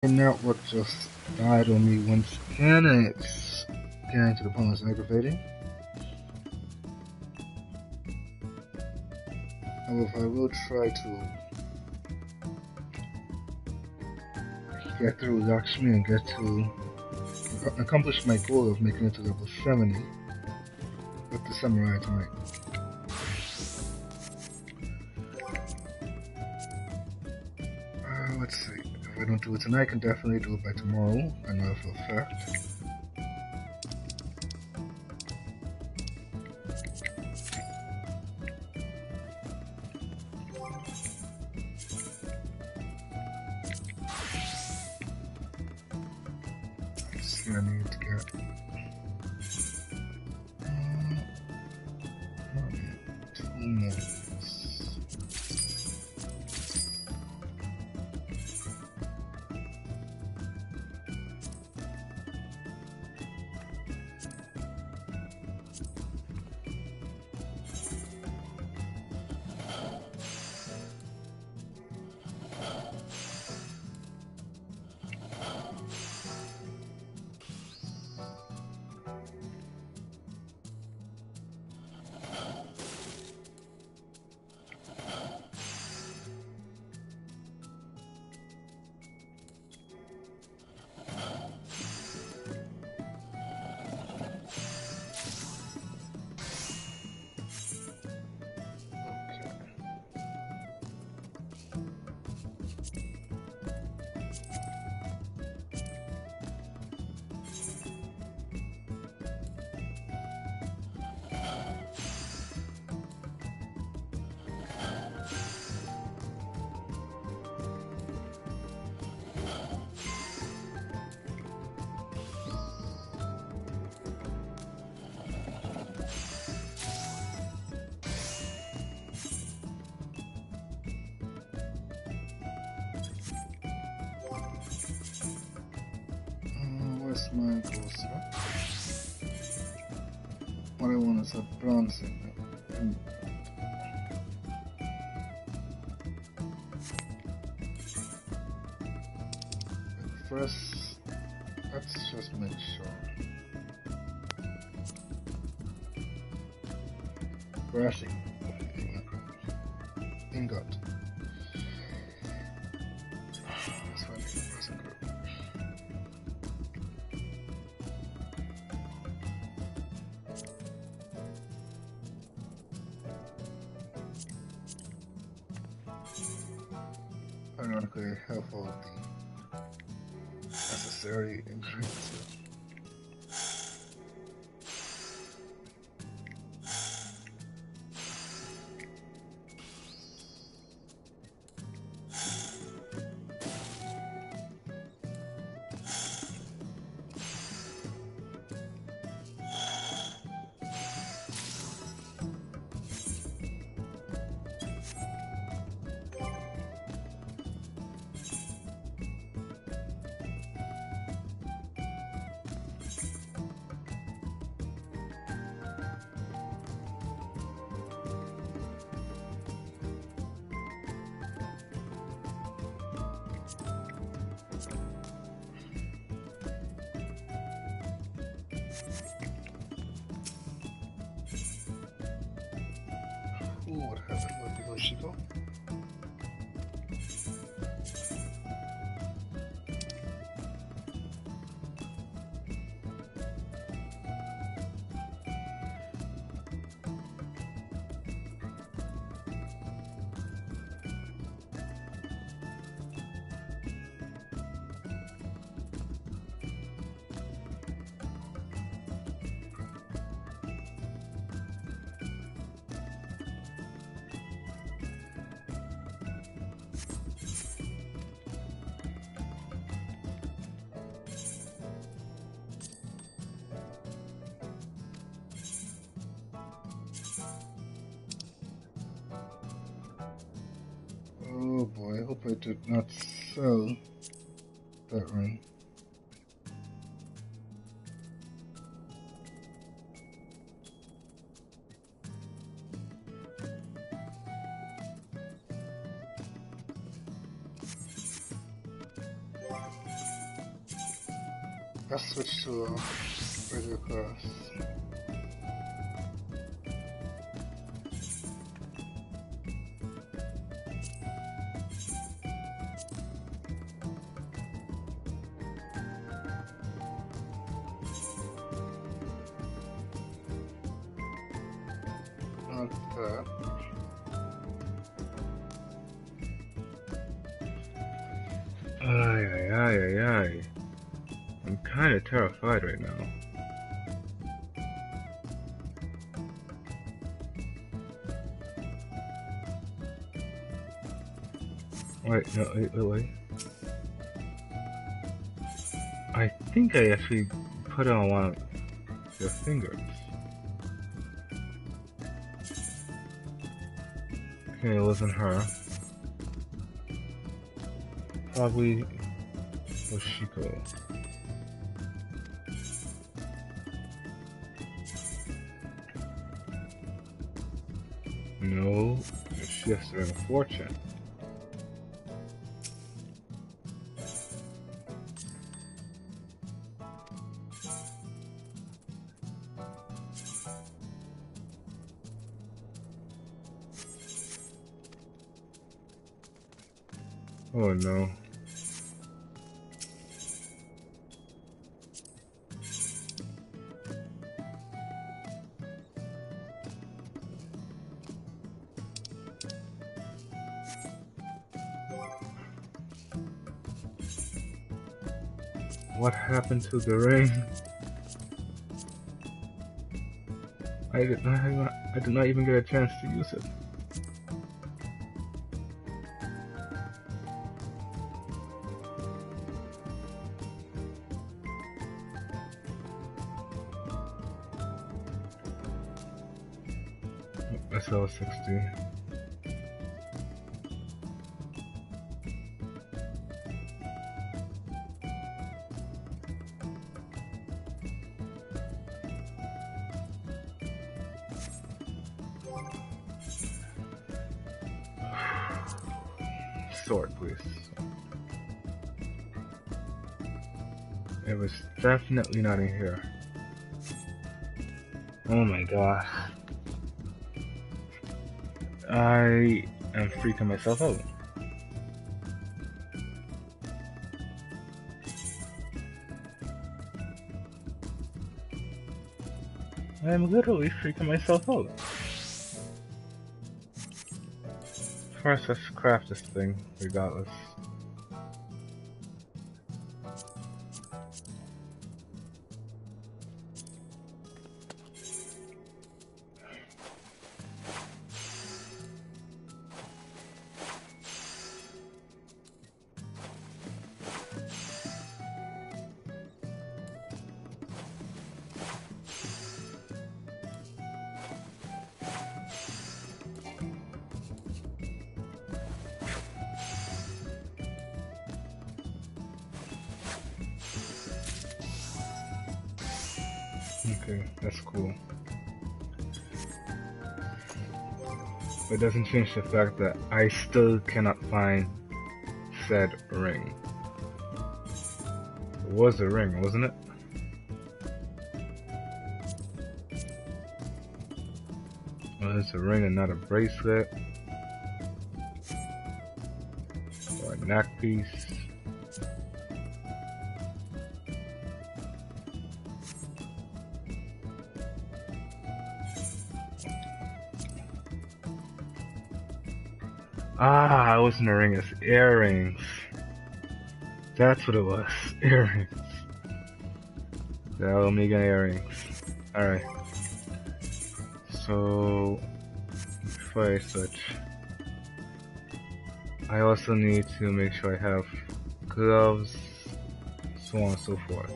The network just died on me once again, and it's getting to the point it's aggravating. However, I will try to get through Lakshmi and get to accomplish my goal of making it to level 70 with the samurai tonight. Let's see. If I don't do it tonight, I can definitely do it by tomorrow. I know for a fact. Let's see, I need to get 2 more. Where's my goal, sir? What I want is a bronze in First, let's just make sure. Brushing. Ingot. That's why I need a brushing group. Ironically, I have all the necessary ingredients. Ooh, what happened? Where did she go? Oh boy, I hope I did not sell that ring. Let's switch to regular class. Not that. Ay. I'm kind of terrified right now. Wait. I think I actually put it on one of your fingers. Okay, it wasn't her. Probably Oshiko. No, she has to earn a fortune. Oh no. What happened to the ring? I did not even get a chance to use it. SL60. Sword, please. It was definitely not in here. Oh my god. I am freaking myself out. I am literally freaking myself out. First, let's craft this thing, regardless. Okay, that's cool. But it doesn't change the fact that I still cannot find said ring. It was a ring, wasn't it? Well, it's a ring and not a bracelet. Or a neck piece. Ah, it wasn't a ring, it's earrings. That's what it was, earrings. The Omega earrings. Alright. So, before I switch, I also need to make sure I have gloves, so on and so forth.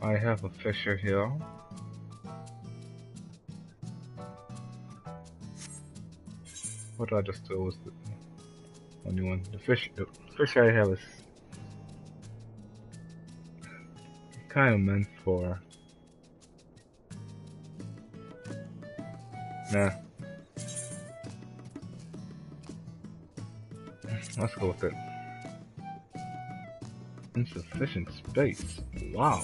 I have a fisher here. What did I just do? Was the only one? The fish I have is kind of meant for. Nah. Let's go with it. Insufficient space. Wow.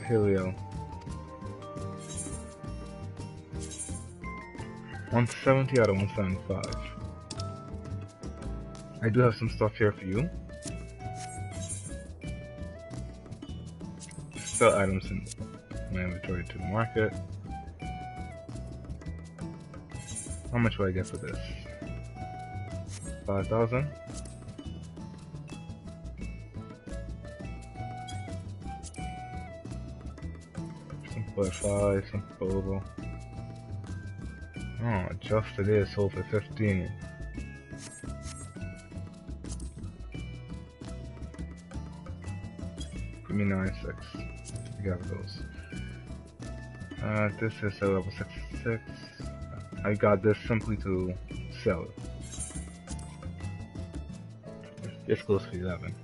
Helio. 170 out of 175. I do have some stuff here for you. Sell items in my inventory to the market. How much will I get for this? 5,000. Some for 5, some for over. Oh, adjusted is sold for 15. Give me 9.6. You got those. This is a level 66. I got this simply to sell it. It's close to 11.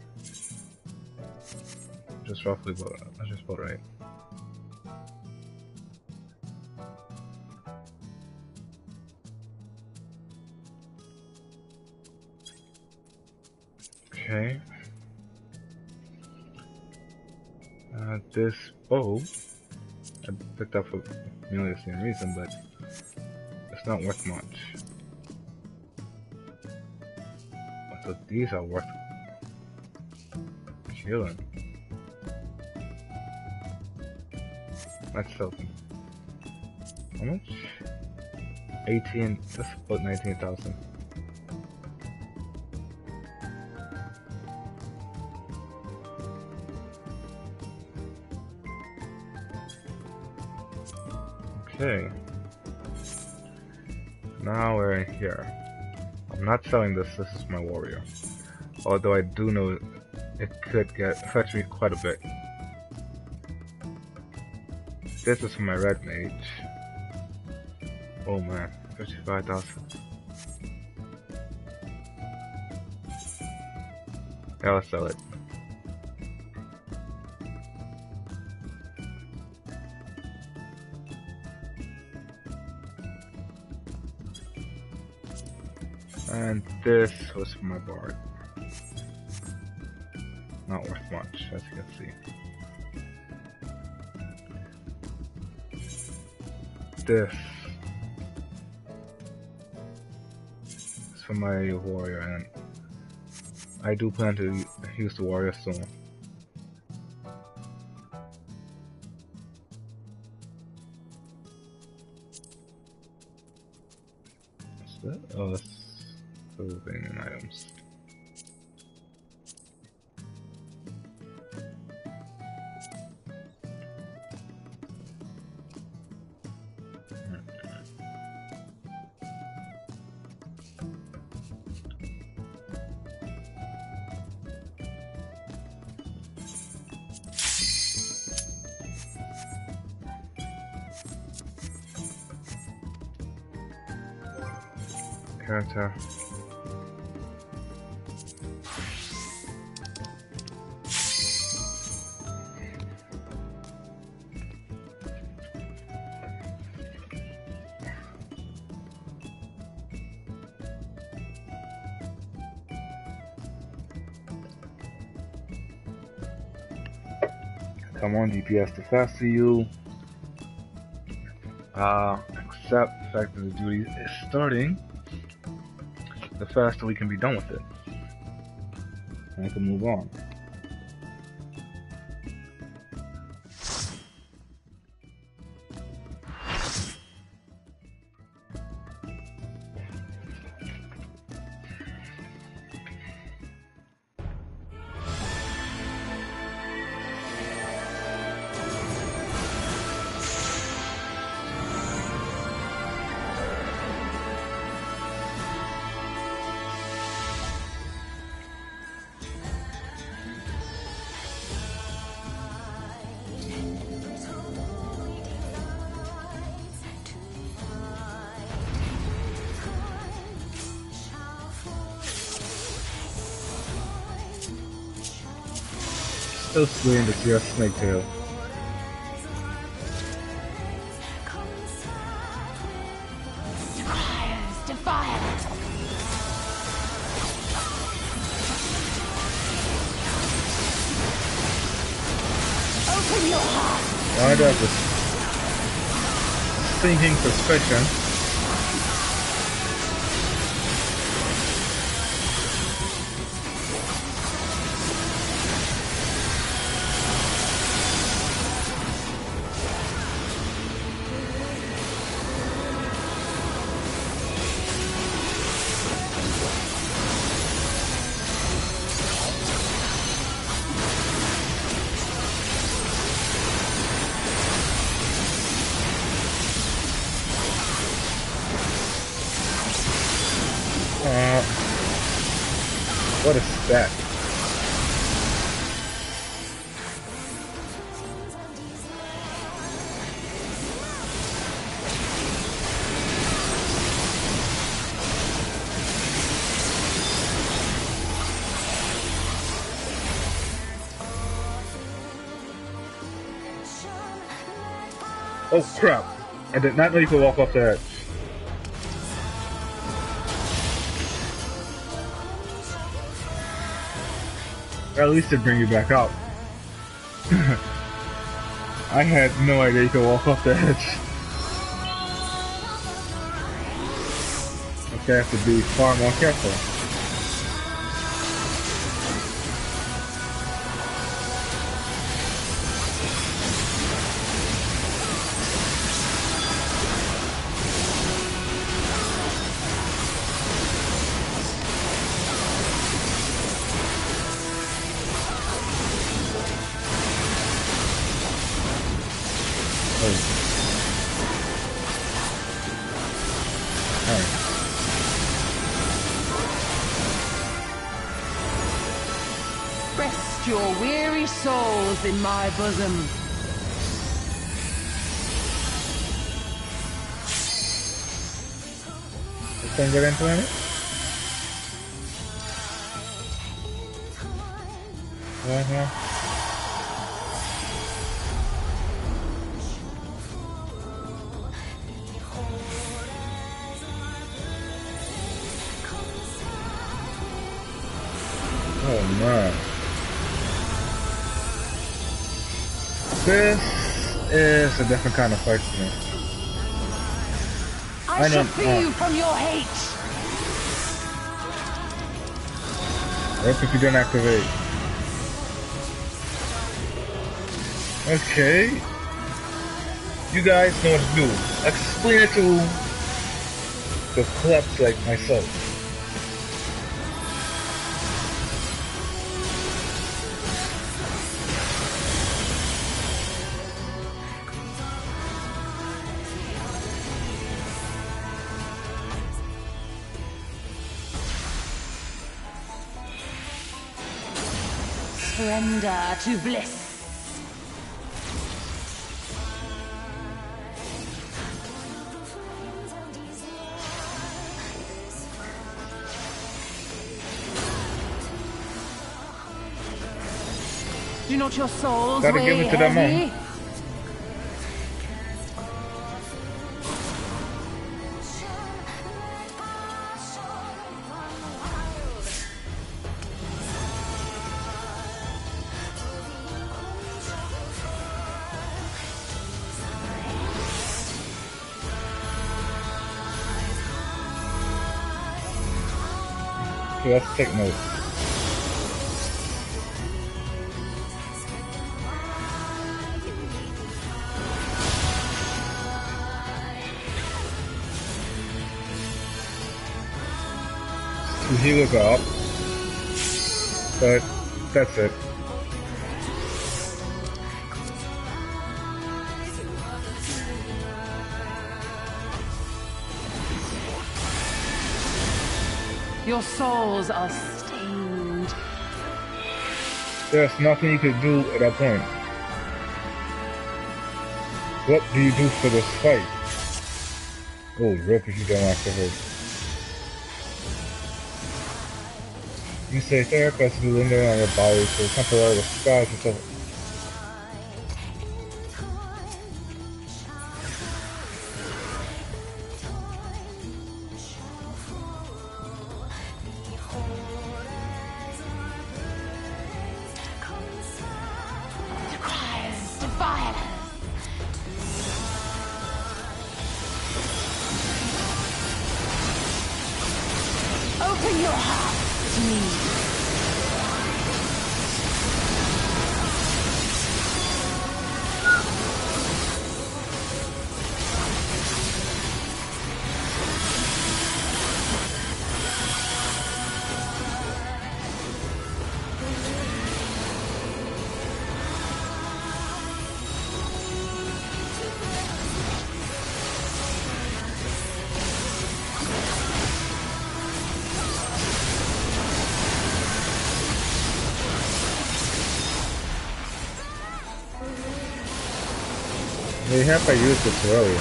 Just roughly about, that's just about right. Okay. This bow I picked up for nearly the same reason, but it's not worth much. So these are worth killing. Let's sell them. How much? 18. That's about 19,000. Okay, now we're in here. I'm not selling this, this is my warrior. Although I do know it could fetch me quite a bit. This is for my red mage. Oh man, 55,000. Yeah, I'll sell it. And this was for my bard. Not worth much, as you can see. This is for my warrior, and I do plan to use the warrior soon. What's that? Oh, that's clothing and items. Character. Come on, DPS, the faster you accept the fact that the duty is starting, the faster we can be done with it. And I can move on. Still slaying the TR Snake Tail. Why do I have this sinking suspicion? What is that? Oh crap! I did not know you could walk off the edge. At least it bring you back out. I had no idea you could walk off the edge. Okay, I have to be far more careful. Rest your weary souls in my bosom. Can I get into it? Oh man. This is a different kind of fight for me. I shall free you from your hate. What if you didn't activate? Okay. You guys know what to do. Explain it to the klutz like myself. Surrender to bliss. Do not your souls Gotta weigh give it to them heavy? all. Okay, let's take notes. Two healers are up, but that's it. Your souls are stained. There's nothing you can do at that point. What do you do for this fight? Oh, rip if you don't activate. You say therapists will linger on your body to temporarily disguise yourself. me. Mayhap I used it earlier.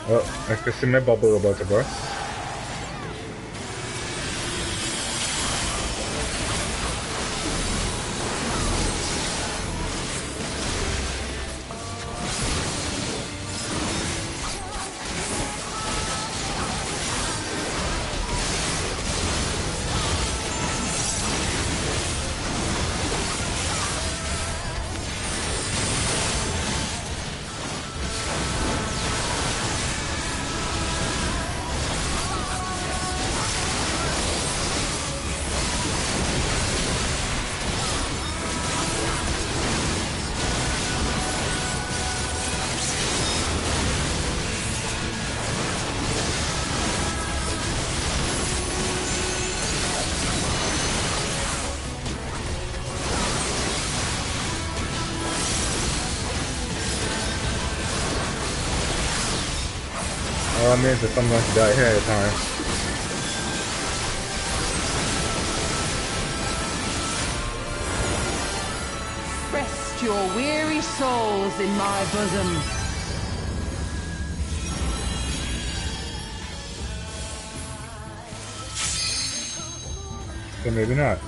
Oh, I can see my bubble about to burst. All that means that I'm going to die here at a time. Rest your weary souls in my bosom. So maybe not.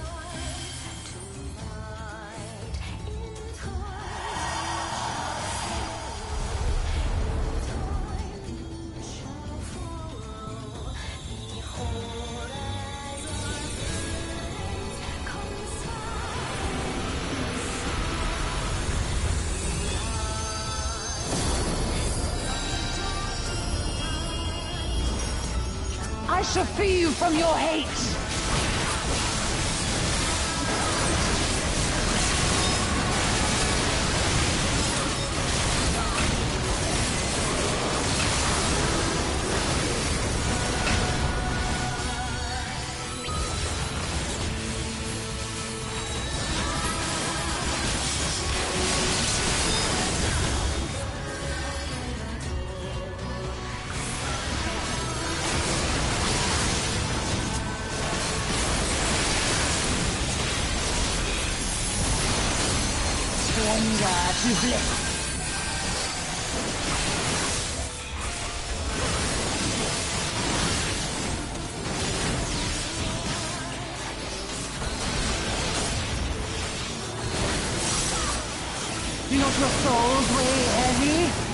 I shall free you from your hate. To bliss. Do not your souls weigh heavy?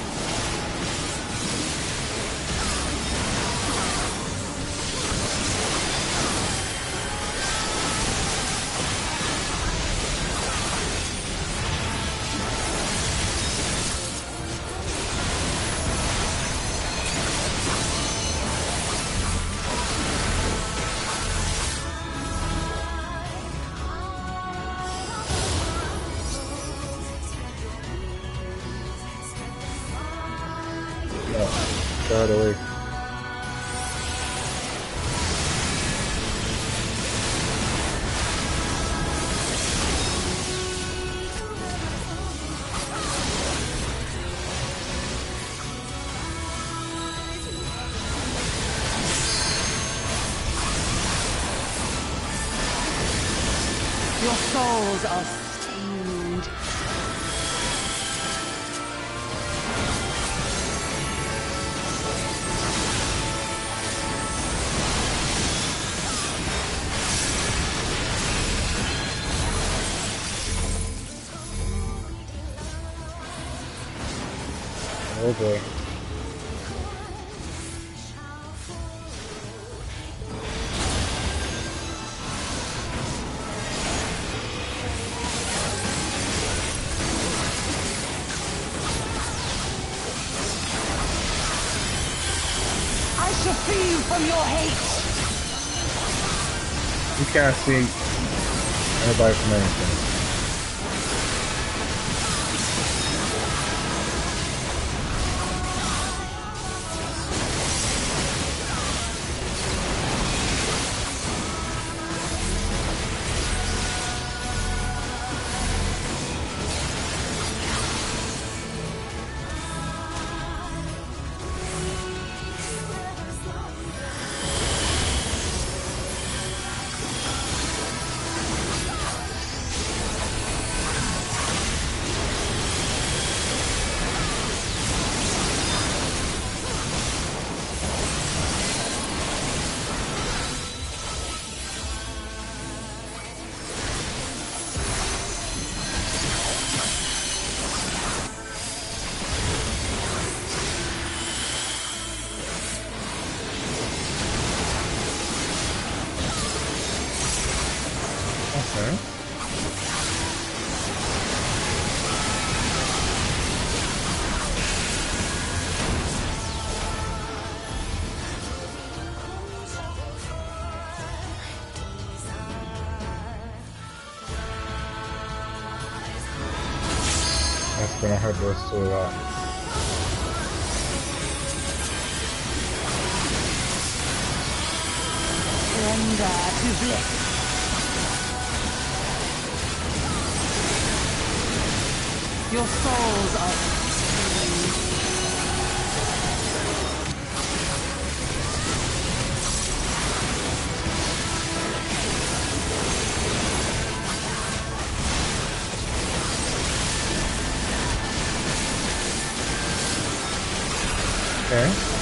Out of the way. Your souls are stained. Oh boy. from your hate! You can't see anybody from anything. Okay. That's gonna hurt those two a lot. Surrender to bliss. Your souls are Okay.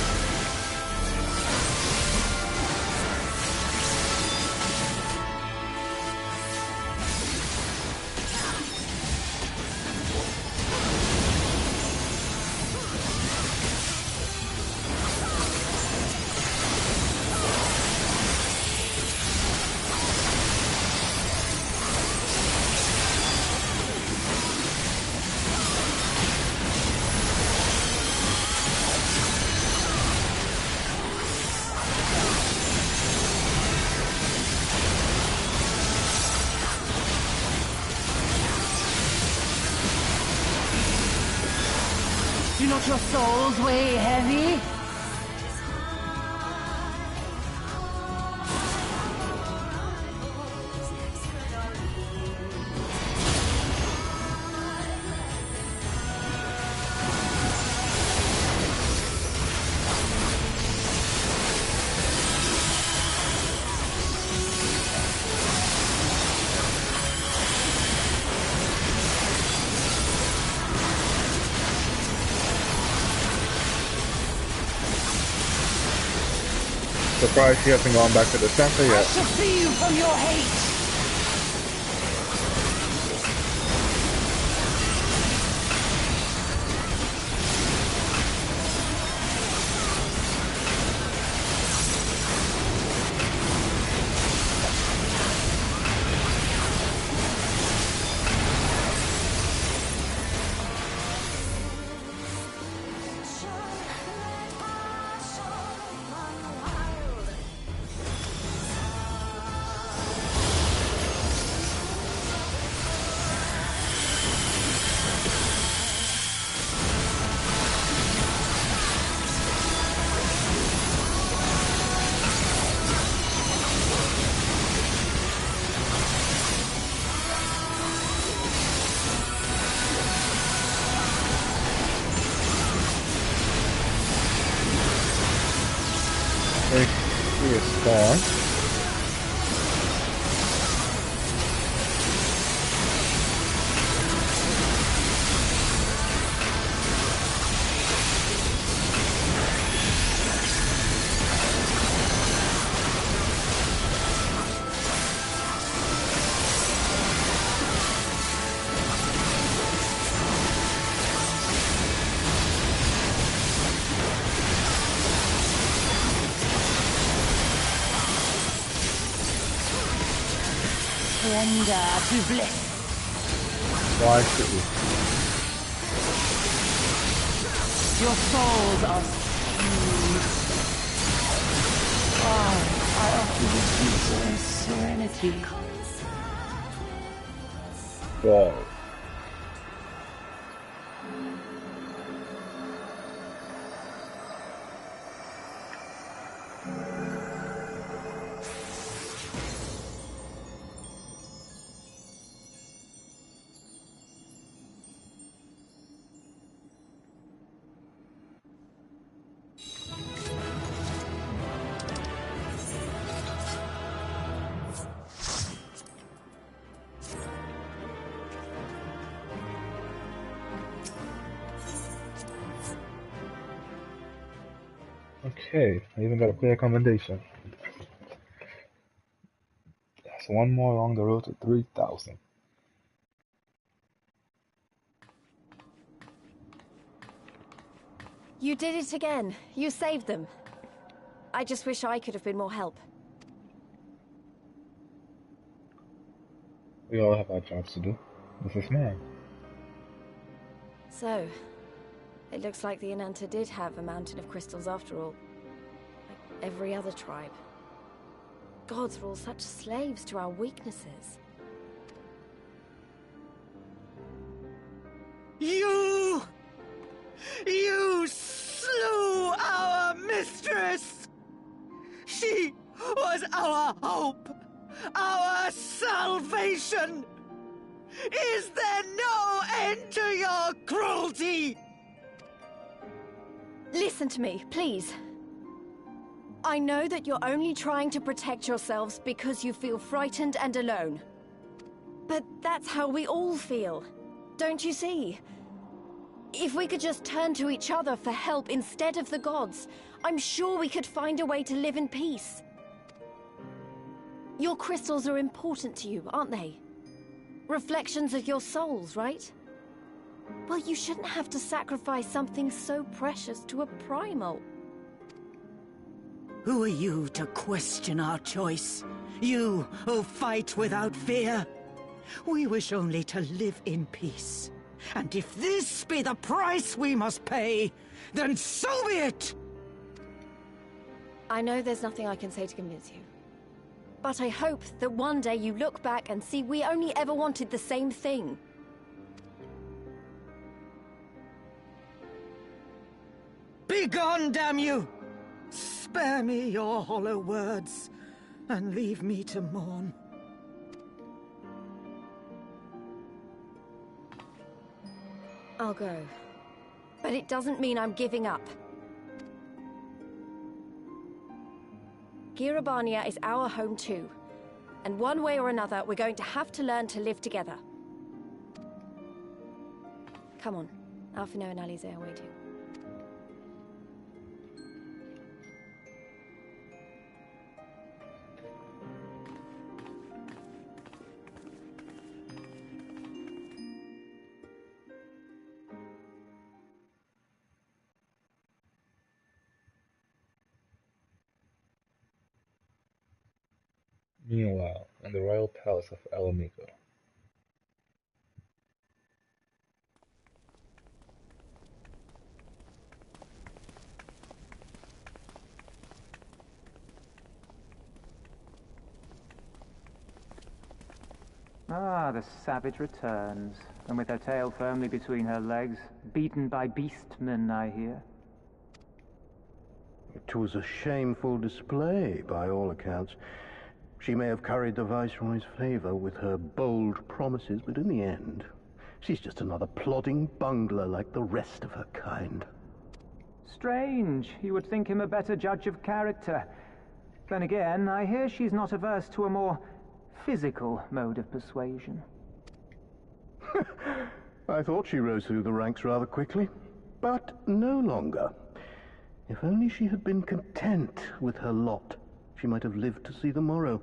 do not your souls weigh heavy? Surprised she hasn't gone back to the center I yet. shall free you from your hate! She is gone. Surrender to bliss. Why should we? Your souls are soothed. deserve serenity. Wow. Okay, I even got a clear commendation. That's one more along the road to 3,000. You did it again. You saved them. I just wish I could have been more help. We all have our jobs to do. This is mine. So, it looks like the Inanta did have a mountain of crystals after all. Like every other tribe. Gods were all such slaves to our weaknesses. You slew our mistress! She was our hope, our salvation! Is there no end to your cruelty? Listen to me, please. I know that you're only trying to protect yourselves because you feel frightened and alone. But that's how we all feel. Don't you see? If we could just turn to each other for help instead of the gods, I'm sure we could find a way to live in peace. Your crystals are important to you, aren't they? Reflections of your souls, right? Well, you shouldn't have to sacrifice something so precious to a primal. Who are you to question our choice? You who fight without fear? We wish only to live in peace. And if this be the price we must pay, then so be it! I know there's nothing I can say to convince you. But I hope that one day you look back and see we only ever wanted the same thing. Begone, damn you! Spare me your hollow words, and leave me to mourn. I'll go. But it doesn't mean I'm giving up. Kiribania is our home too. And one way or another, we're going to have to learn to live together. Come on. Alphino and Alize are waiting. Meanwhile, in the royal palace of Alamico. Ah, the savage returns, and with her tail firmly between her legs, beaten by beastmen, I hear. It was a shameful display, by all accounts. She may have curried the Viceroy's favor with her bold promises, but in the end, she's just another plodding bungler like the rest of her kind. Strange. You would think him a better judge of character. Then again, I hear she's not averse to a more physical mode of persuasion. I thought she rose through the ranks rather quickly, but no longer. If only she had been content with her lot, she might have lived to see the morrow.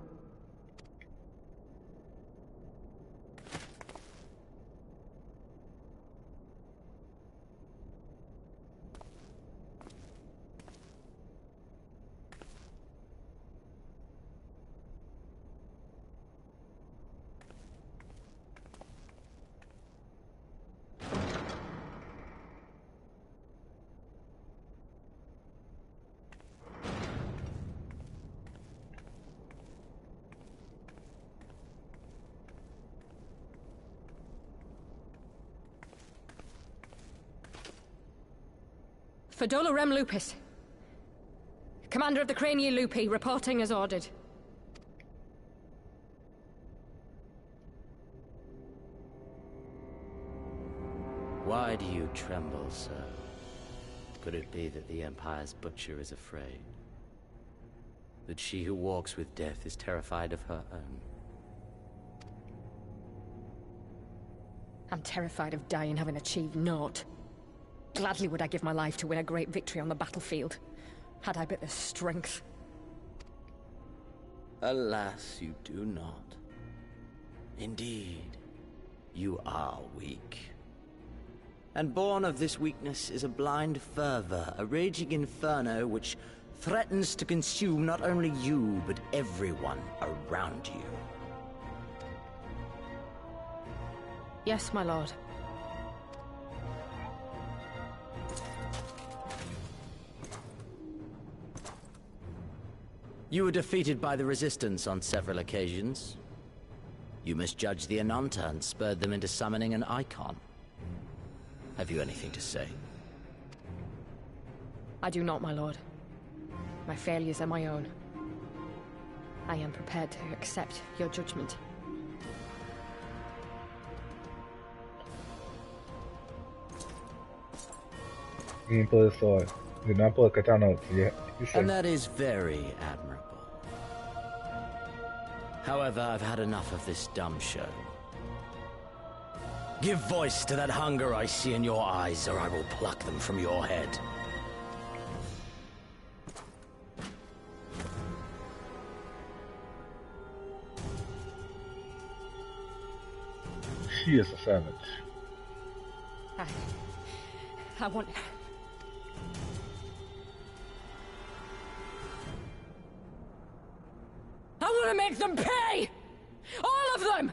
Fedolo Rem Lupus. Commander of the Cranii Lupi, reporting as ordered. Why do you tremble, sir? Could it be that the Empire's butcher is afraid? That she who walks with death is terrified of her own? I'm terrified of dying having achieved naught. Gladly would I give my life to win a great victory on the battlefield, had I but the strength. Alas, you do not. Indeed, you are weak. And born of this weakness is a blind fervor, a raging inferno which threatens to consume not only you, but everyone around you. Yes, my lord. You were defeated by the Resistance on several occasions. You misjudged the Ananta and spurred them into summoning an icon. Have you anything to say? I do not, my lord. My failures are my own. I am prepared to accept your judgment. He didn't pull his sword. He did not pull a katana out. Yeah, and that is very admirable. However, I've had enough of this dumb show. Give voice to that hunger I see in your eyes, or I will pluck them from your head. She is a savage. I want... I want to make them pay! All of them!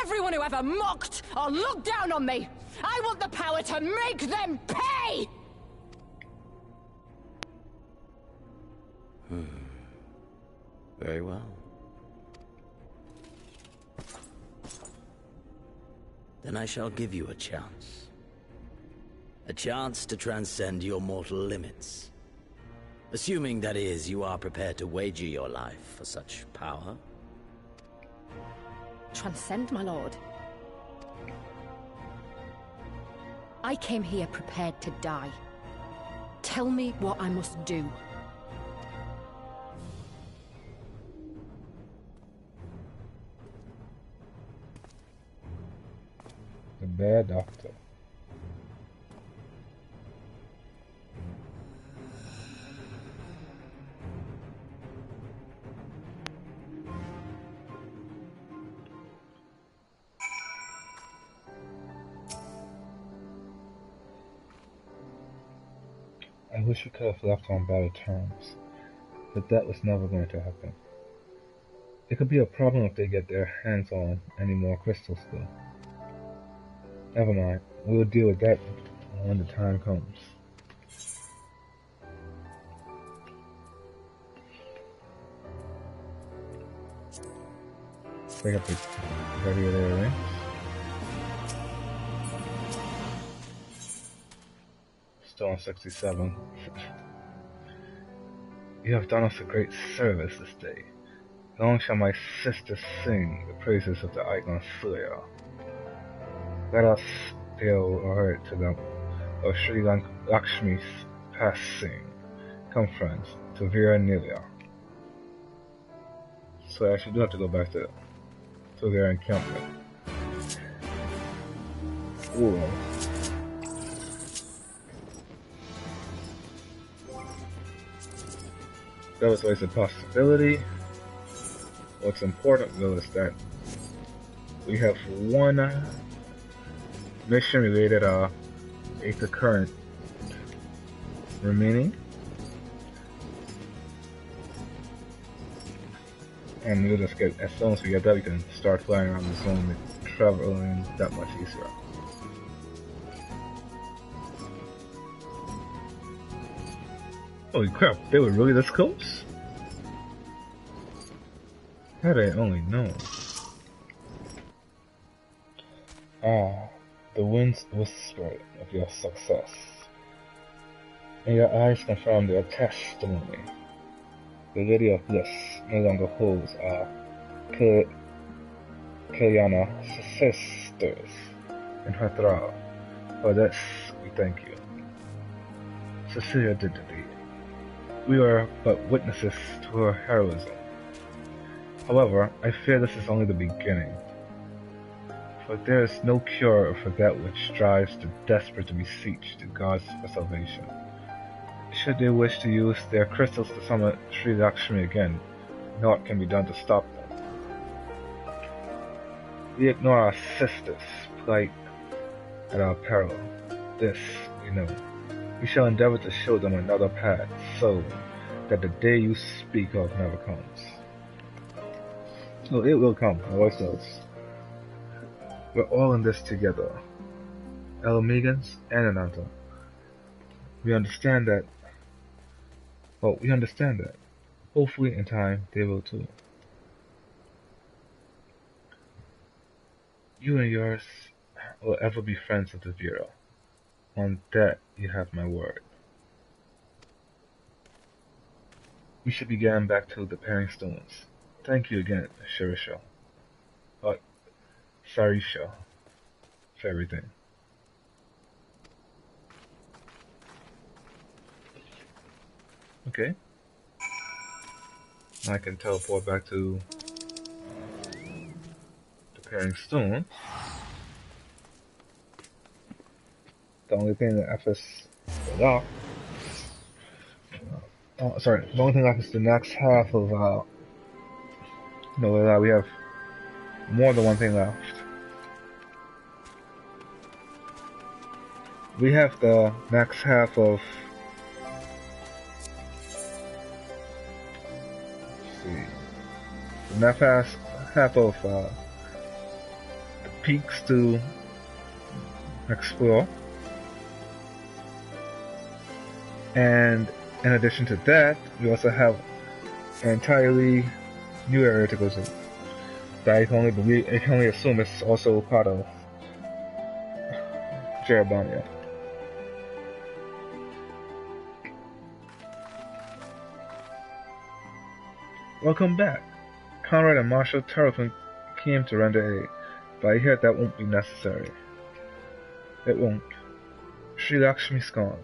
Everyone who ever mocked or looked down on me! I want the power to make them pay! Very well. Then I shall give you a chance. A chance to transcend your mortal limits. Assuming, that is, you are prepared to wager your life for such power. Transcend, my lord. I came here prepared to die. Tell me what I must do. The bad doctor. I wish we could have left on better terms, but that was never going to happen. It could be a problem if they get their hands on any more crystals though. Never mind, we'll deal with that when the time comes. Pick up the regular rings. Still on 67. You have done us a great service this day. Long shall my sister sing the praises of the icon Surya. Let us tell her to them of Sri Lakshmi's passing. Come, friends, to Vera Nilia. So I actually do have to go back to their encampment. Ooh. That was always a possibility. What's important though is that we have one mission related acre current remaining, and we'll just get, as soon as we get that, we can start flying around the zone and traveling that much easier. Holy crap, they were really this close? Had I only known. Ah, the wind's whisper of your success. and your eyes confirm their testimony. The Lady of Bliss no longer holds our Kiliana sisters in her thrall. For this, we thank you. Cecilia did the deed. We are but witnesses to her heroism. However, I fear this is only the beginning. For there is no cure for that which drives the desperate to beseech the gods for salvation. Should they wish to use their crystals to summon Sri Lakshmi again, naught can be done to stop them. We ignore our sisters' plight at our peril. This we know. We shall endeavor to show them another path, so that the day you speak of never comes. Oh, it will come, my wife knows. We're all in this together. Elamigans and Ananta. We understand that. Well, we understand that. Hopefully in time they will too. You and yours will ever be friends of the Bureau. On that you have my word. We should be getting back to the pairing stones. Thank you again, Shirisha. Sarisha, for everything. Okay. I can teleport back to the pairing stone. The only thing that FS locked. Oh, sorry. The only thing left is the next half of. No, we have more than one thing left. We have the next half of. Let's see. The next half of the peaks to explore. And in addition to that, we also have an entirely new area to go to. That I can only assume is also part of Jerebania. Welcome back. Conrad and Marshal Terrapin came to render aid, but I hear that won't be necessary. It won't. Sri Lakshmi's gone.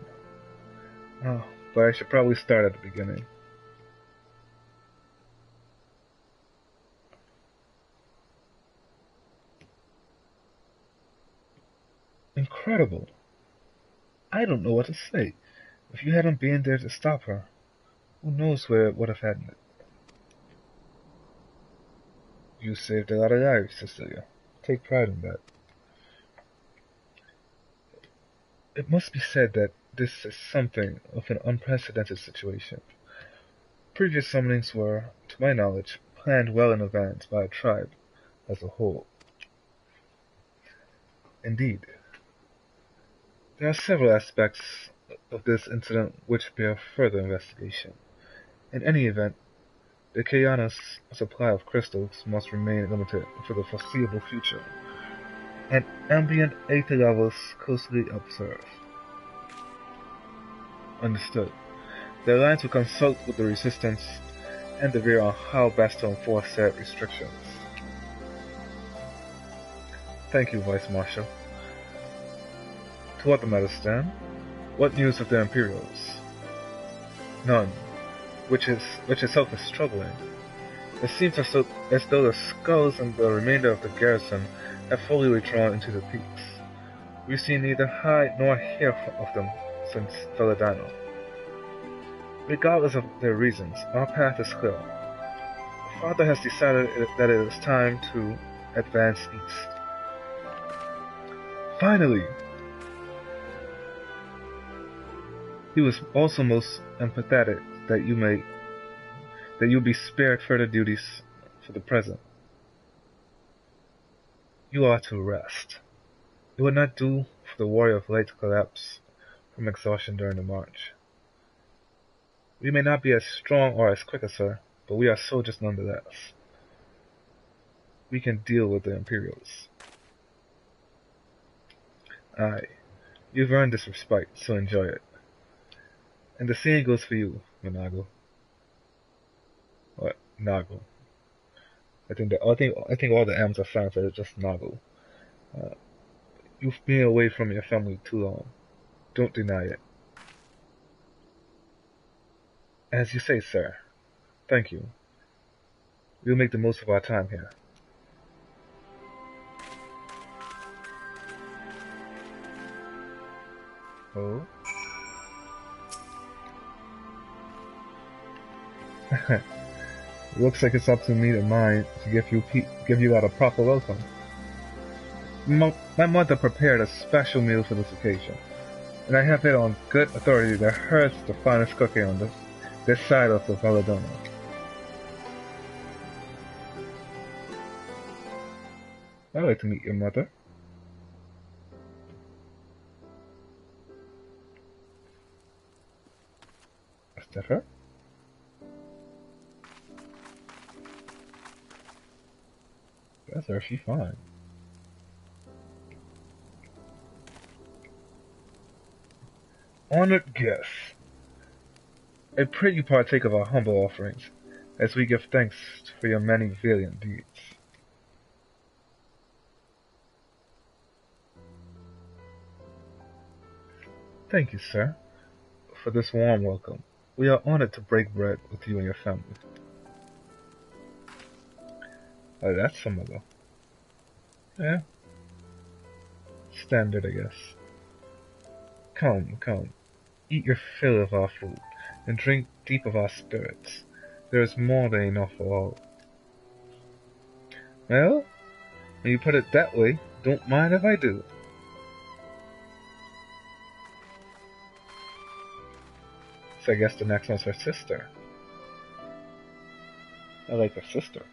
Oh, but I should probably start at the beginning. Incredible. I don't know what to say. If you hadn't been there to stop her, who knows where it would have ended. You saved a lot of lives, Cecilia. Take pride in that. It must be said that this is something of an unprecedented situation. Previous summonings were, to my knowledge, planned well in advance by a tribe as a whole. Indeed. There are several aspects of this incident which bear further investigation. In any event, the Kiliana's supply of crystals must remain limited for the foreseeable future, and ambient ether levels closely observed. Understood. The Alliance will consult with the Resistance and the Bureau on how best to enforce said restrictions. Thank you, Vice Marshal. To what the matter stand? What news of the Imperials? None. Which itself is troubling. It seems as though the skulls and the remainder of the garrison have fully withdrawn into the peaks. We've seen neither hide nor hear of them since Veladano. Regardless of their reasons, our path is clear. Father has decided that it is time to advance east. Finally! He was also most empathetic that you be spared further duties for the present. You are to rest. It would not do for the warrior of light to collapse from exhaustion during the march. We may not be as strong or as quick as her, but we are soldiers nonetheless. We can deal with the Imperials. Aye, you've earned this respite, so enjoy it. And the same goes for you, Minago. What? Nago. I think all the M's are silent, so it's just Nago. You've been away from your family too long. Don't deny it. As you say, sir. Thank you. We'll make the most of our time here. Oh? Looks like it's up to me and mine to give you out a proper welcome. My mother prepared a special meal for this occasion, and I have it on good authority that hers is the finest cooking on this side of the Valadona. I'd like to meet your mother. Is that her? That's her, she's fine. Honored guests, I pray you partake of our humble offerings, as we give thanks for your many valiant deeds. Thank you, sir, for this warm welcome. We are honored to break bread with you and your family. Oh, that's some of them. Yeah. Standard, I guess. Come, come. Eat your fill of our food, and drink deep of our spirits. There is more than enough for all. Well, when you put it that way, don't mind if I do. So I guess the next one's her sister. I like her sister.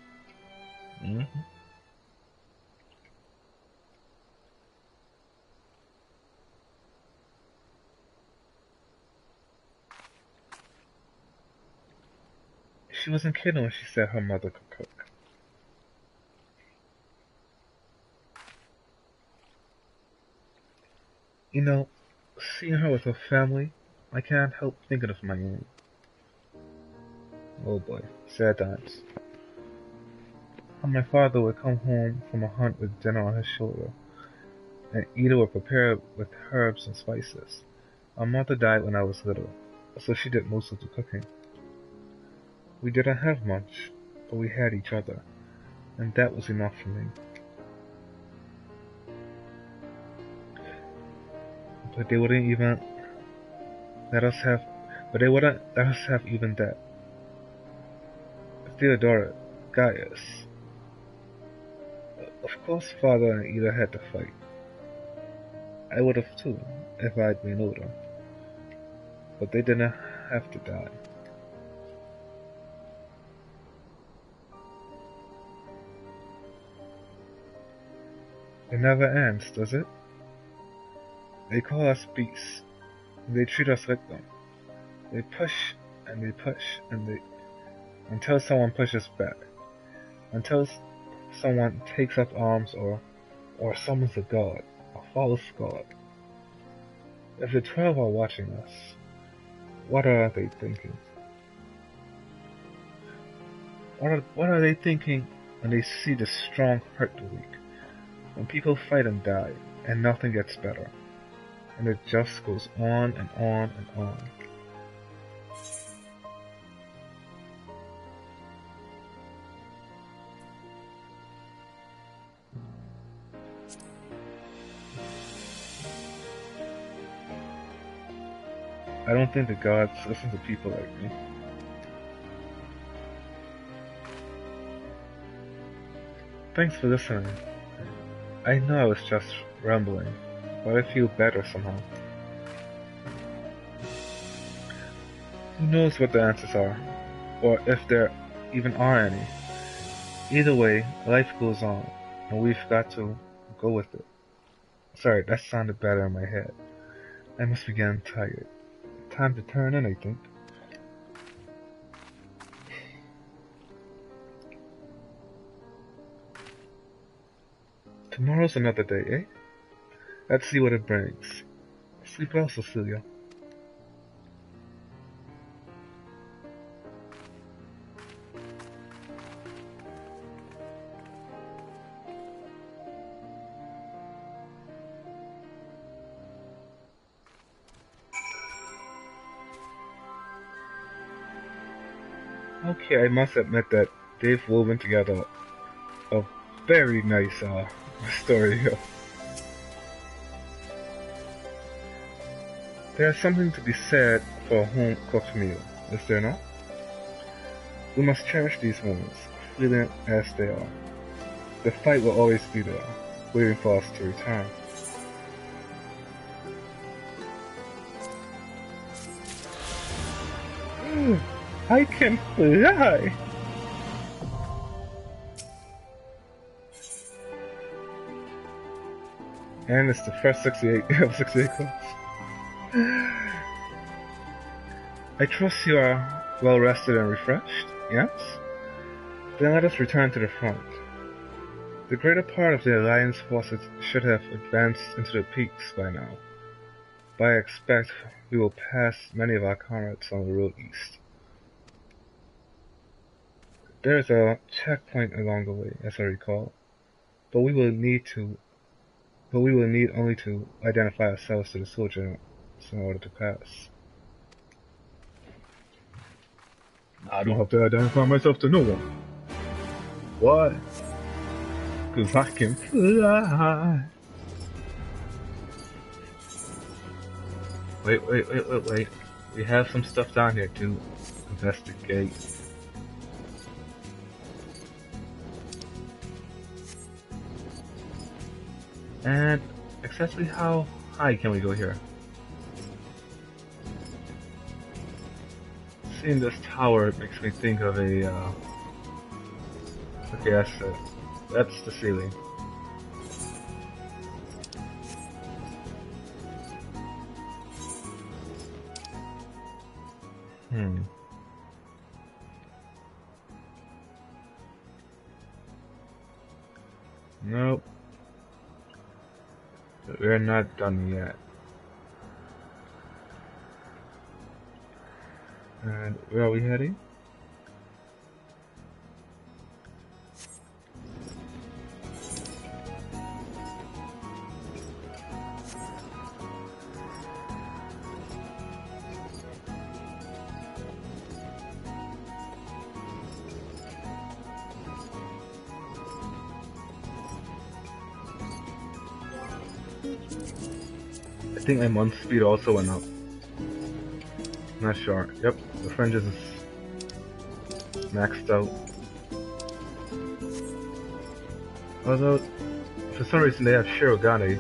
She wasn't kidding when she said her mother could cook. You know, seeing her with her family, I can't help thinking of my own. Oh boy, sad times. How my father would come home from a hunt with dinner on his shoulder, and Ida would prepare it with herbs and spices. Our mother died when I was little, so she did most of the cooking. We didn't have much, but we had each other, and that was enough for me. But they wouldn't let us have even that. Theodora, Gaius. Of course father and Ida had to fight. I would have too, if I'd been older. But they didn't have to die. It never ends, does it? They call us beasts, and they treat us like them. They push, and they push, until someone pushes back. Until someone takes up arms or summons a god, a false god. If the 12 are watching us, what are they thinking? What are they thinking when they see the strong hurt the weak? When people fight and die, and nothing gets better, and it just goes on and on and on. I don't think the gods listen to people like me. Thanks for listening. I know I was just rambling, but I feel better somehow. Who knows what the answers are, or if there even are any. Either way, life goes on, and we've got to go with it. Sorry, that sounded better in my head. I must be getting tired. Time to turn in, I think. Tomorrow's another day, eh? Let's see what it brings. Sleep well, Cecilia. Okay, I must admit that they've woven together a very nice story here. There's something to be said for a home-cooked meal, is there not? We must cherish these moments, fleeting as they are. The fight will always be there, waiting for us to return. I can fly! And it's the first 68 of 68 cards. I trust you are well rested and refreshed, yes? Then let us return to the front. The greater part of the Alliance forces should have advanced into the peaks by now, but I expect we will pass many of our comrades on the road east. There is a checkpoint along the way, as I recall, but we will need only to identify ourselves to the soldier in order to pass. I don't have to identify myself to no one. Why? Cause I can fly. Wait. We have some stuff down here to investigate. And exactly how high can we go here? Seeing this tower makes me think of a okay, that's it. That's the ceiling. Nope. We're not done yet. And where are we heading? I think my month speed also went up. Not sure. Yep, the fringes is maxed out. Although, for some reason they have Shirogane.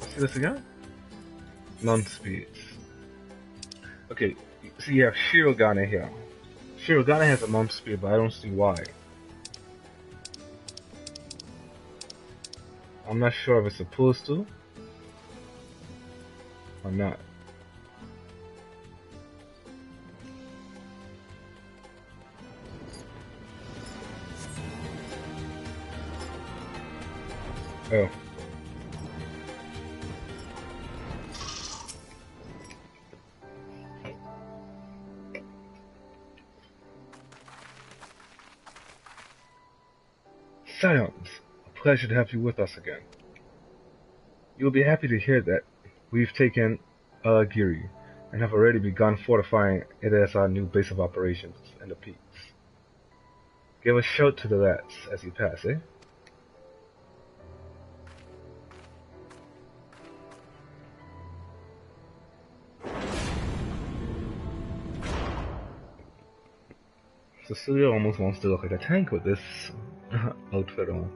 See this again? Non-speeds. Okay, so you have Shirogane here. Shirogane has a month speed, but I don't see why. I'm not sure if it's supposed to or not. Oh. Scions, a pleasure to have you with us again. You'll be happy to hear that we've taken Alagiri and have already begun fortifying it as our new base of operations in the peaks. Give a shout to the lads as you pass, eh? Cecilia almost wants to look like a tank with this outfit on.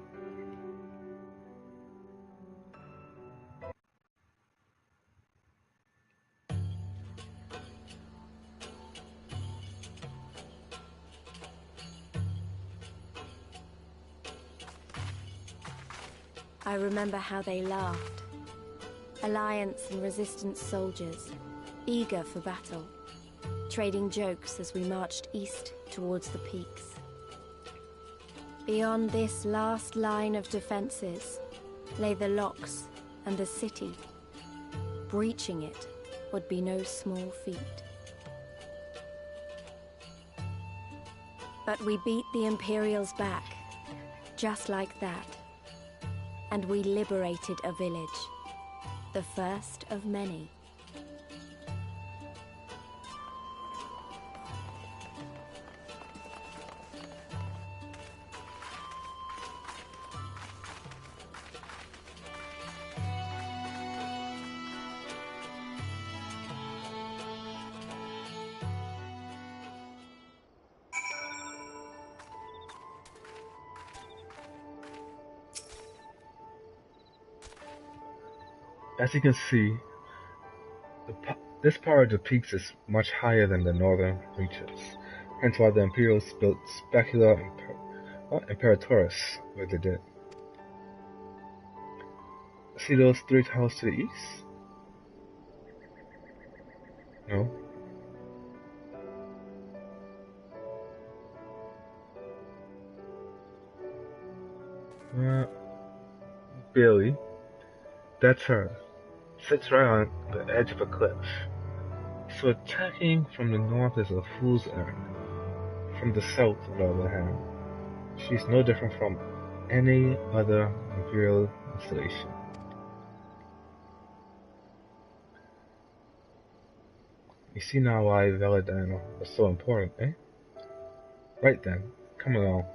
I remember how they laughed. Alliance and Resistance soldiers, eager for battle, trading jokes as we marched east towards the peaks. Beyond this last line of defenses lay the locks and the city. Breaching it would be no small feat. But we beat the Imperials back, just like that. And we liberated a village, the first of many. As you can see, this part of the peaks is much higher than the northern reaches, hence why the Imperials built Specula Imperatorus where they did. See those 3 towers to the east? No? Billy. That's her. Sits right on the edge of a cliff. So attacking from the north is a fool's errand. From the south, on the other hand, she's no different from any other Imperial installation. You see now why Veladano was so important, eh? Right then, come along.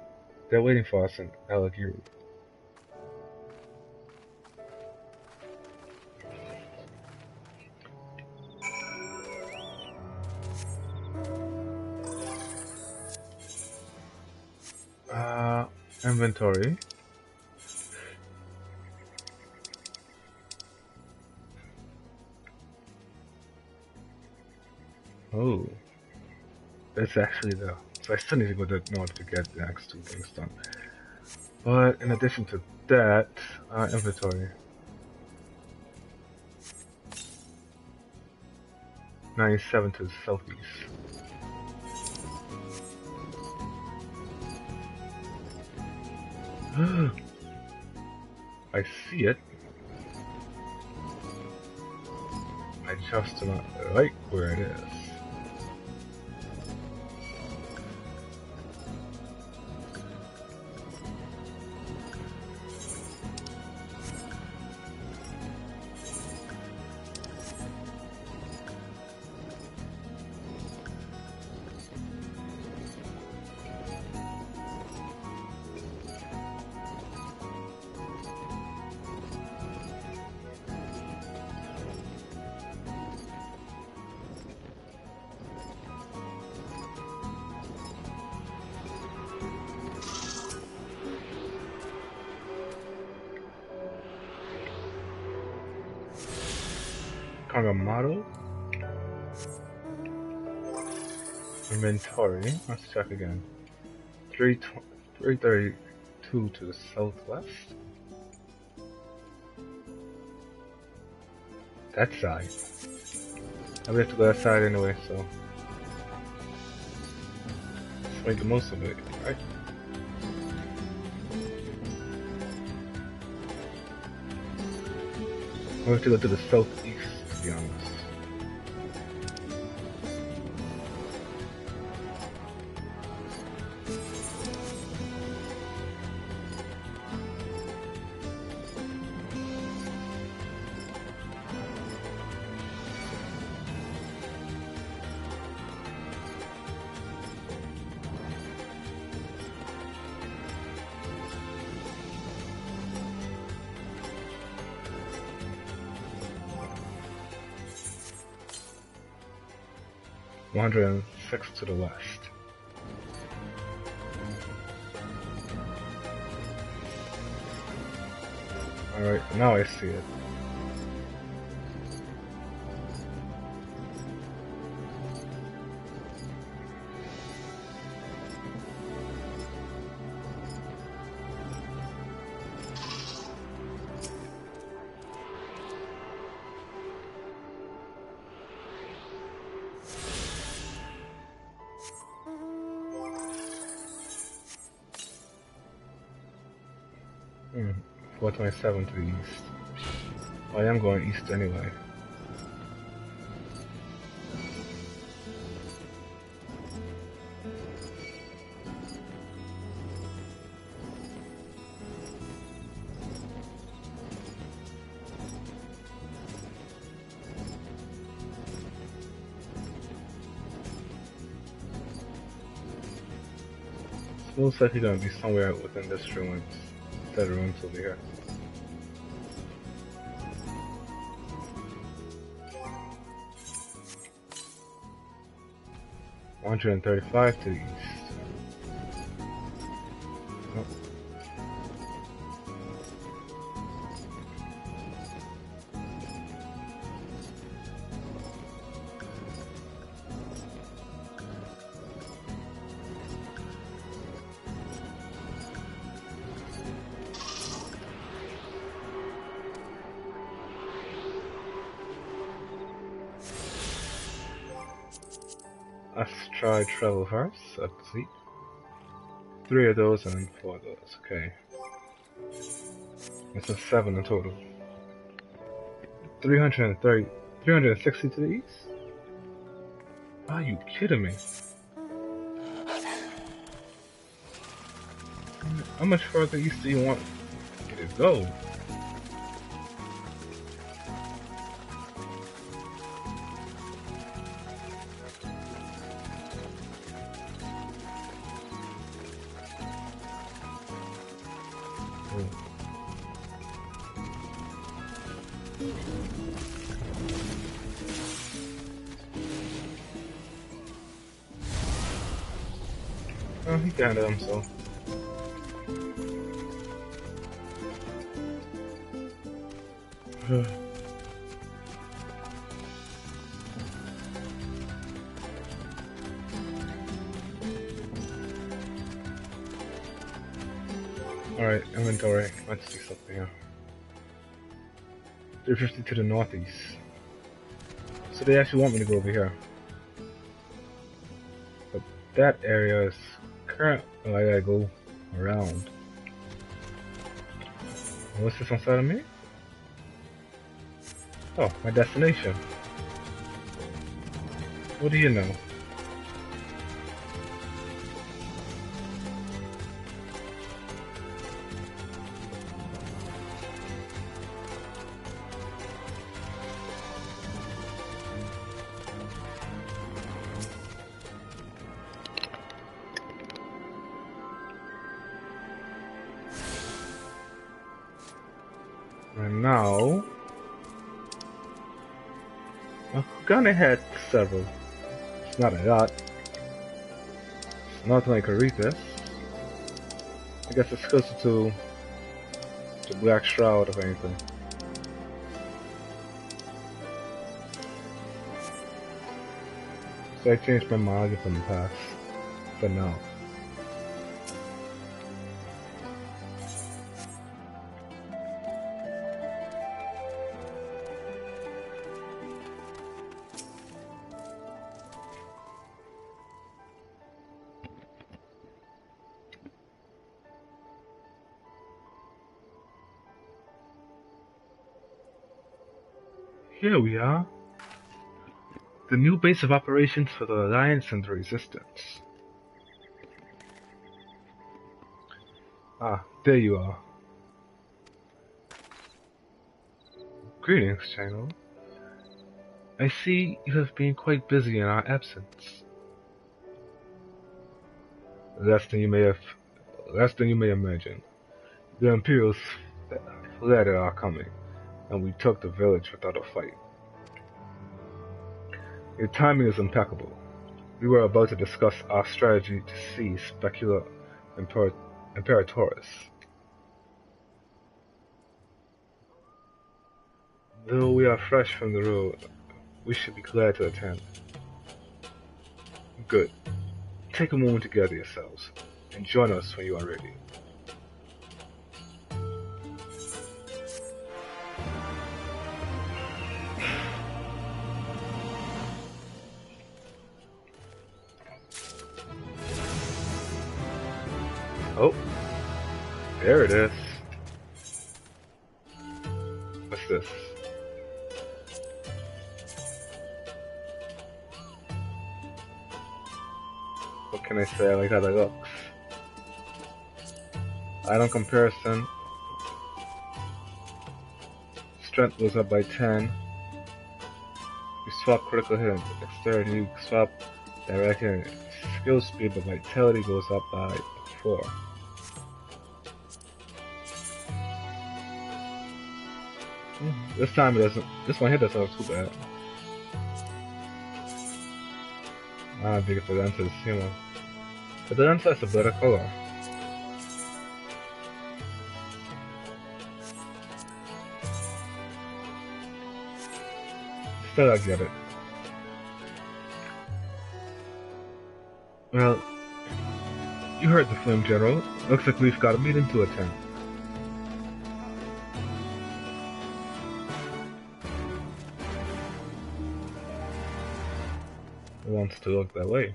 They're waiting for us in Alagiru. Inventory. Oh. That's actually the... So I still need to go to north to get the next 2 things done. But in addition to that, inventory. 97 to the southeast. I see it. I just do not like where it is. Model inventory. Let's check again. 332 to the southwest. That side. I have to go that side anyway, so let's make the most of it, right? We have to go to the southeast. To be honest. (106) to the west. Alright, now I see it. — 427 to the east. I am going east anyway. It's most likely going to be somewhere within this ruins. That ruins over here. (135) to the east. Oh. Let's try travel first. Let's see. 3 of those and 4 of those. Okay. It's a 7 in total. 360 to the east? Are you kidding me? How much further east do you want me to go? Oh, he got it himself. Alright, inventory. Let's do something here. 350 to the northeast. So they actually want me to go over here. But that area is current. Oh, I gotta go around. What's this on side of me? Oh, my destination. What do you know? And now, I'm gonna had several. It's not a lot. It's not like I read this. I guess it's closer to the Black Shroud of anything. So I changed my manga from the past for now. Here we are. The new base of operations for the Alliance and the Resistance. Ah, there you are. Greetings, Channel. I see you have been quite busy in our absence. Less than you may imagine. The Imperials fled at our coming, and we took the village without a fight. Your timing is impeccable. We were about to discuss our strategy to seize Specula Imperatoris. Though we are fresh from the road, we should be glad to attend. Good. Take a moment to gather yourselves, and join us when you are ready. Oh, there it is. What's this? What can I say? I like how that looks. Item comparison. Strength goes up by 10. You swap critical hit and dexterity. You swap direct hit and skill speed, but vitality goes up by 4. This time it doesn't. This one here doesn't look too bad. I think it's the lens is human. But the lens has a better color. Still, I get it. Well, you heard the Flame General. Looks like we've got a meeting to attend. wants to look that way.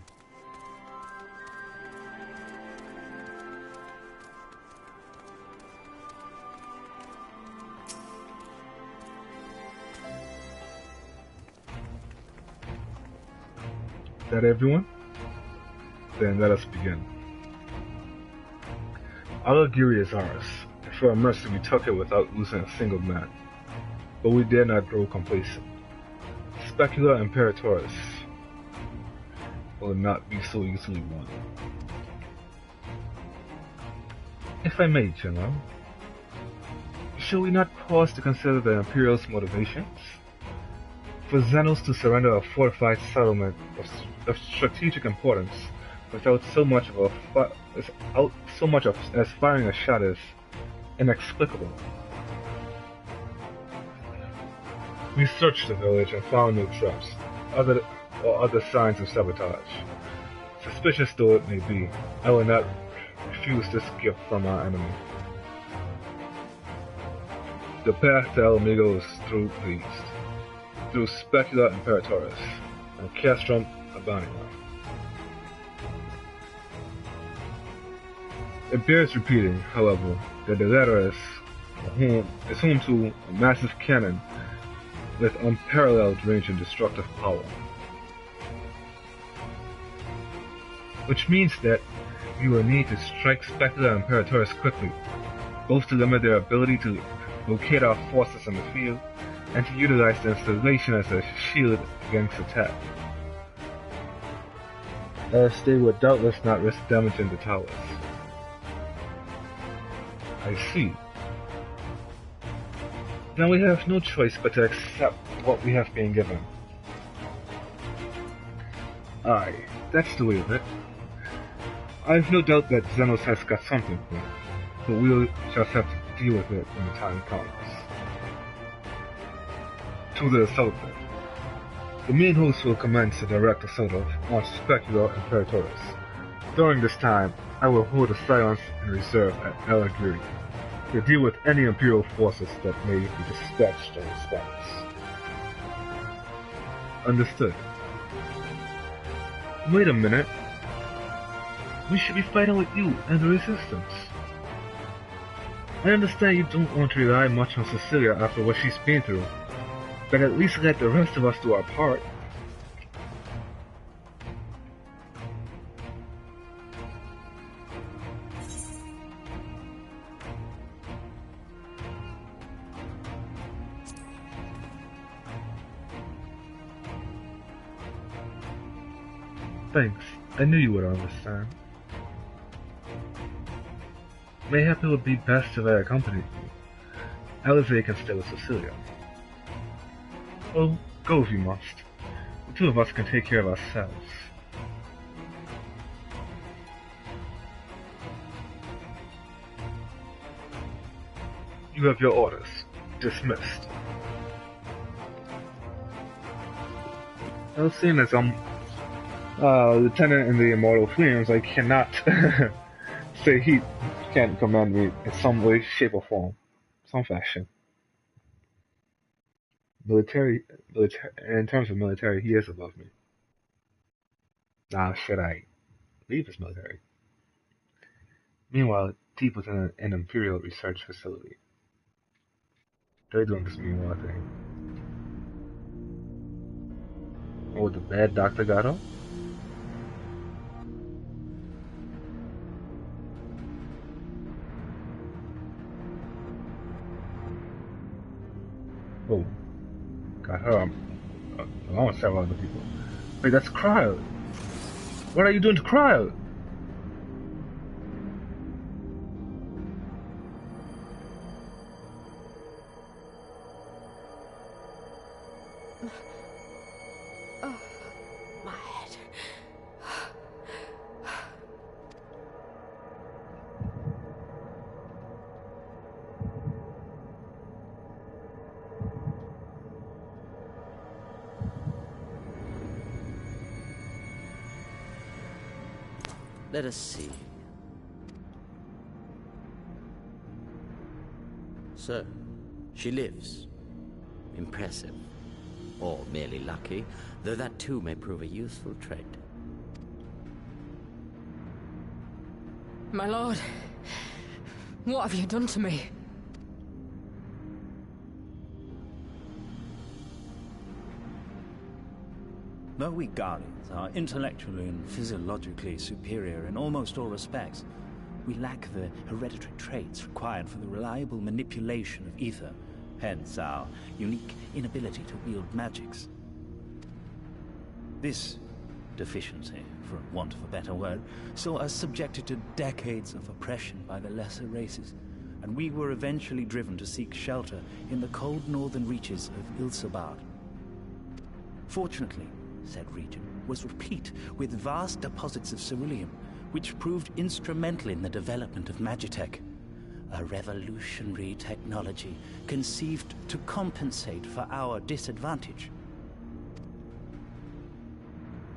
That everyone? Then let us begin. Alagiri is ours, and for our mercy we took it without losing a single man. But we dare not grow complacent. Specula Imperatoris will not be so easily won. If I may, General, shall we not pause to consider the Imperial's motivations? For Xenos to surrender a fortified settlement of strategic importance without so much as firing a shot is inexplicable. We searched the village and found no traps, other signs of sabotage. Suspicious though it may be, I will not refuse this gift from our enemy. The path to El Amigo is through the east, through Specula Imperatoris and Castrum Abanima. It bears repeating, however, that the latter is home to a massive cannon with unparalleled range and destructive power. Which means that you will need to strike Specula Imperatoris quickly, both to limit their ability to locate our forces in the field, and to utilize the installation as a shield against attack, as they would doubtless not risk damaging the towers. I see. Then we have no choice but to accept what we have been given. Aye, that's the way of it. I have no doubt that Xenos has got something for it, but we'll just have to deal with it when the time comes. To the assault then. The main host will commence a direct assault on Specula Imperatoris. During this time, I will hold a silence in reserve at Alagiri to deal with any Imperial forces that may be dispatched in response. Understood. Wait a minute. We should be fighting with you and the Resistance. I understand you don't want to rely much on Cecilia after what she's been through, but at least let the rest of us do our part. Thanks. I knew you would understand. Mayhap it would be best if I accompanied you. Alize can stay with Cecilia. Oh, go if you must. The two of us can take care of ourselves. You have your orders. Dismissed. Well, seeing as I'm Lieutenant in the Immortal Flames, I cannot say he can't command me in some way, shape, or form. Some fashion. In terms of military, he is above me. Now, should I leave his military? Meanwhile, deep within an Imperial research facility, they're doing this meanwhile thing. Oh, the bad doctor got him? Oh, got her along with several other people. Wait, that's Cryo. What are you doing to Cryo? Oh, my head. Let us see. Sir, she lives. Impressive. Or merely lucky, though that too may prove a useful trait. My lord, what have you done to me? Though we Guardians are intellectually and physiologically superior in almost all respects, we lack the hereditary traits required for the reliable manipulation of ether, hence our unique inability to wield magics. This deficiency, for want of a better word, saw us subjected to decades of oppression by the lesser races, and we were eventually driven to seek shelter in the cold northern reaches of Ilsabard. Fortunately, said region was replete with vast deposits of ceruleum, which proved instrumental in the development of Magitech, a revolutionary technology conceived to compensate for our disadvantage.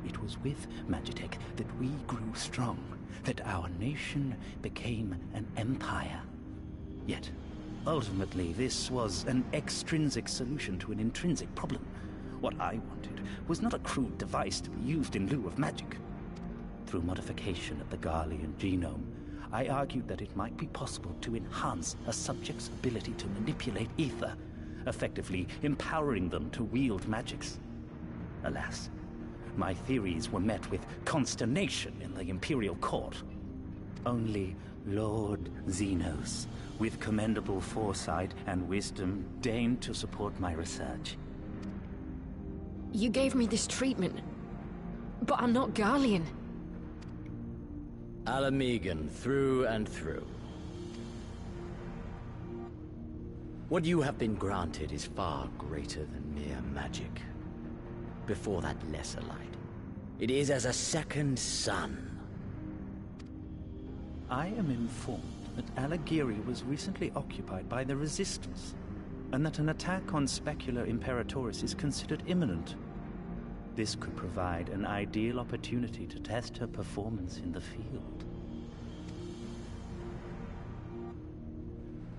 It was with Magitech that we grew strong, that our nation became an empire. Yet, ultimately, this was an extrinsic solution to an intrinsic problem. What I wanted was not a crude device to be used in lieu of magic. Through modification of the Garlean genome, I argued that it might be possible to enhance a subject's ability to manipulate ether, effectively empowering them to wield magics. Alas, my theories were met with consternation in the Imperial Court. Only Lord Xenos, with commendable foresight and wisdom, deigned to support my research. You gave me this treatment, but I'm not Garlean. Alamegan, through and through. What you have been granted is far greater than mere magic. Before that lesser light, it is as a second sun. I am informed that Alagiri was recently occupied by the Resistance, and that an attack on Specular Imperatoris is considered imminent. This could provide an ideal opportunity to test her performance in the field.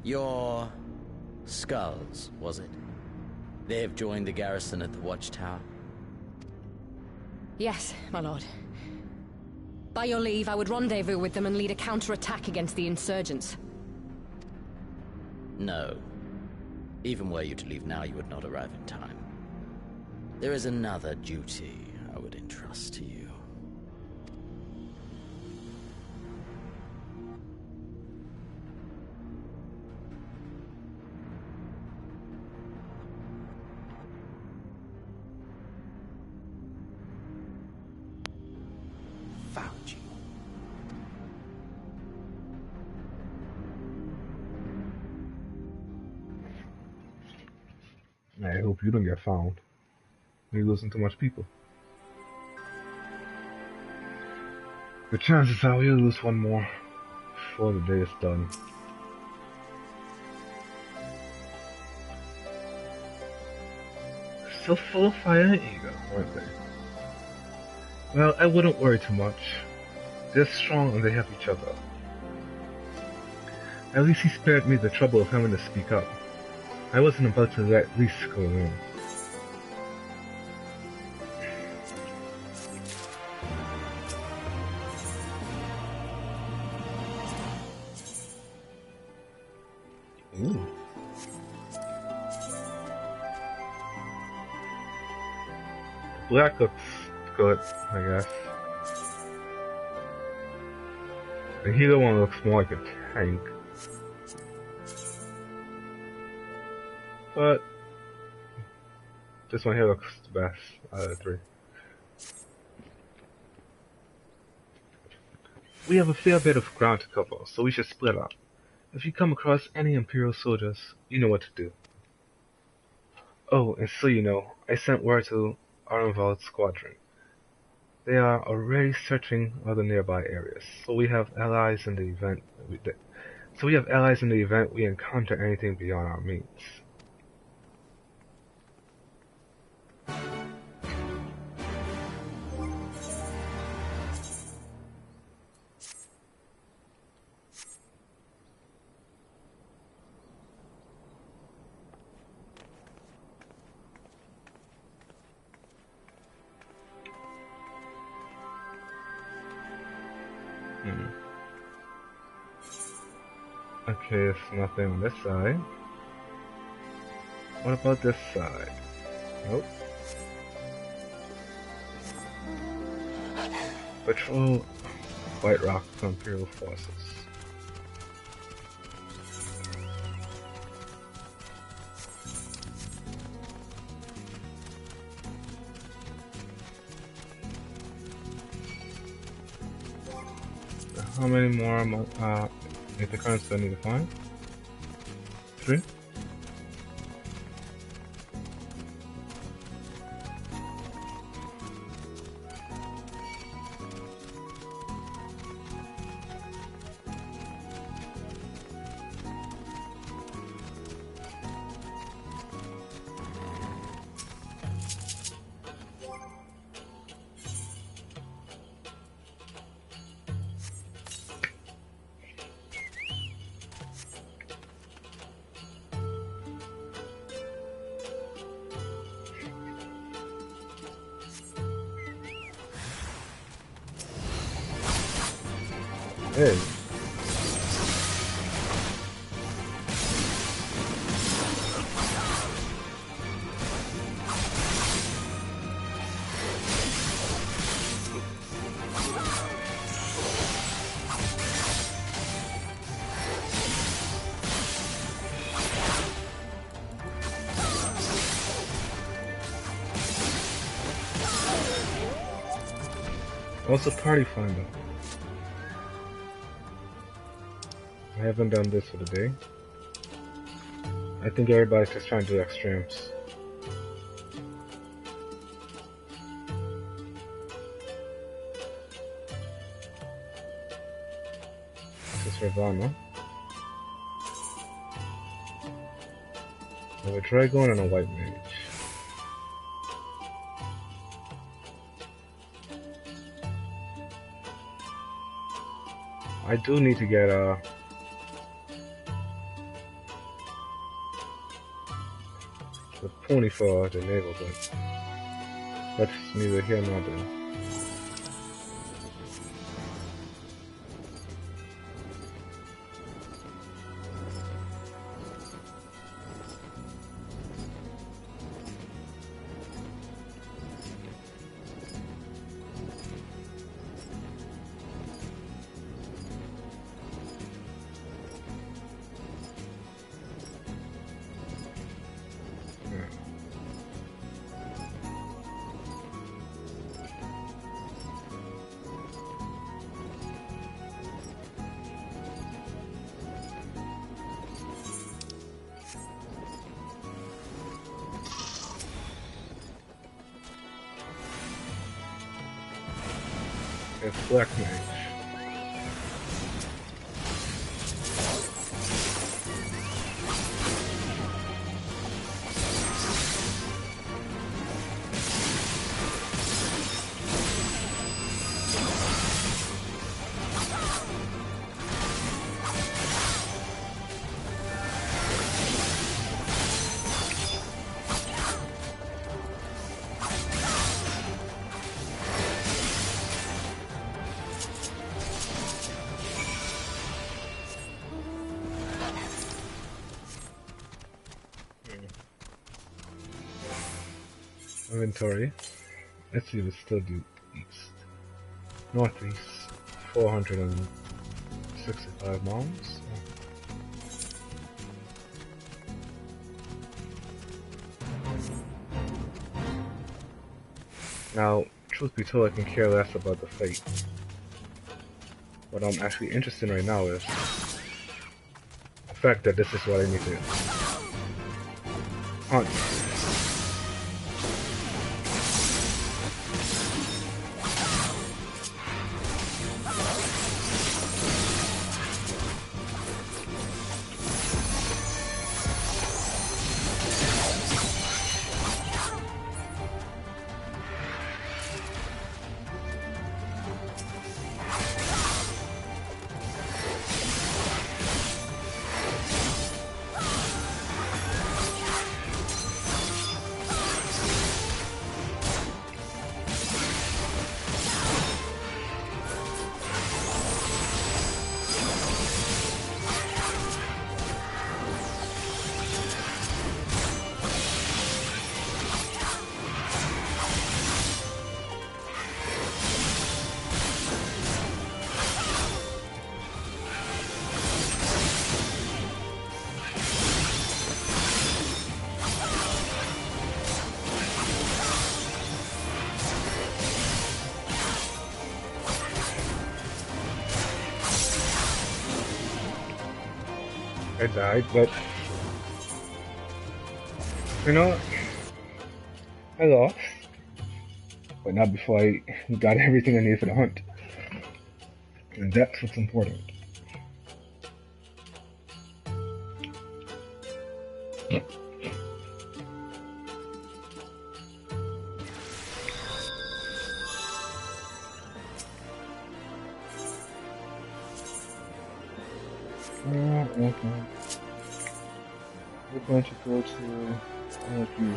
Your skulls, was it? They have joined the garrison at the Watchtower? Yes, my lord. By your leave, I would rendezvous with them and lead a counterattack against the insurgents. No. Even were you to leave now, you would not arrive in time. There is another duty I would entrust to you. Found you. I hope you don't get found. You're losing too much people. The chances are we'll lose one more before the day is done. So full of fire and ego, weren't they? Well, I wouldn't worry too much. They're strong and they have each other. At least he spared me the trouble of having to speak up. I wasn't about to let Reese go in. Ooh. Black looks good, I guess. The hero one looks more like a tank. But this one here looks the best out of the three. We have a fair bit of ground to cover, so we should split up. If you come across any Imperial soldiers, you know what to do. Oh, and so you know, I sent word to Arnvald's squadron. They are already searching other nearby areas, so we have allies in the event we encounter anything beyond our means. Okay, there's nothing on this side. What about this side? Nope. Patrol White Rock for Imperial Forces. How many more Mythic cards do I need to find? 3? Hey. What's the party finder? I haven't done this for the day. I think everybody's just trying to do extremes. This is Ravana. I have a Dragon and a White Mage. I do need to get the pony for the naval, but that's neither here nor there. It's Black Mage. Inventory. Let's see if it's still due east. Northeast, 465 miles. Now, truth be told, I can care less about the fate. What I'm actually interested in right now is the fact that this is what I need to hunt. I died, but you know, I lost, but not before I got everything I needed for the hunt, and that's what's important. We're going to go to you.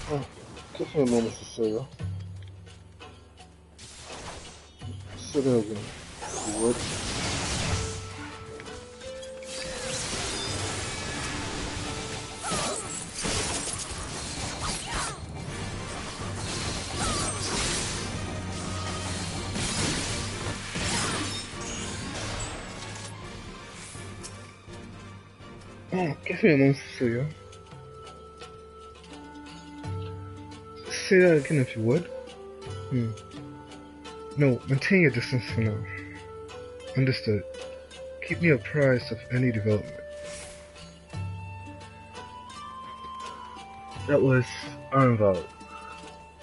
Oh, give me a moment, Cecilia. Sit down again, if you would. Oh, give me a moment, Cecilia. Say that again if you would. No, maintain your distance for now. Understood. Keep me apprised of any development. That was Arnvald.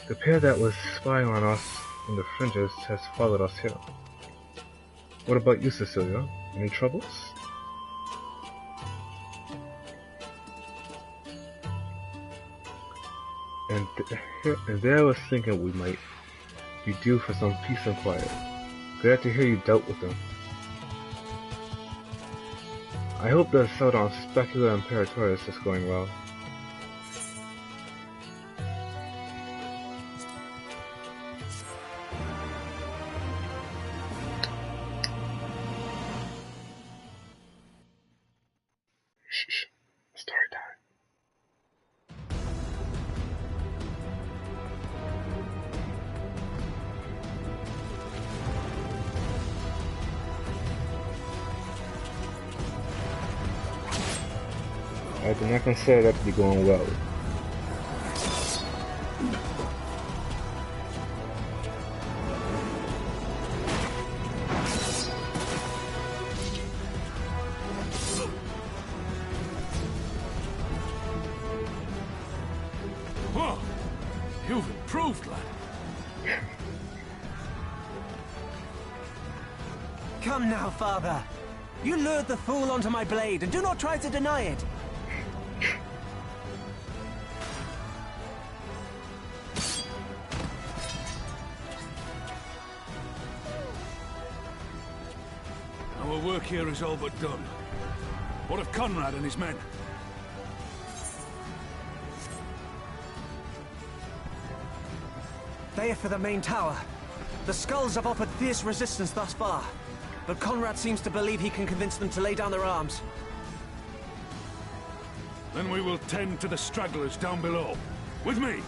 The pair that was spying on us in the fringes has followed us here. What about you, Cecilia? Any troubles? And there I was thinking we might be due for some peace and quiet. Glad to hear you dealt with them. I hope the assault on Specula Imperatorius is going well. Shh. Story time. I do not consider that to be going well. Whoa! You've improved, lad. Come now, father. You lured the fool onto my blade, and do not try to deny it. Our work here is all but done. What of Conrad and his men? They are for the main tower. The Skulls have offered fierce resistance thus far, but Conrad seems to believe he can convince them to lay down their arms. Then we will tend to the stragglers down below. With me!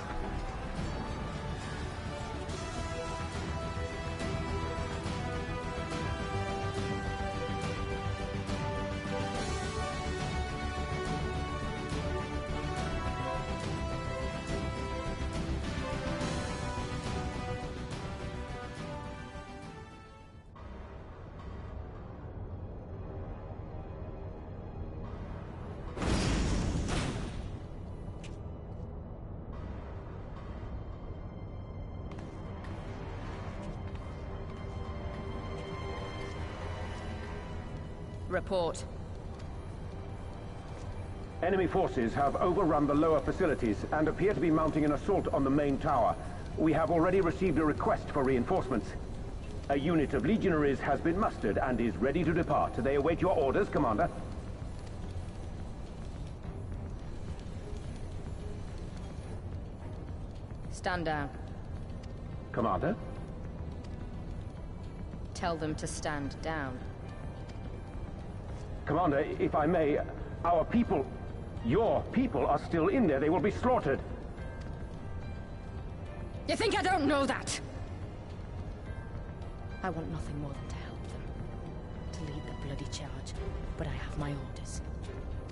Report. Enemy forces have overrun the lower facilities and appear to be mounting an assault on the main tower. We have already received a request for reinforcements. A unit of legionaries has been mustered and is ready to depart. They await your orders, Commander. Stand down. Commander? Tell them to stand down. Commander, if I may, our people, your people are still in there. They will be slaughtered. You think I don't know that? I want nothing more than to help them. To lead the bloody charge. But I have my orders.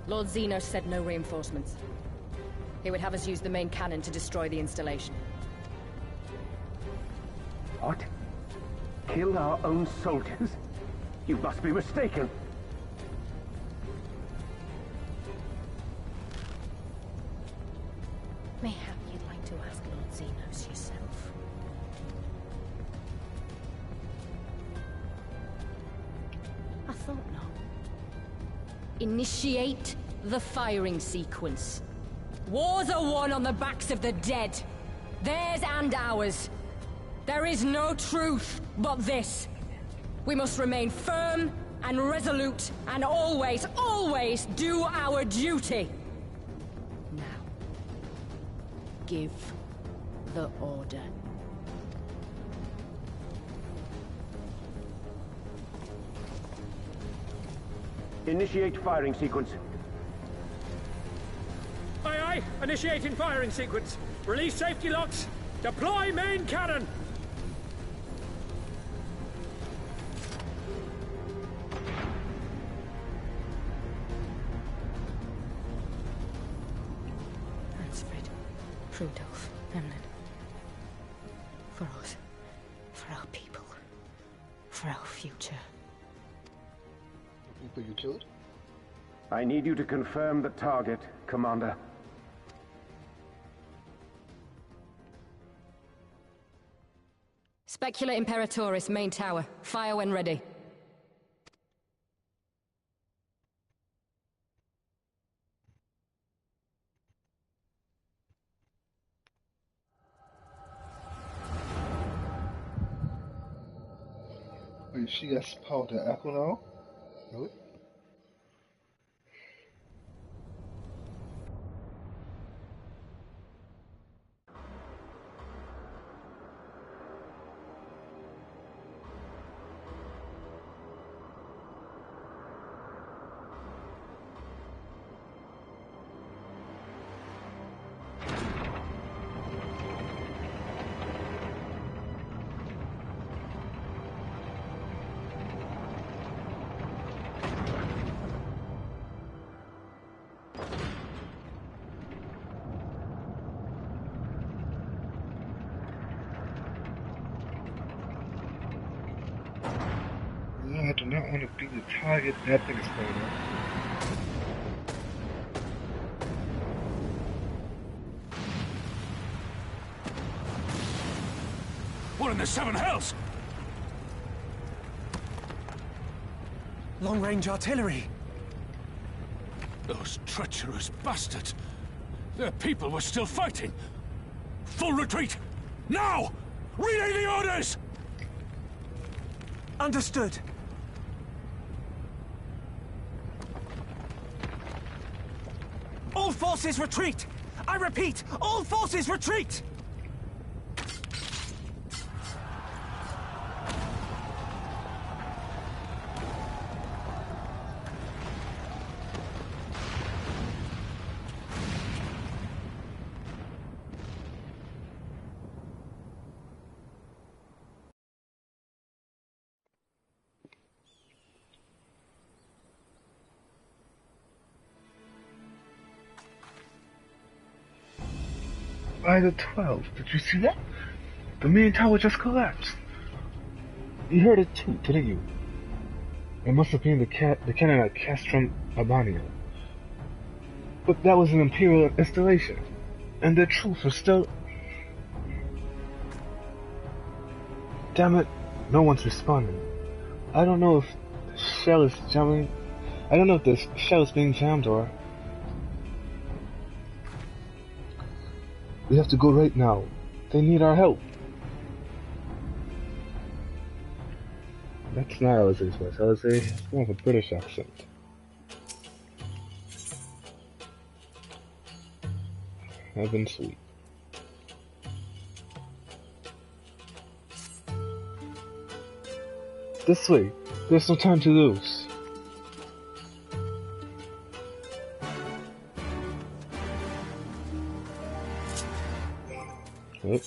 Lord Xenos said no reinforcements. He would have us use the main cannon to destroy the installation. What? Kill our own soldiers? You must be mistaken. Mayhap you'd like to ask Lord Xenos yourself. I thought not. Initiate the firing sequence. Wars are won on the backs of the dead. Theirs and ours. There is no truth but this. We must remain firm and resolute and always, always do our duty. Give the order. Initiate firing sequence. Aye, aye. Initiating firing sequence. Release safety locks. Deploy main cannon. Rudolph, Emlyn. For us. For our people. For our future. The people you killed? I need you to confirm the target, Commander. Specula Imperatoris, main tower. Fire when ready. Wait, she got powered to Echo now? Really? I do not want to be the target. That thing is playing out. What in the seven hells? Long-range artillery. Those treacherous bastards. Their people were still fighting. Full retreat! Now! Relay the orders! Understood. All forces retreat! I repeat, all forces retreat! By the 12, did you see that? The main tower just collapsed. You heard it too, didn't you? It must have been the cannon at Castrum Albania. But that was an Imperial installation, and their troops were still... Damn it, no one's responding. I don't know if the shell is jamming. I don't know if the shell is being jammed or... We have to go right now. They need our help. That's not Alizé's voice. Alizé has more of a British accent. I've been sweet. This way. There's no time to lose. Yep.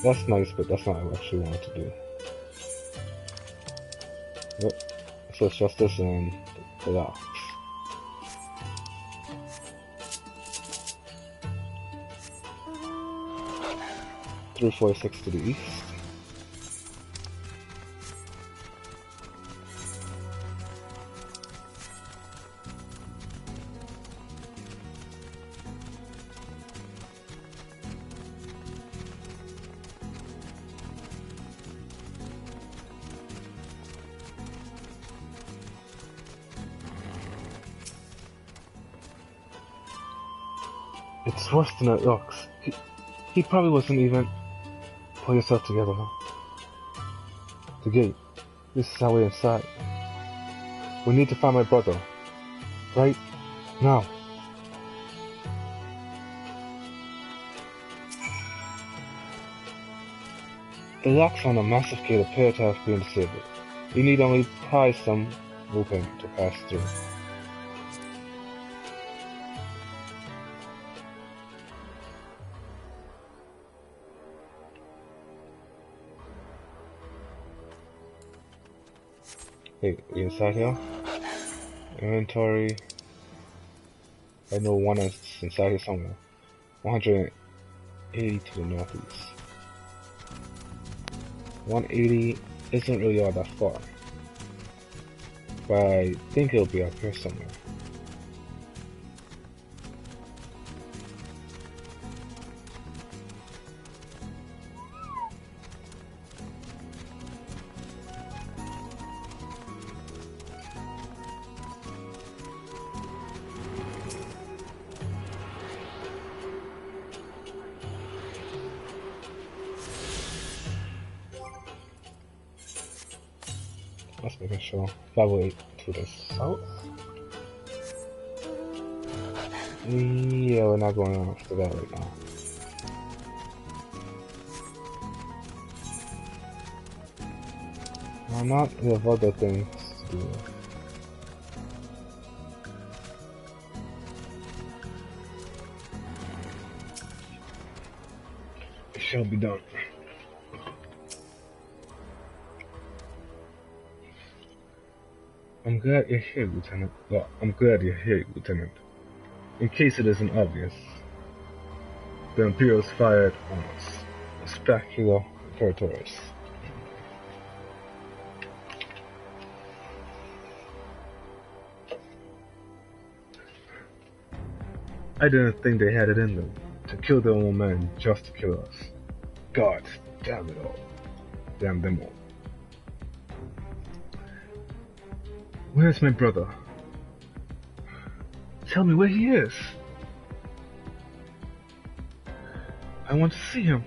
That's nice, but that's not what I actually wanted to do. Yep. So it's just this and the locks. Through 46 to the east. It's worse than it looks. He probably wasn't even... Pull yourself together, huh? The gate. This is our way inside. We need to find my brother. Right now. The locks on a massive gate appear to have been disabled. You need only pry some open to pass through. Hey, inside here? Inventory. I know one is inside here somewhere. 180 to the northeast. 180 isn't really all that far. But I think it'll be up here somewhere. Let's make sure. 508 to the south. Yeah, we're not going after that right now. I'm not. We have other things to do. It shall be done. I'm glad you're here, Lieutenant. Well, I'm glad you're here, Lieutenant. In case it isn't obvious, the Imperials fired on us. A spectacular Imperators. I didn't think they had it in them to kill their own men just to kill us. God damn it all. Damn them all. Where's my brother? Tell me where he is. I want to see him.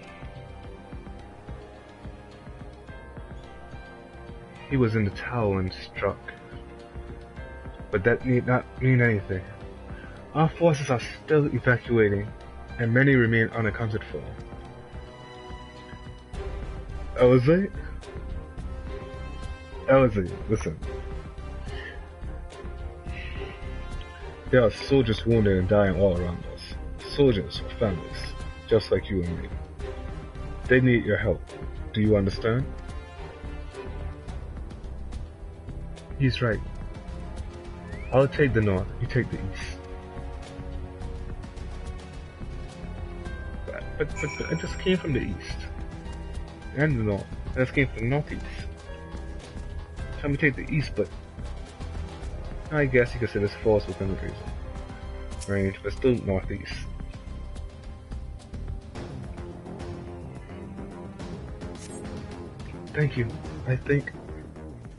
He was in the tower and struck. But that need not mean anything. Our forces are still evacuating, and many remain unaccounted for. Alizé, listen. There are soldiers wounded and dying all around us. Soldiers with families, just like you and me. They need your help. Do you understand? He's right. I'll take the north, you take the east. But I just came from the east. And the north. I just came from the northeast. Trying to take the east, but I guess you could say this falls within the range, but still northeast. Thank you. I think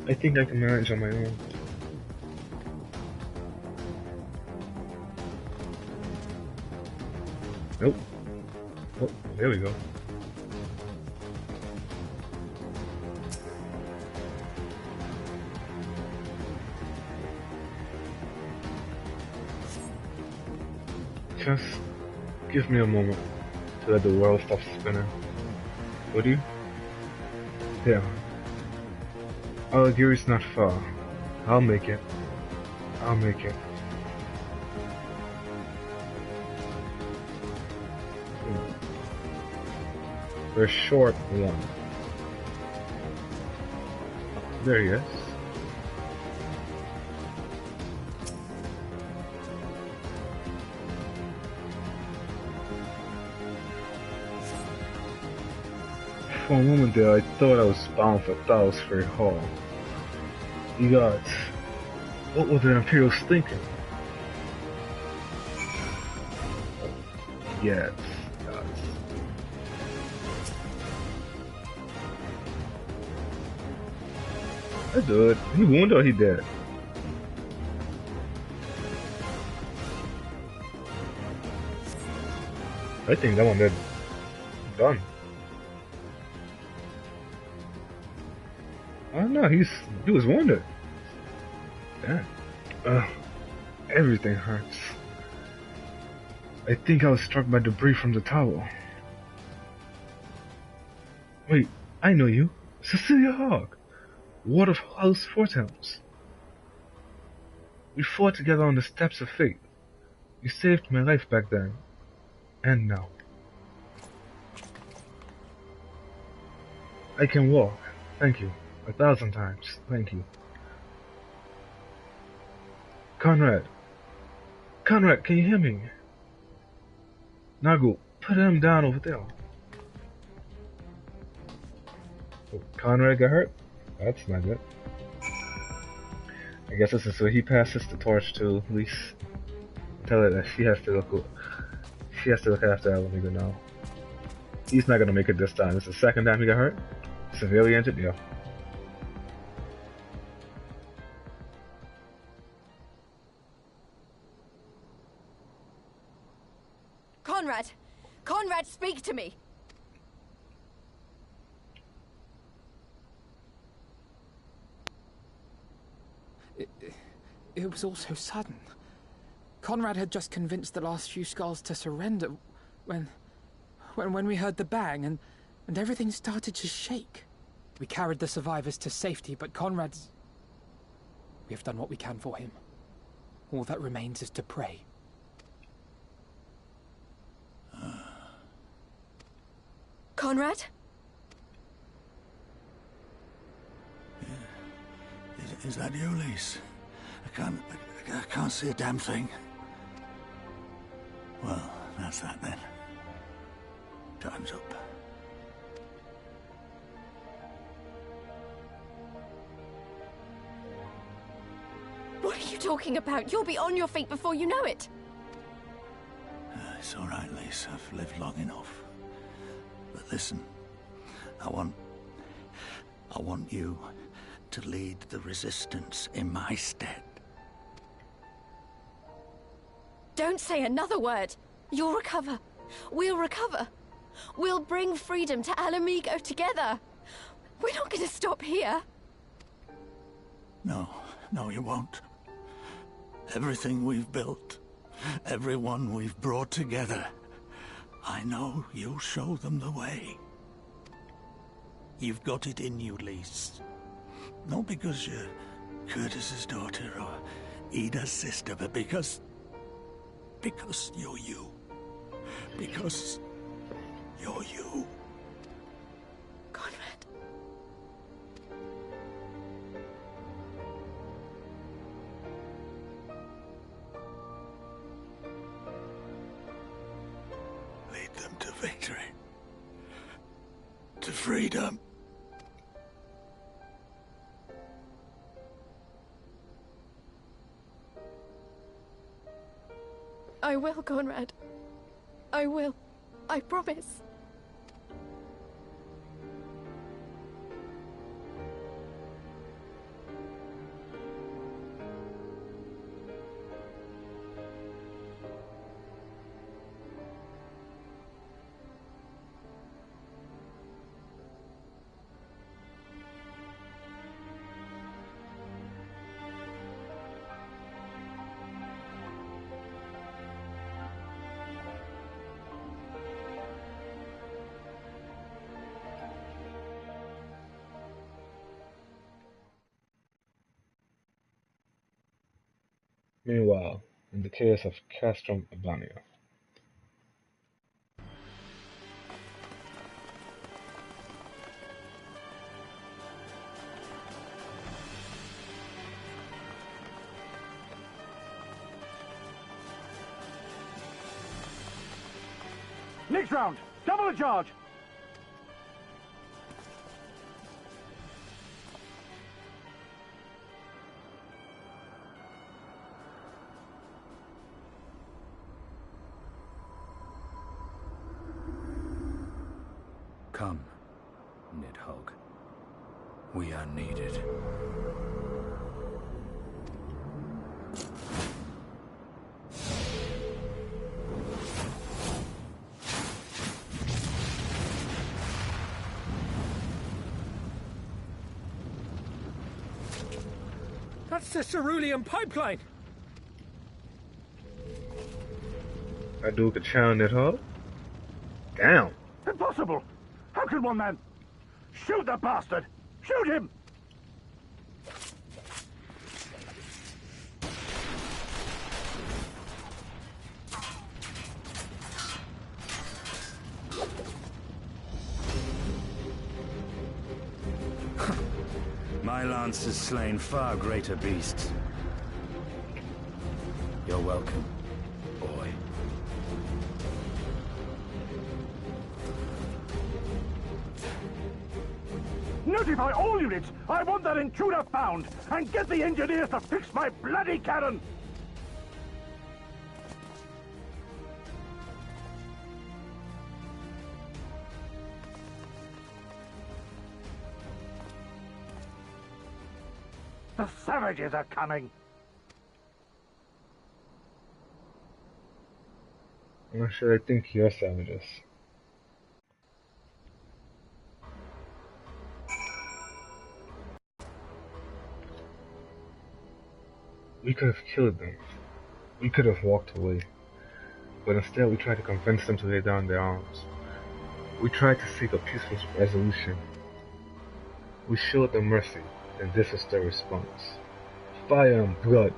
I can manage on my own. Nope. Oh, there we go. Just give me a moment to let the world stop spinning. Would you? Yeah. Algieri's not far. I'll make it. I'll make it. We're short one. There he is. For a moment there, I thought I was bound for Thalsfrey Hall. You gods, what were the Imperials thinking? Yes, gods. I do it. He wounded or he dead? I think that one dead. Done. Oh no, he was wounded. Damn. Everything hurts. I think I was struck by debris from the tower. Wait, I know you. Cecilia Hogg. Ward of House Forthelms. We fought together on the steps of fate. You saved my life back then. And now. I can walk. Thank you. 1,000 times. Thank you. Conrad. Conrad, can you hear me? Nagu, put him down over there. Oh, Conrad got hurt? That's not good. I guess this is where he passes the torch to Lise. Tell her that she has to look after Alamiga now. He's not gonna make it this time. It's the second time he got hurt. Severely injured, yeah. Conrad! Conrad, speak to me! It was all so sudden. Conrad had just convinced the last few skulls to surrender when we heard the bang and everything started to shake. We carried the survivors to safety, but Conrad's... We have done what we can for him. All that remains is to pray. Conrad? Is that you, Lise? I can't see a damn thing. Well, that's that then. Time's up. What are you talking about? You'll be on your feet before you know it. It's all right, Lise. I've lived long enough. But listen, I want you to lead the resistance in my stead. Don't say another word. You'll recover. We'll recover. We'll bring freedom to Alamigo together. We're not going to stop here. No, you won't. Everything we've built, everyone we've brought together, I know you'll show them the way. You've got it in you, Lise. Not because you're Curtis's daughter or Ida's sister, but because you're you. Because you're you. Conrad. Lead them to victory. freedom. I will, Conrad. I will. I promise. Meanwhile, in the chaos of Castrum Albania. Next round, double the charge. Come, Nidhogg. We are needed. That's the cerulean pipeline! I do a challenge at all. Damn. Impossible! How can one man... Shoot the bastard! Shoot him! My lance has slain far greater beasts. You're welcome, boy. Notify all units! I want that intruder found! And get the engineers to fix my bloody cannon! The savages are coming! I'm not sure I think you're savages. We could have killed them. We could have walked away. But instead we tried to convince them to lay down their arms. We tried to seek a peaceful resolution. We showed them mercy, and this was their response. Fire and blood.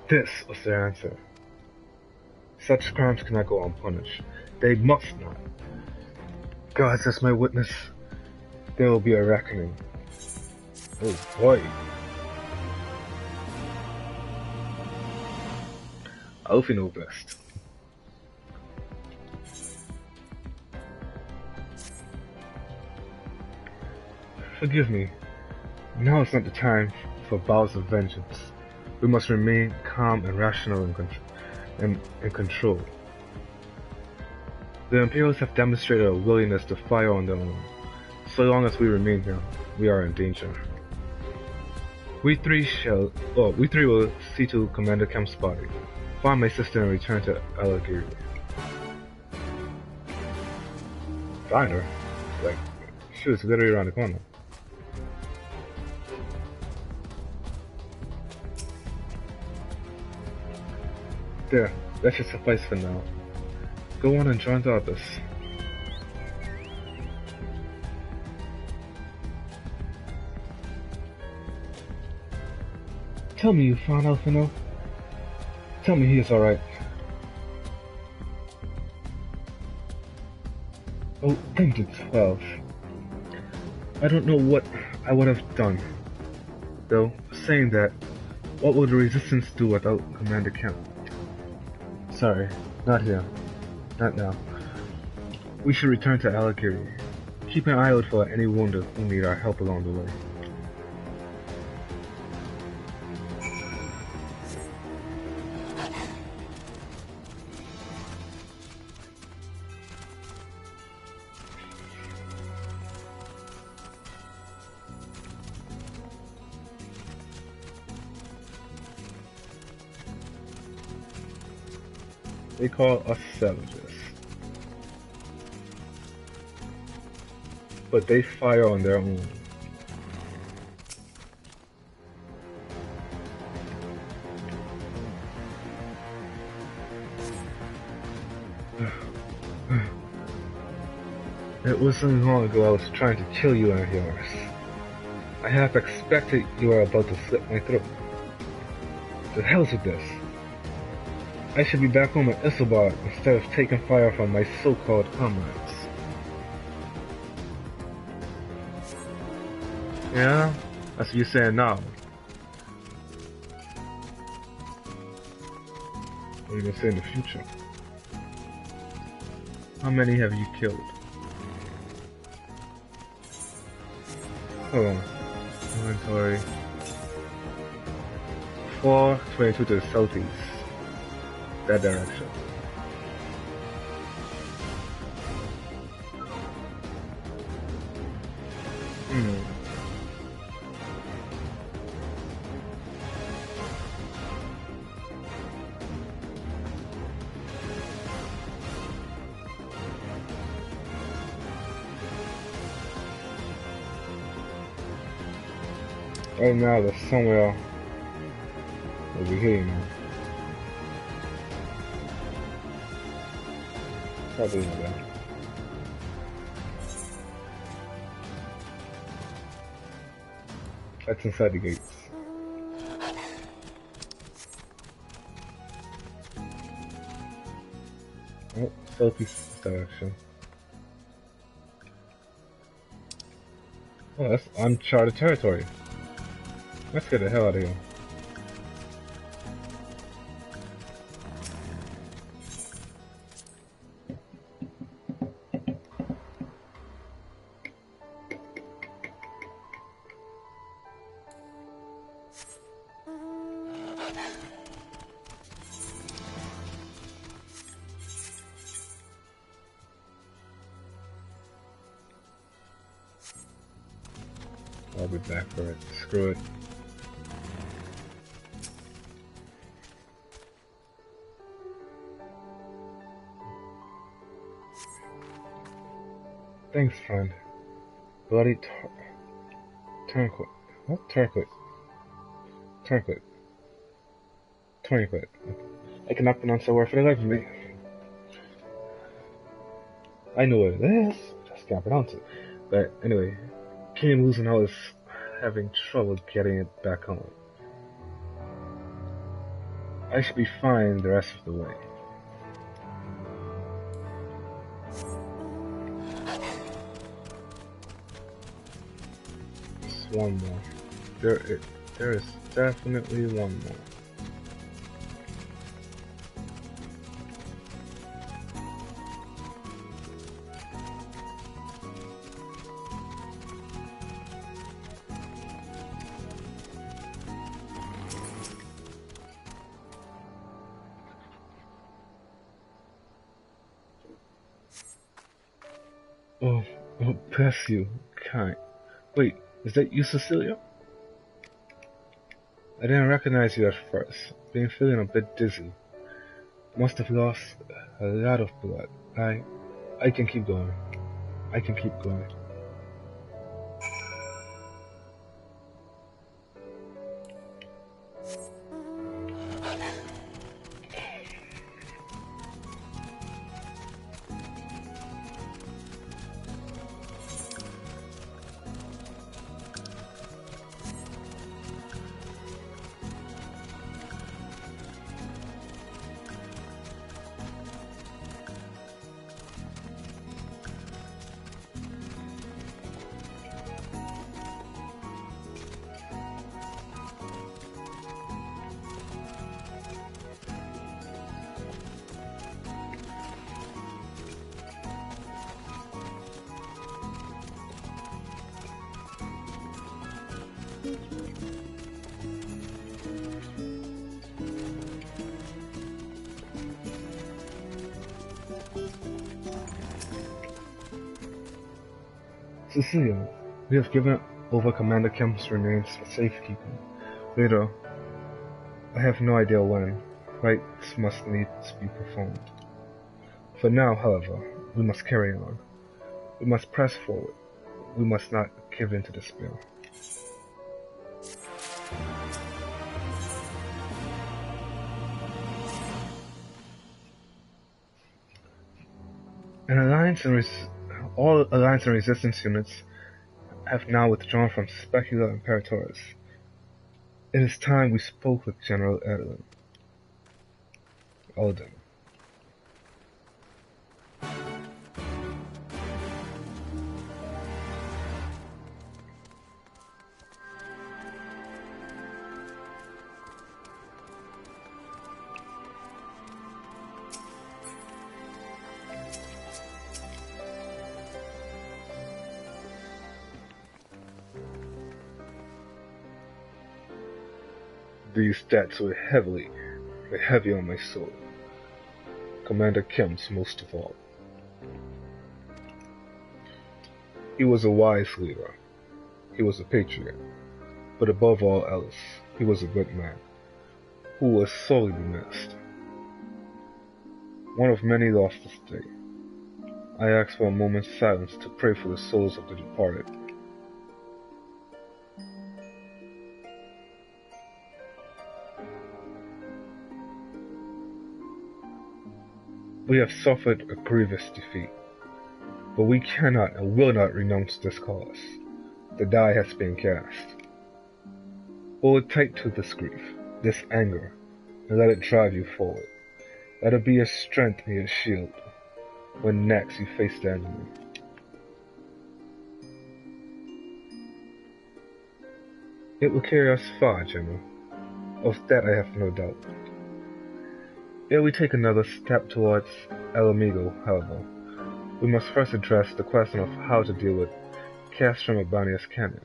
This was their answer. Such crimes cannot go unpunished. They must not. God, as my witness, there will be a reckoning. Oh boy. Alfie knows best. Forgive me. Now is not the time for bowels of vengeance. We must remain calm and rational in control. The Imperials have demonstrated a willingness to fire on their own. So long as we remain here, we are in danger. We three will see to Commander Kemp's body, find my sister and return to Alagiri. Find her? Like, she was literally around the corner. There, that should suffice for now. Go on and join the others. Tell me you found Alfino. Tell me he is alright. Oh, thank you, 12. I don't know what I would have done. Though, saying that, what would the Resistance do without Commander Kemp? Sorry, not here. Not now. We should return to Alagiri. keep an eye out for any wounded who need our help along the way. They call us savages, but they fire on their own. It wasn't long ago I was trying to kill you and yours. I half expected you were about to slit my throat. The hell's with this? I should be back home at Isilbar instead of taking fire from my so-called comrades. Yeah? That's what you're saying now. What are you gonna say in the future? How many have you killed? Hold on. Inventory. 422 to the southeast. That direction. Right now, there's somewhere over here, man. Probably not that. That's inside the gates. Oh, southeast direction. Oh, that's uncharted territory. Let's get the hell out of here. I'll be back for it. Screw it. Thanks, friend. Bloody Turnquit. What? Turnquit. Turnquit. Turnquit. I cannot pronounce that word for the life of me. I know what it is, just can't pronounce it. But anyway, King Luzino is having trouble getting it back home. I should be fine the rest of the way. Just one more. There is definitely one more. Oh, bless you, kind. Wait, is that you, Cecilia? I didn't recognize you at first. Been feeling a bit dizzy. Must have lost a lot of blood. I can keep going. I can keep going. Cecilia, we have given over Commander Kemp's remains for safekeeping. Later, I have no idea when, rites must needs be performed. For now, however, we must carry on. We must press forward. We must not give in to despair. All Alliance and Resistance units have now withdrawn from Specula Imperatoris. It is time we spoke with General Alden. These stats weigh heavy on my soul. Commander Kemp's most of all. He was a wise leader. He was a patriot. But above all else, he was a good man, who was sorely missed. One of many lost this day. I ask for a moment's silence to pray for the souls of the departed. We have suffered a grievous defeat, but we cannot and will not renounce this cause. The die has been cast. Hold tight to this grief, this anger, and let it drive you forward. Let it be your strength and your shield when next you face the enemy. It will carry us far, General. Of that I have no doubt. Ere we take another step towards El Amigo, however, we must first address the question of how to deal with Castrum Urbania's cannon.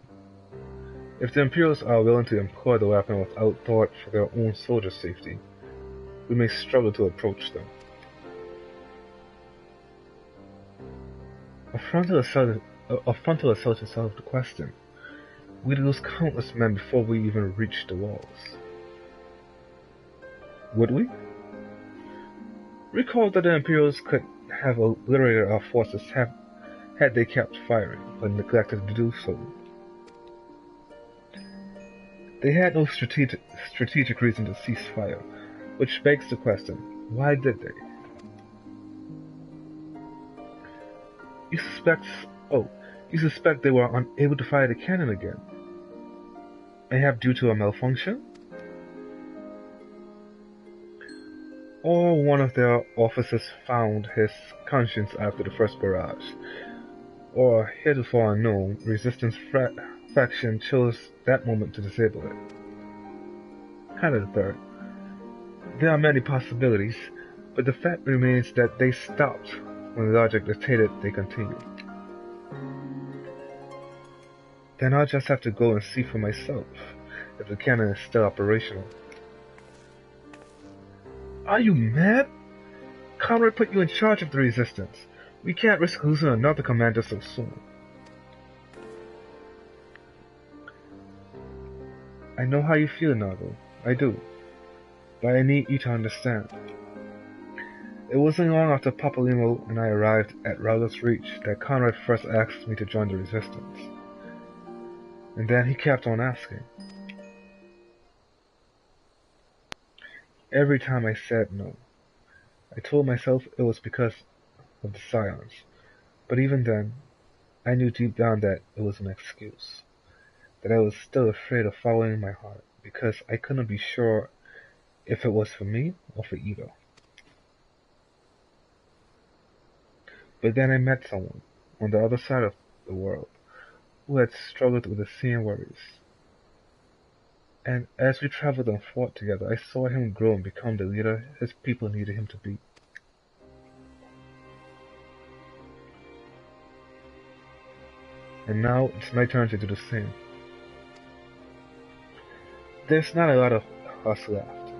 If the Imperials are willing to employ the weapon without thought for their own soldiers' safety, we may struggle to approach them. A frontal assault is out of the question. We'd lose countless men before we even reach the walls. Would we? Recall that the Imperials could have obliterated our forces had they kept firing, but neglected to do so. They had no strategic reason to cease fire, which begs the question, why did they? You suspect they were unable to fire the cannon again? Mayhap due to a malfunction? Or one of their officers found his conscience after the first barrage, or heretofore unknown resistance faction chose that moment to disable it. Kind of the third. There are many possibilities, but the fact remains that they stopped when logic dictated they continued. Then I'll just have to go and see for myself if the cannon is still operational. Are you mad? Conrad put you in charge of the resistance. We can't risk losing another commander so soon. I know how you feel, Nago. I do. But I need you to understand. It wasn't long after Papalymo and I arrived at Rauda's Reach that Conrad first asked me to join the resistance. And then he kept on asking. Every time I said no, I told myself it was because of the Scions, but even then, I knew deep down that it was an excuse, that I was still afraid of following my heart, because I couldn't be sure if it was for me or for either. But then I met someone, on the other side of the world, who had struggled with the same worries. And as we traveled and fought together, I saw him grow and become the leader his people needed him to be. And now it's my turn to do the same. There's not a lot of us left.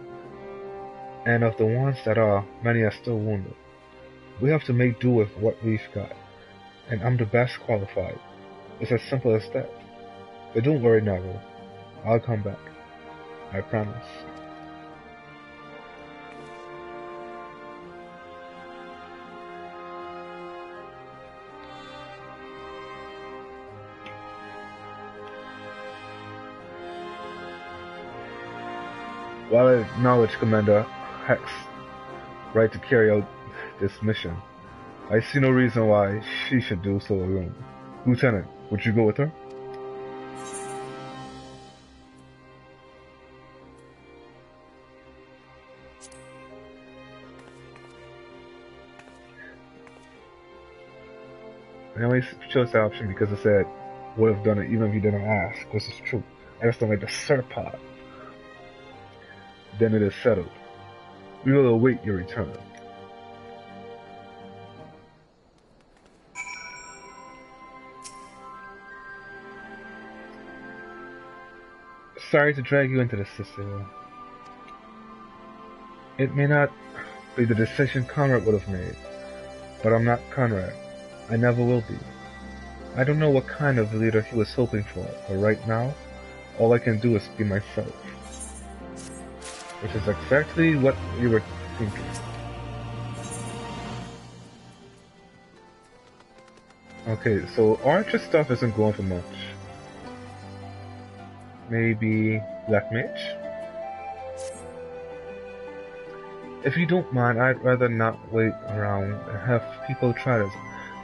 And of the ones that are, many are still wounded. We have to make do with what we've got. And I'm the best qualified. It's as simple as that. But don't worry, Nago. I'll come back. I promise. While I acknowledge Commander Hex right to carry out this mission, I see no reason why she should do so alone. Lieutenant, would you go with her? I only chose that option because I said would have done it even if you didn't ask, which is true. I just don't like the Serpod. Then it is settled. We will await your return. Sorry to drag you into this, sister. It may not be the decision Conrad would have made, but I'm not Conrad. I never will be. I don't know what kind of leader he was hoping for, but right now, all I can do is be myself. Which is exactly what we were thinking. Okay, so Archer stuff isn't going for much. Maybe Black Mage? If you don't mind, I'd rather not wait around and have people try to...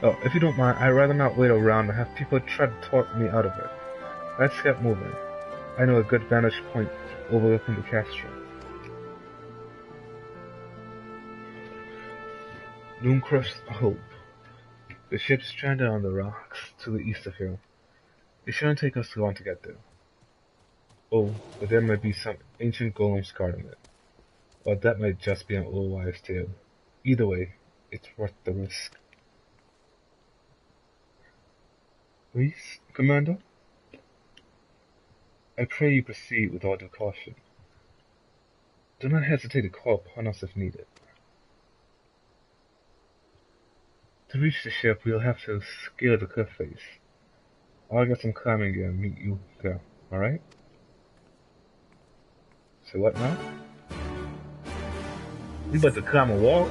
Oh, if you don't mind, I'd rather not wait around and have people try to talk me out of it. Let's get moving. I know a good vantage point overlooking the Castro. Nooncrest Hope. The ship's stranded on the rocks to the east of here. It shouldn't take us too long to get there. Oh, but there might be some ancient golems guarding it. Or that might just be an old wives' tale. Either way, it's worth the risk. Please, Commander? I pray you proceed with all due caution. Do not hesitate to call upon us if needed. To reach the ship, we'll have to scale the cliff face. I'll get some climbing gear and meet you there, alright? So what now? We about to climb a wall?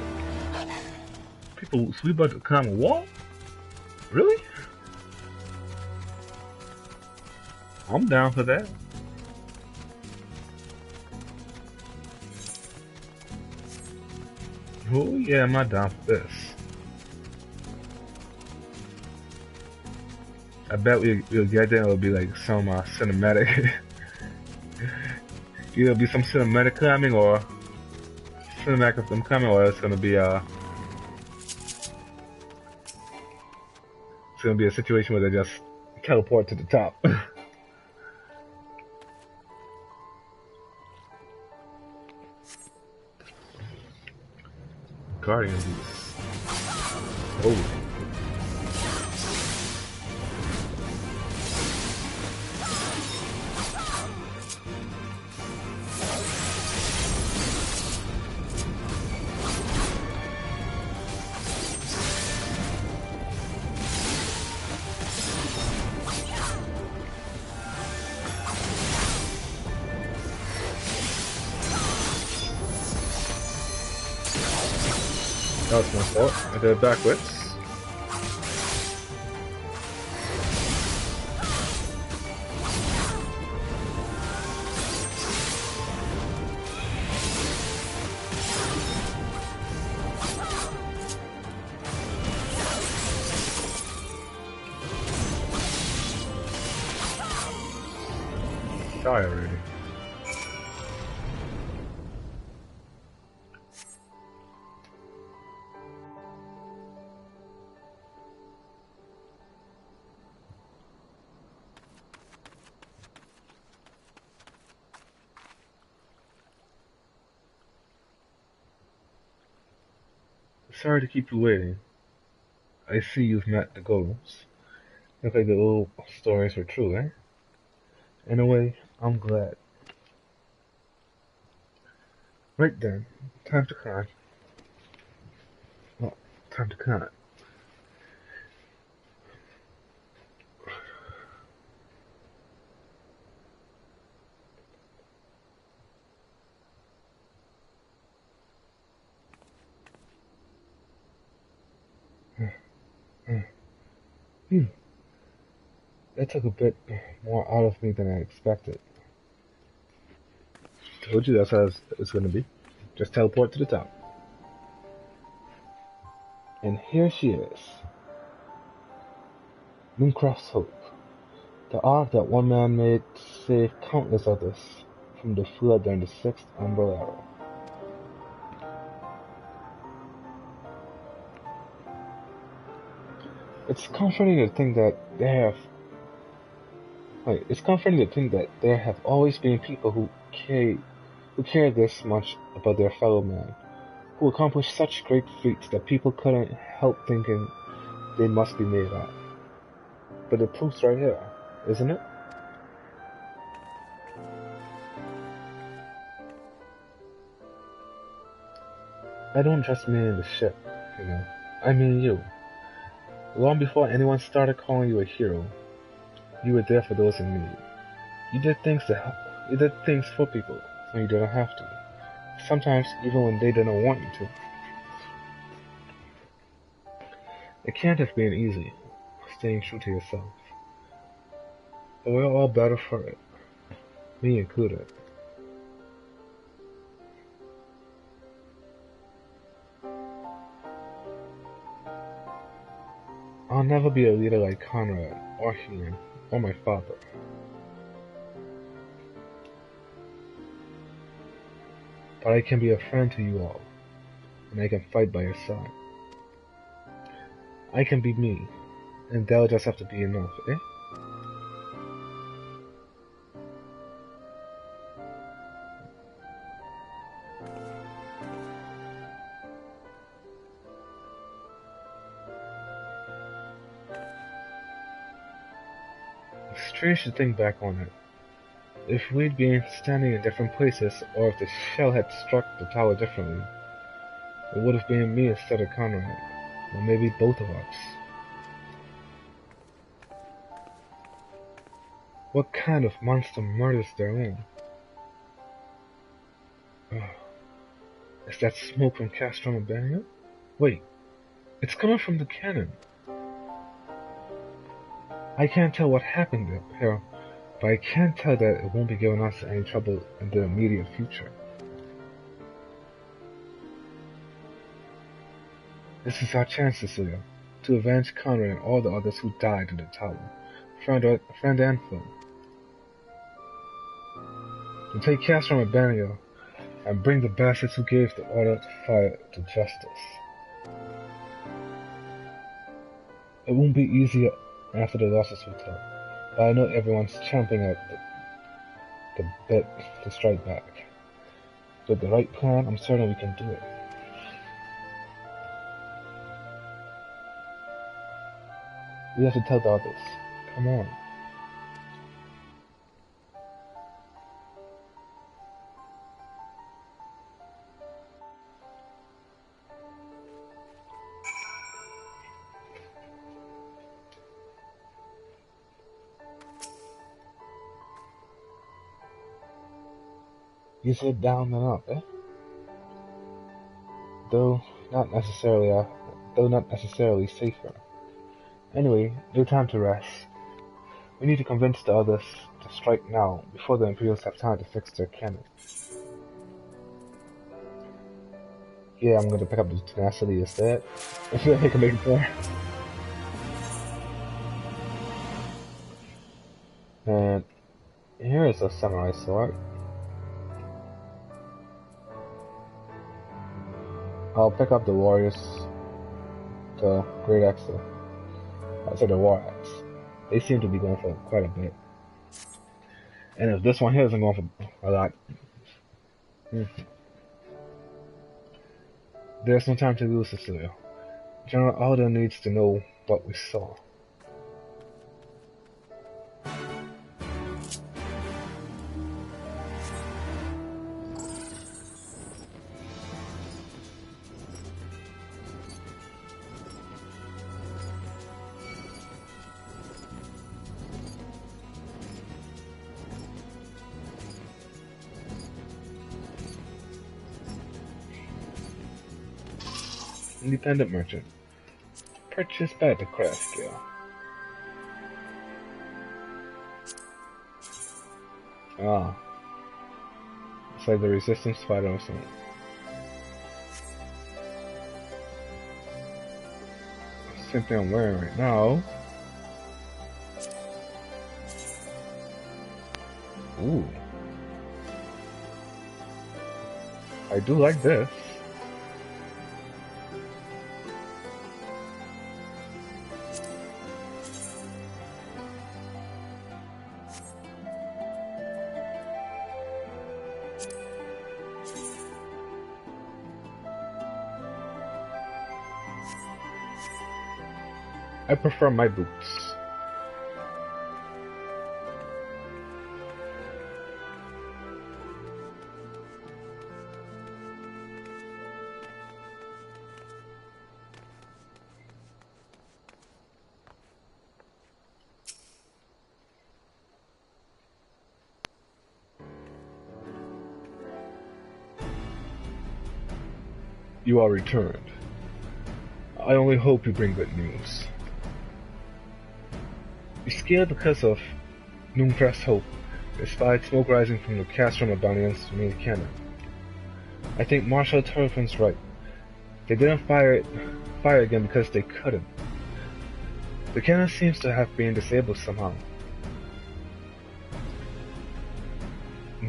People, so we about to climb a wall? Really? I'm down for that. Oh yeah, am I down for this? I bet we'll get there. It'll be like some cinematic. Either be some cinematic climbing or cinematic of them climbing, or it's gonna be a situation where they just teleport to the top. Guardians. Oh. That was my fault. I did it backwards. Die already. Sorry to keep you waiting. I see you've met the golems. Look like the old stories were true, eh? In a way, I'm glad. Right then, time to climb. Well, time to climb. That took a bit more out of me than I expected. Told you that's how it's gonna be. Just teleport to the top. And here she is. Mooncroft's Hope. The ark that one man made to save countless others from the flood during the 6th Umbral Era. It's comforting to think that there have always been people who care this much about their fellow man, who accomplish such great feats that people couldn't help thinking they must be made up. But the proof's right here, isn't it? I don't just mean the ship, you know. I mean you. Long before anyone started calling you a hero, you were there for those in need. You did things to help. You did things for people when you didn't have to. Sometimes even when they didn't want you to. It can't have been easy, staying true to yourself. But we're all better for it. Me included. I'll never be a leader like Conrad, or Ian, or my father. But I can be a friend to you all, and I can fight by your side. I can be me, and that'll just have to be enough, eh? It's strange to think back on it. If we'd been standing in different places, or if the shell had struck the tower differently, it would have been me instead of Conrad, or maybe both of us. What kind of monster murders their own? Is that smoke from Castrum and Banner? Wait, it's coming from the cannon. I can't tell what happened here, but I can tell that it won't be giving us any trouble in the immediate future. This is our chance, Cecilia, to avenge Conrad and all the others who died in the tower, friend and foe. To take Castrum and Banner and bring the bastards who gave the order to fire to justice. It won't be easy after the losses we took, but I know everyone's champing at the bit to strike back. With the right plan, I'm certain we can do it. We have to tell the others. Come on. You said down and up, eh? Though not necessarily safer. Anyway, no time to rest. We need to convince the others to strike now, before the Imperials have time to fix their cannon. Yeah, I'm gonna pick up the tenacity instead. I feel like I can make it more. And here is a samurai sword. I'll pick up the warriors, the great axe. I said the war axe. They seem to be going for quite a bit. And if this one here isn't going for a lot, there's no time to lose, Cecilia. General Alden needs to know what we saw. independent merchant. Purchased by the craft scale. Ah. It's like the resistance fighter or something. Same thing I'm wearing right now. Ooh. I do like this. I prefer my boots. You are returned. I only hope you bring good news. You're scared because of Noonfrest's hope, despite smoke rising from the Castrum of Banyan's main cannon. I think Marshal Turpin's right. They didn't fire again because they couldn't. The cannon seems to have been disabled somehow.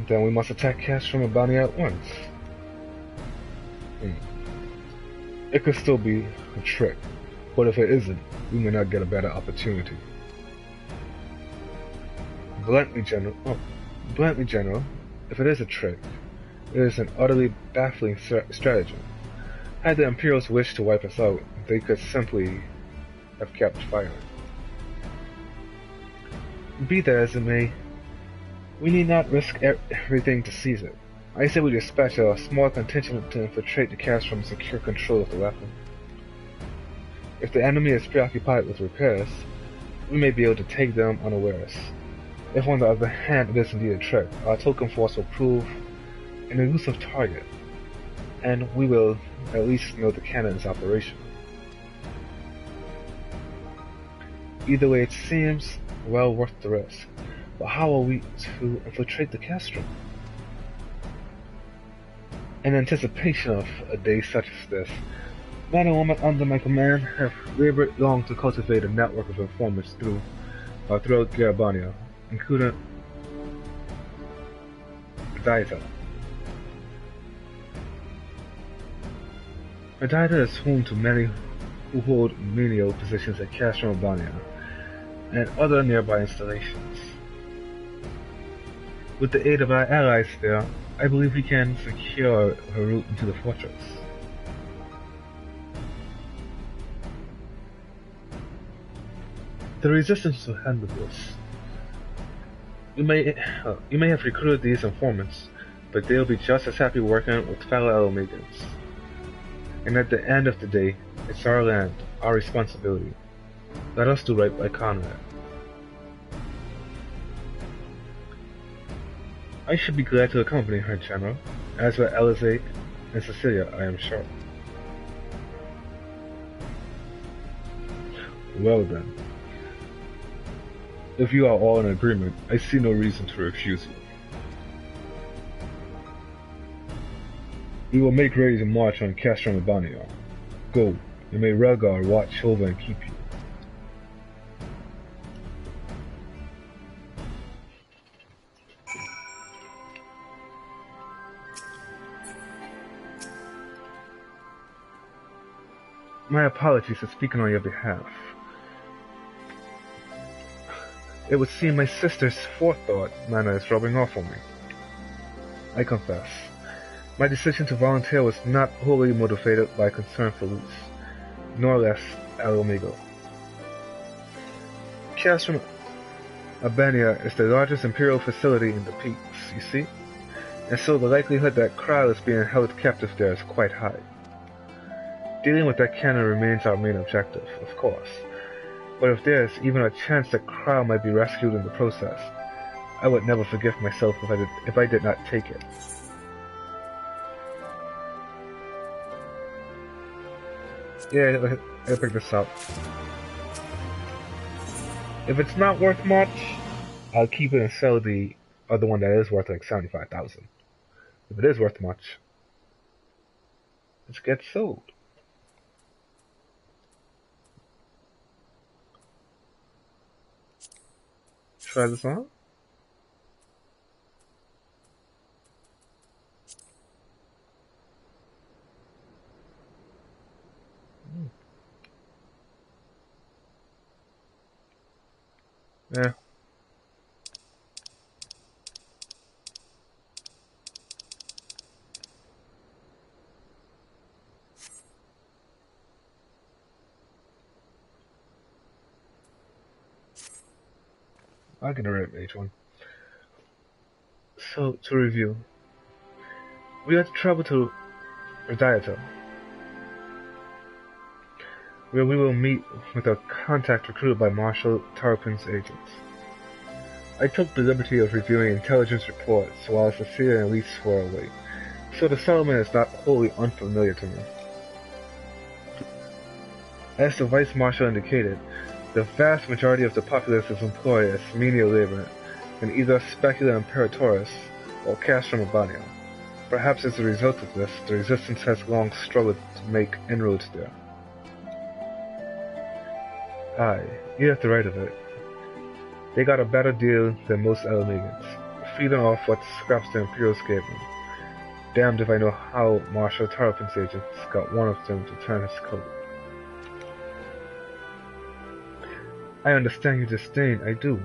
Then we must attack Castrum of Banyan at once. It could still be a trick, but if it isn't, we may not get a better opportunity. Bluntly, General, if it is a trick, it is an utterly baffling stratagem. Had the Imperials wished to wipe us out, they could simply have kept firing. Be that as it may, we need not risk everything to seize it. I say we dispatch a small contingent to infiltrate the Castrum and secure control of the weapon. If the enemy is preoccupied with repairs, we may be able to take them unawares. If on the other hand it is indeed a trick, our token force will prove an elusive target, and we will at least know the cannon is operational. Either way, it seems well worth the risk. But how are we to infiltrate the Castrum? In anticipation of a day such as this, men and women under my command have labored long to cultivate a network of informants throughout Garabania, including Daita. Daita is home to many who hold menial positions at Castrum of Banyan and other nearby installations. With the aid of our allies there, I believe we can secure her route into the fortress. The resistance will handle this. You may have recruited these informants, but they'll be just as happy working with fellow Elomegans. And at the end of the day, it's our land, our responsibility. Let us do right by Conrad. I should be glad to accompany her, General, as will Elizabeth and Cecilia, I am sure. Well then. If you are all in agreement, I see no reason to refuse you. We will make ready to march on Castrum of Banyan. Go, and may Relgar watch over and keep you. My apologies for speaking on your behalf. It would seem my sister's forethought manner is rubbing off on me. I confess, my decision to volunteer was not wholly motivated by concern for Luce, nor less Alomego. Castrum of Banyan is the largest Imperial facility in the peaks, you see, and so the likelihood that Kral is being held captive there is quite high. Dealing with that cannon remains our main objective, of course, but if there is even a chance that Kral might be rescued in the process, I would never forgive myself if I did not take it. Yeah, I'll pick this up. If it's not worth much, I'll keep it and sell the other one that is worth like 75,000. If it is worth much, it gets sold. Try this on. Yeah. I'll get rid of each one. So, to review. We have to travel to Radiata, where we will meet with a contact recruited by Marshal Tarpin's agents. I took the liberty of reviewing intelligence reports while Cecilia and Elise were away, so the settlement is not wholly unfamiliar to me. As the Vice Marshal indicated, the vast majority of the populace is employed as menial labor in either Specula Imperatoris or Castrum Urbania. Perhaps as a result of this, the resistance has long struggled to make inroads there. Aye, you have the right of it. They got a better deal than most Elmegans, feeding off what scraps the Imperials gave them. Damned if I know how Marshal Tarpin's agents got one of them to turn his coat. I understand your disdain, I do.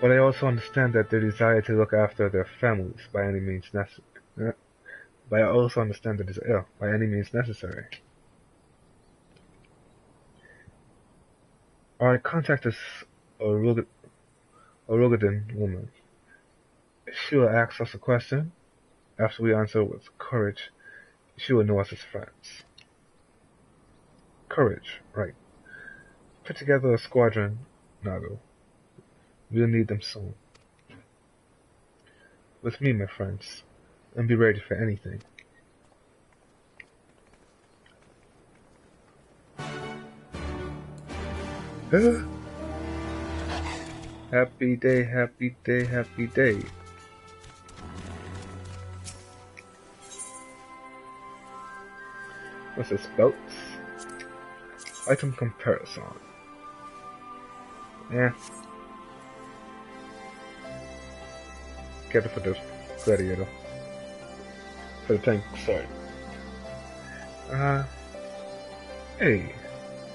But I also understand that they desire to look after their families by any means necessary. But I also understand the desire by any means necessary. Our contact is a Rogadin woman. She will ask us a question. After we answer with courage, she will know us as friends. Courage, right. Put together a squadron, Nago. We'll need them soon. With me, my friends, and be ready for anything. Happy day, happy day, happy day. What's this? Belts? Item comparison. Yeah. Get it for the gladiator. For the tank, sorry. Hey.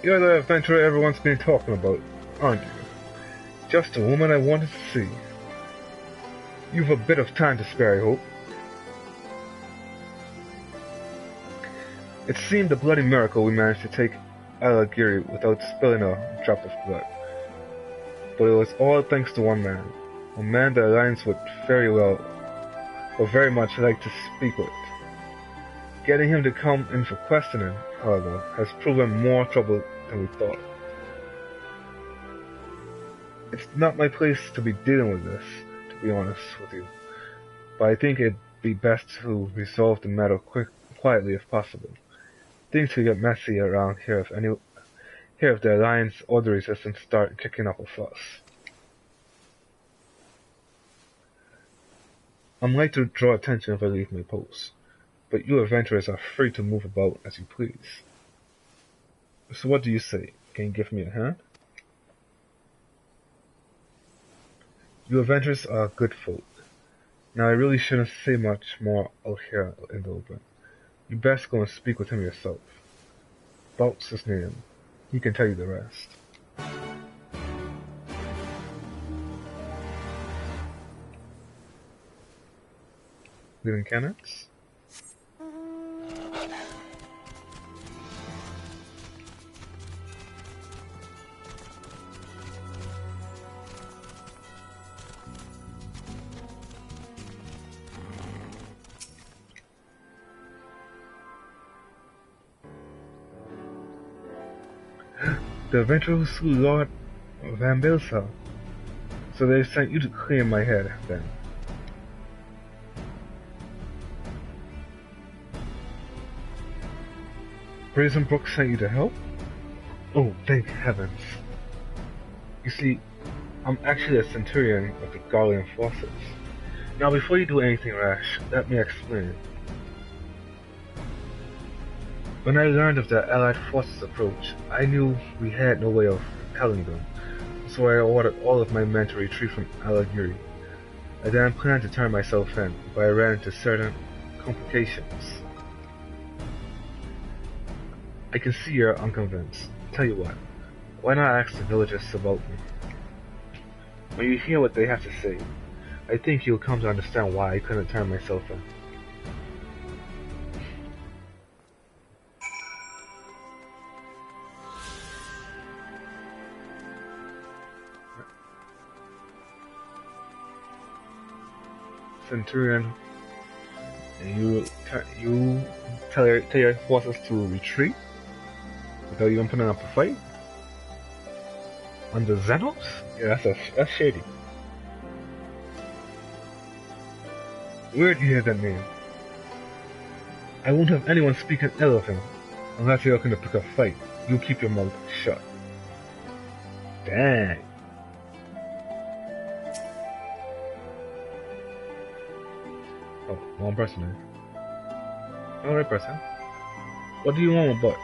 You're the adventurer everyone's been talking about, aren't you? Just a woman I wanted to see. You've a bit of time to spare, I hope. It seemed a bloody miracle we managed to take Alagiri without spilling a drop of blood. But it was all thanks to one man. A man the Alliance would very much like to speak with. Getting him to come in for questioning, however, has proven more trouble than we thought. It's not my place to be dealing with this, to be honest with you, but I think it'd be best to resolve the matter quietly if possible. Things could get messy around here if the Alliance or the Resistance start kicking up a fuss. I'm like to draw attention if I leave my post, but you adventurers are free to move about as you please. So what do you say? Can you give me a hand? You adventurers are good folk. Now I really shouldn't say much more out here in the open. You best go and speak with him yourself. Bout's his name. He can tell you the rest. Leading cannons? The adventurer who slew Lord Van Bilsel. So they sent you to clear my head, then. Brazen Brook sent you to help? Oh, thank heavens. You see, I'm actually a centurion of the Garlean forces. Now, before you do anything rash, let me explain. When I learned of the Allied forces' approach, I knew we had no way of telling them, so I ordered all of my men to retreat from Alagiri. I then planned to turn myself in, but I ran into certain complications. I can see you're unconvinced. Tell you what, why not ask the villagers about me? When you hear what they have to say, I think you'll come to understand why I couldn't turn myself in. Centurion, you tell your forces to retreat without even putting up a fight? On the Xenos? Yeah, that's shady. Where'd you hear that name? I won't have anyone speaking ill of him, unless you're looking to pick a fight. You keep your mouth shut. Dang. Oh, one person there. Alright, person. What do you want about?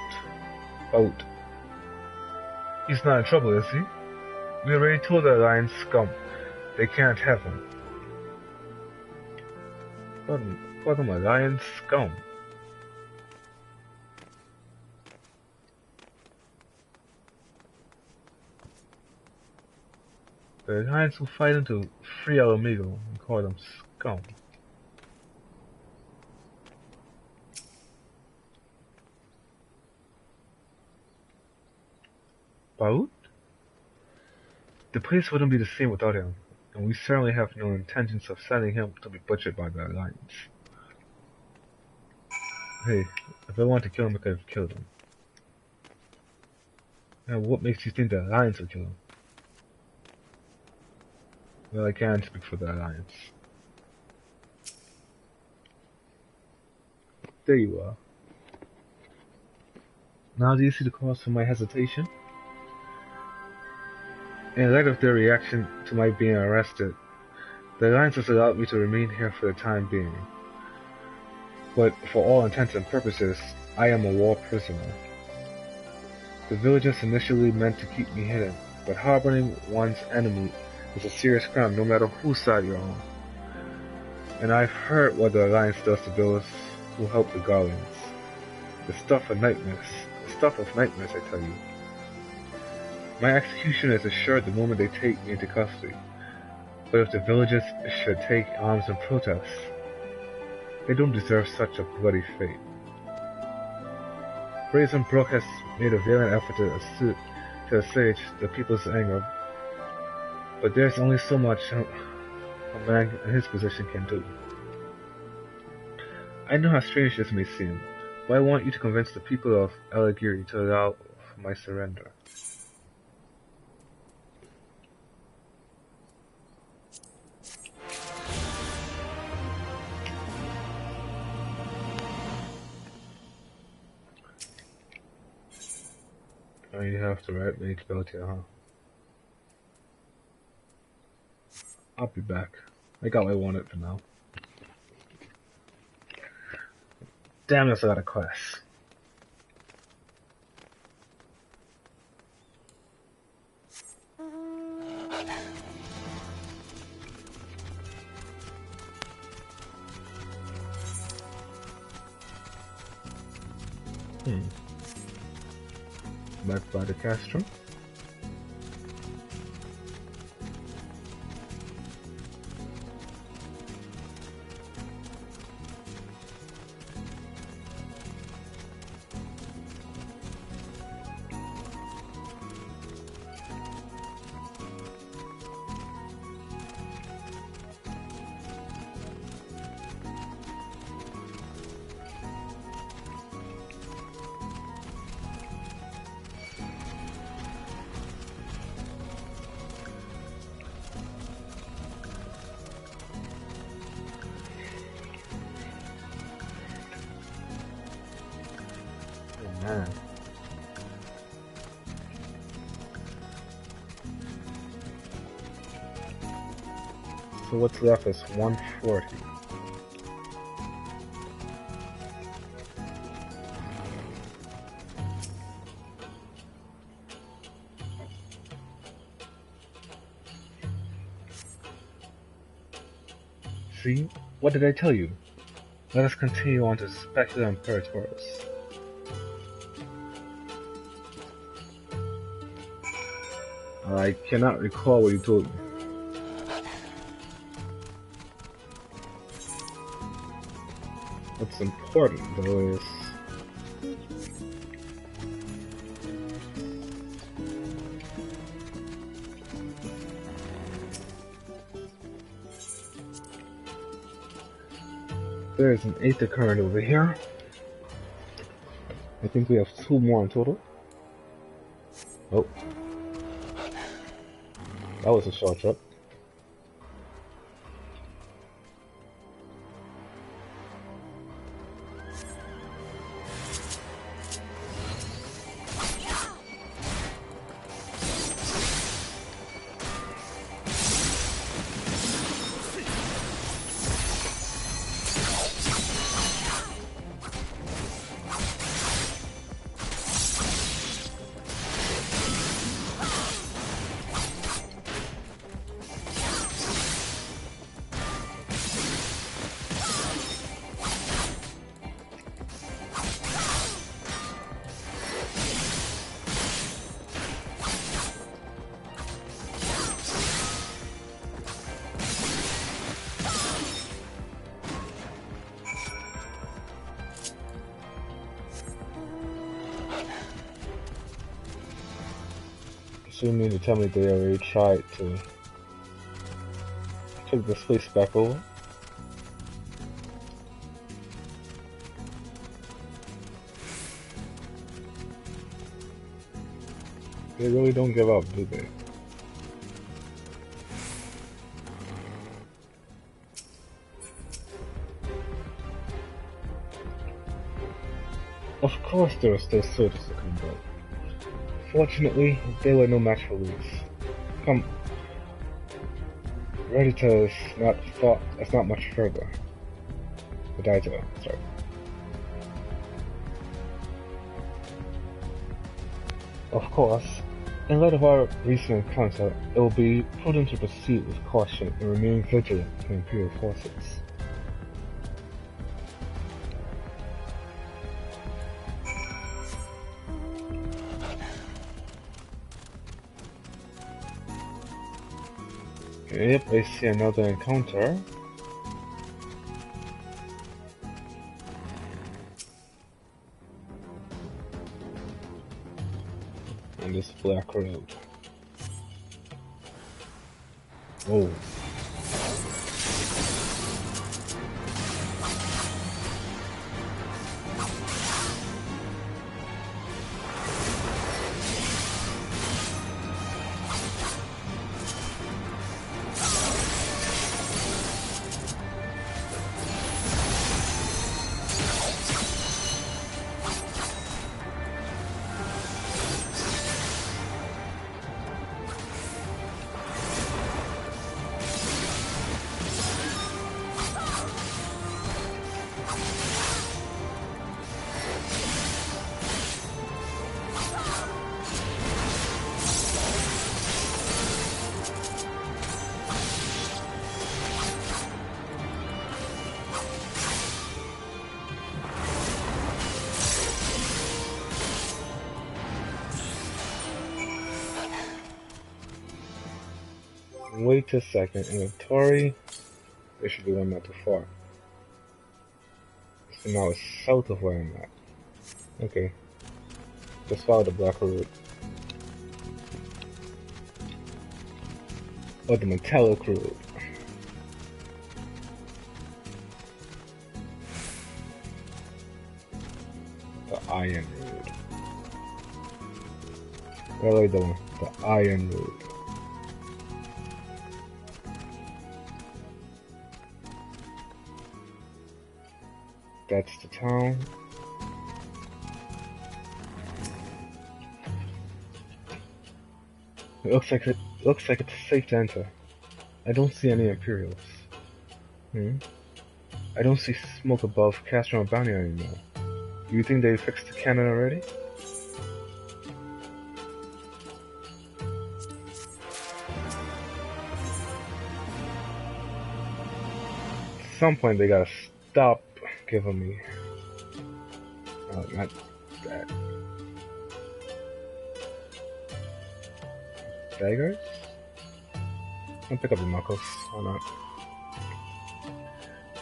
He's not in trouble, is he? We already told the Alliance scum they can't have him. Call them Alliance scum. The Alliance will fight into free our amigo and call them scum. Baut? The place wouldn't be the same without him, and we certainly have no intentions of sending him to be butchered by the Alliance. Hey, if I want to kill him, I could have killed him. Now, what makes you think the Alliance will kill him? Well, I can't speak for the Alliance. There you are. Now do you see the cause for my hesitation? In light of their reaction to my being arrested, the Alliance has allowed me to remain here for the time being. But for all intents and purposes, I am a war prisoner. The villagers initially meant to keep me hidden, but harboring one's enemy is a serious crime no matter whose side you're on. And I've heard what the Alliance does to those who help the Garleans. The stuff of nightmares. The stuff of nightmares, I tell you. My execution is assured the moment they take me into custody. But if the villagers should take arms in protest, they don't deserve such a bloody fate. Brazen Brook has made a valiant effort to assuage the people's anger, but there's only so much a man in his position can do. I know how strange this may seem, but I want you to convince the people of Alagiri to allow for my surrender. Oh, you have the right ability, huh? I'll be back. I got what I wanted for now. Damn, that's a lot of quests. Back by the Castro. So what's left is 140. See? What did I tell you? Let us continue on to Specula Imperatoris. I cannot recall what you told me. What's important, though, is... there's an 8th current over here. I think we have 2 more in total. Oh. That was a short trip. So you mean to tell me they already tried to take this place back over? They really don't give up, do they? Of course there are still soldiers to come back. Fortunately, they were no match for Luis. Come, Redita is not much further. Redita, sorry. Of course, in light of our recent encounter, it will be prudent to proceed with caution and remain vigilant to Imperial forces. Yep, I see another encounter. On this black road. Oh. Wait a second, inventory. There should be one not too far. So now it's south of where I'm at. Okay. Just follow the black road. Or the metallic road. The iron road. Really the one. The iron road. That's the town. It looks like it's safe to enter. I don't see any Imperials. I don't see smoke above Castro and Bounty anymore. You think they fixed the cannon already? At some point they gotta stop giving me... Oh, not that. Daggers? I'll pick up the knuckles. Why not?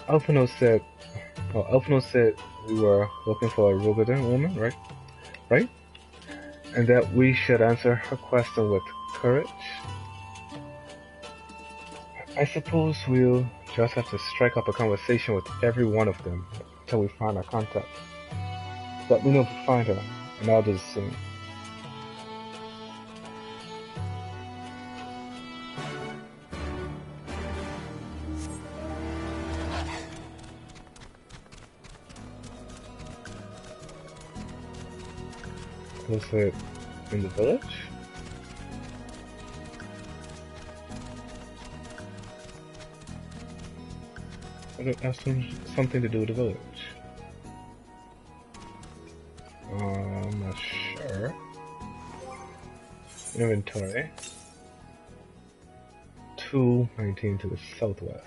Alphino said we were looking for a Rogadan woman, right? Right? And that we should answer her question with courage? I suppose we'll just have to strike up a conversation with every one of them until we find our contact. Let me know if we find her, and I'll do the same. Was it in the village? It has something to do with the village. I'm not sure. Inventory. 219 to the southwest.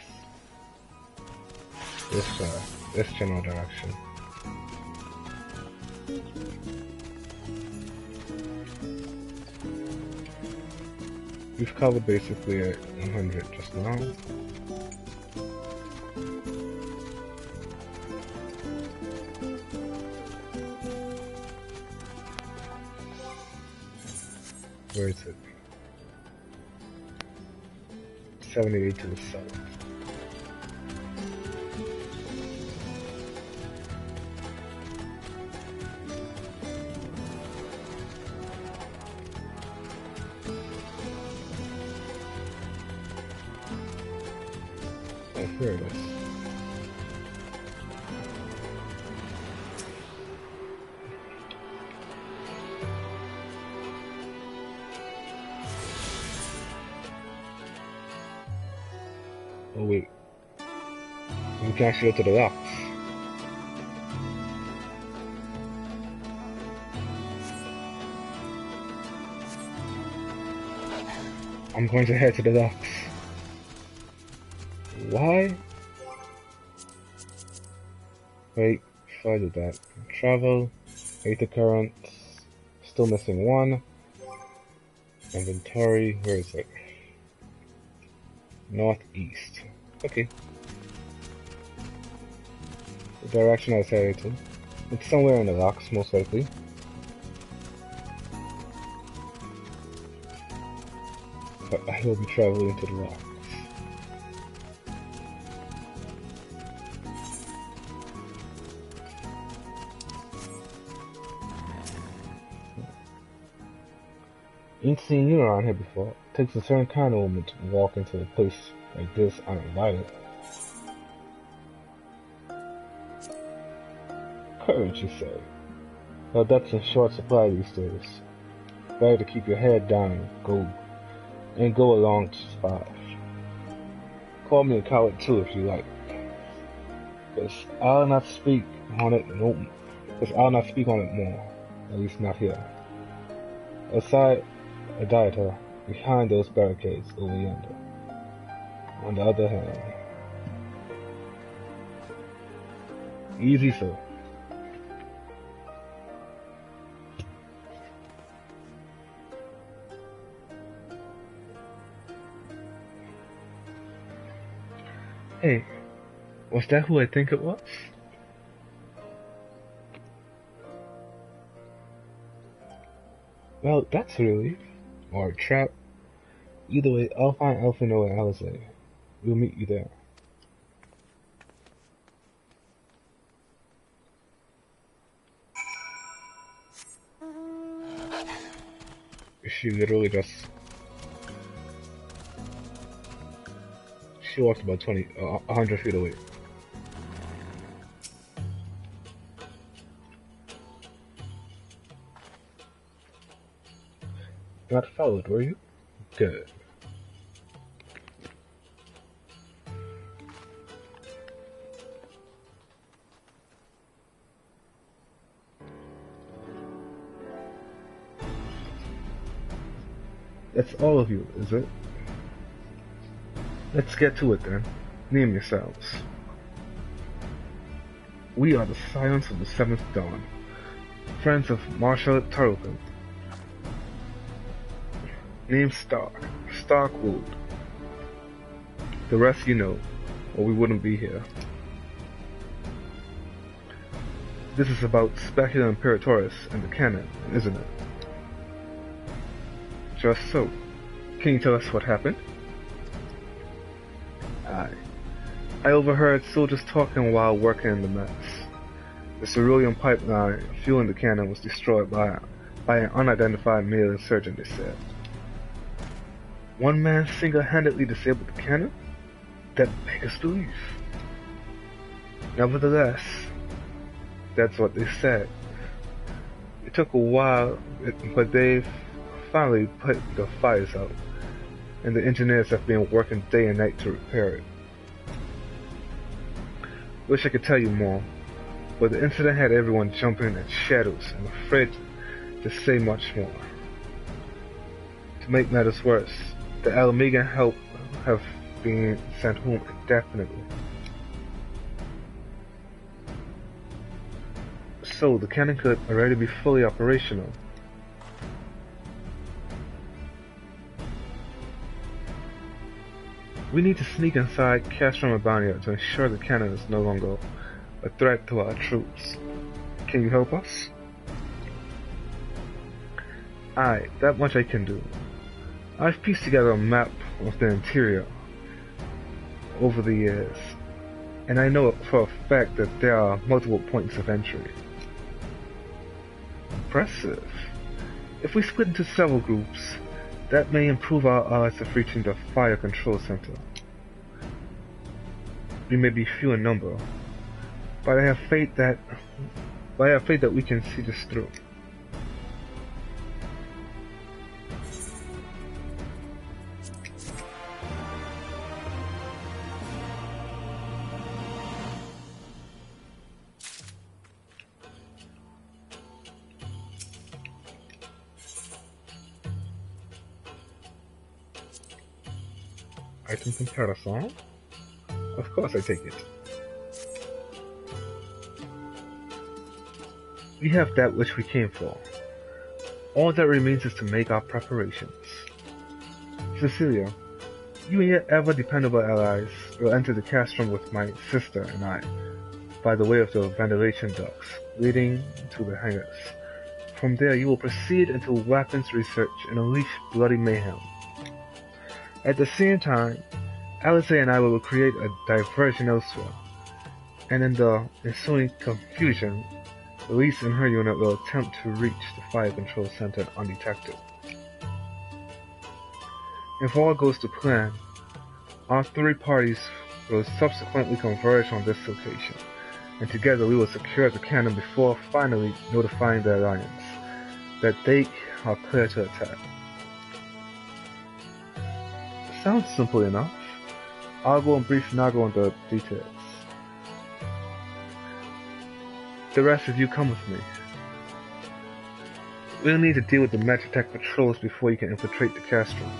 This general direction. We've covered basically at 100 just now. Where is it? 78 to the south. Here it is. Oh wait. We can actually go to the docks. I'm going to head to the docks. Why? Wait, before I do that. Travel, rate the current, still missing one. Inventory, where is it? Northeast. Okay. The direction I was headed to. It's somewhere in the rocks, most likely. But I will be traveling to the rocks. Ain't seen you around here before. It takes a certain kind of woman to walk into a place like this uninvited. Courage, you say? Well, that's in short supply these days. Better to keep your head down and go along to survive. Call me a coward too if you like. Cause I'll not speak on it more. At least not here. Aside a dieter behind those barricades over yonder. On the other hand, easy sir. Hey, was that who I think it was? Well, that's a relief. Or a trap. Either way, I'll find Alphino and Alize. We'll meet you there. She literally just... She walked about 100 feet away. Not followed, were you? Good. That's all of you, is it? Let's get to it then. Name yourselves. We are the Scions of the Seventh Dawn, friends of Marshal Tarleton. Name Starkwood. The rest you know, or we wouldn't be here. This is about Specula Imperatoris and the cannon, isn't it? Just so. Can you tell us what happened? I overheard soldiers talking while working in the mess. The cerulean pipeline fueling the cannon was destroyed by an unidentified male insurgent, they said. One man single-handedly disabled the cannon? That beggars belief. Nevertheless, that's what they said. It took a while, but they finally put the fires out, and the engineers have been working day and night to repair it. Wish I could tell you more, but the incident had everyone jumping at shadows and afraid to say much more. To make matters worse, the Alamegan help have been sent home indefinitely. So the cannon could already be fully operational. We need to sneak inside Castro Albania to ensure the cannon is no longer a threat to our troops. Can you help us? Aye, that much I can do. I've pieced together a map of the interior over the years, and I know for a fact that there are multiple points of entry. Impressive. If we split into several groups, that may improve our odds of reaching the fire control center. We may be few in number, but I have faith that we can see this through. Item comparison? Of course I take it. We have that which we came for. All that remains is to make our preparations. Cecilia, you and your ever-dependable allies will enter the castrum with my sister and I, by the way of the ventilation ducts leading to the hangars. From there you will proceed into weapons research and unleash bloody mayhem. At the same time, Alice and I will create a diversion elsewhere, and in the ensuing confusion, Elise and her unit will attempt to reach the fire control center undetected. If all goes to plan, our three parties will subsequently converge on this location, and together we will secure the cannon before finally notifying the Alliance that they are clear to attack. Sounds simple enough. I'll go and brief Nago on the details. The rest of you come with me. We'll need to deal with the Magitech patrols before you can infiltrate the castrum.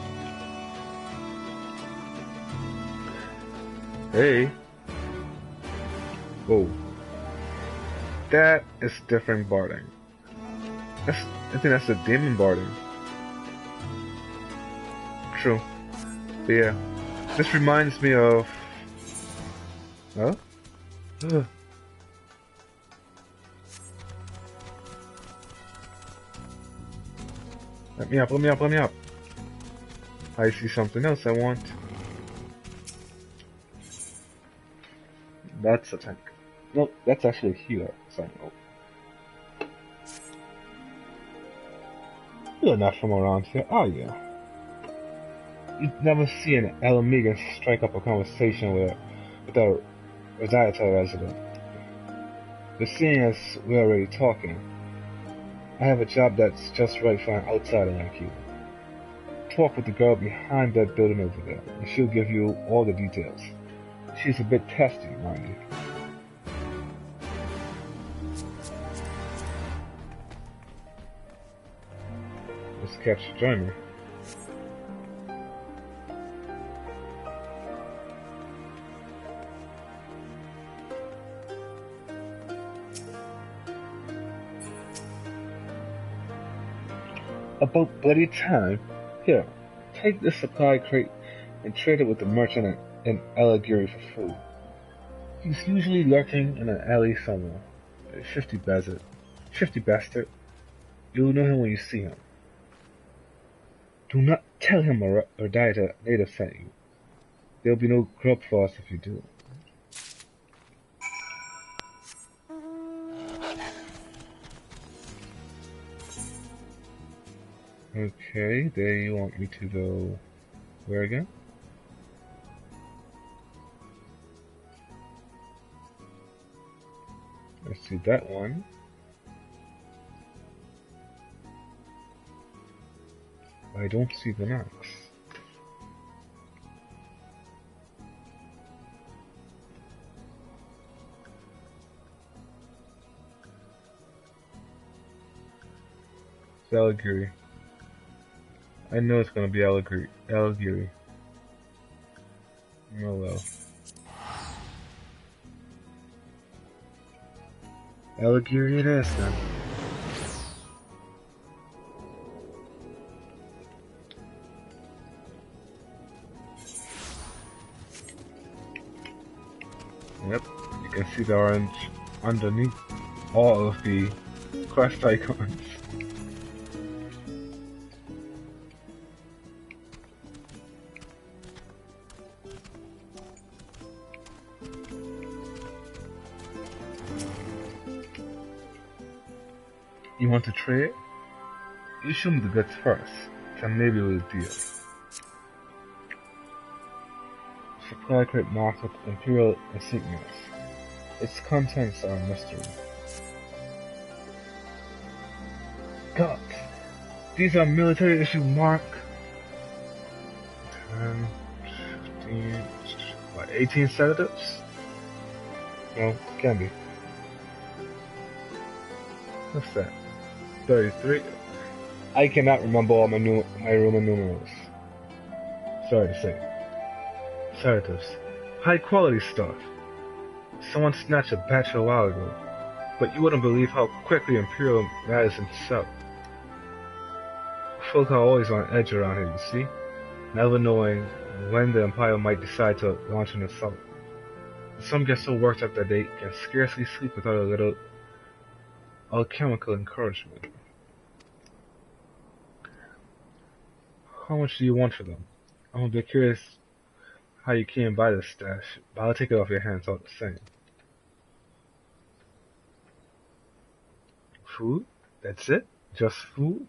Hey! Whoa. That is different barding. I think that's a demon barding. True. But yeah, this reminds me of... Huh? Let me up, let me up, let me up. I see something else I want. That's a tank. No, that's actually a healer. So I know. You're not from around here, are you? You'd never see an Alamegan strike up a conversation with a Radiata resident. But seeing as we're already talking, I have a job that's just right for an outsider like you. Talk with the girl behind that building over there, and she'll give you all the details. She's a bit testy, mind you. Let's catch the journey. About bloody time. Here, take this supply crate and trade it with the merchant in Aligiri for food. He's usually lurking in an alley somewhere. A shifty bastard. You'll know him when you see him. Do not tell him or die native sent you. There'll be no grub for us if you do. Okay, there you want me to go where again? Let's see that one. I don't see the next. Aligiri. I know it's gonna be Aligiri. Oh well. Aligiri it is then. Yep, you can see the orange underneath all of the quest icons. You want to trade? You show me the goods first, then maybe we'll deal. Supply crate marked with Imperial insignias. Its contents are a mystery. God! These are military issue mark 10, 15, what, 18 sedatives? No, can be. What's that? 33. I cannot remember all my Roman numerals. Sorry to say. Sedatives. High quality stuff. Someone snatched a batch a while ago, but you wouldn't believe how quickly Imperial medicine sells. Folk are always on edge around here, you see, never knowing when the Empire might decide to launch an assault. Some get so worked up that they can scarcely sleep without a little alchemical encouragement. How much do you want for them? I'm a bit curious how you came by this stash, but I'll take it off your hands all the same. Food? That's it? Just food?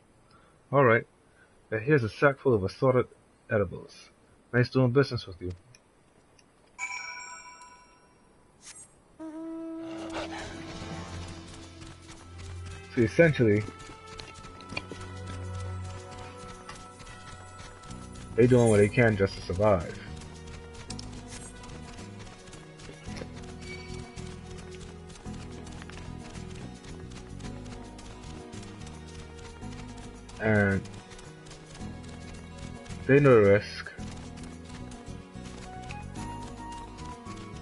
Alright. Now here's a sack full of assorted edibles. Nice doing business with you. So essentially, they're doing what they can just to survive. And they know the risk.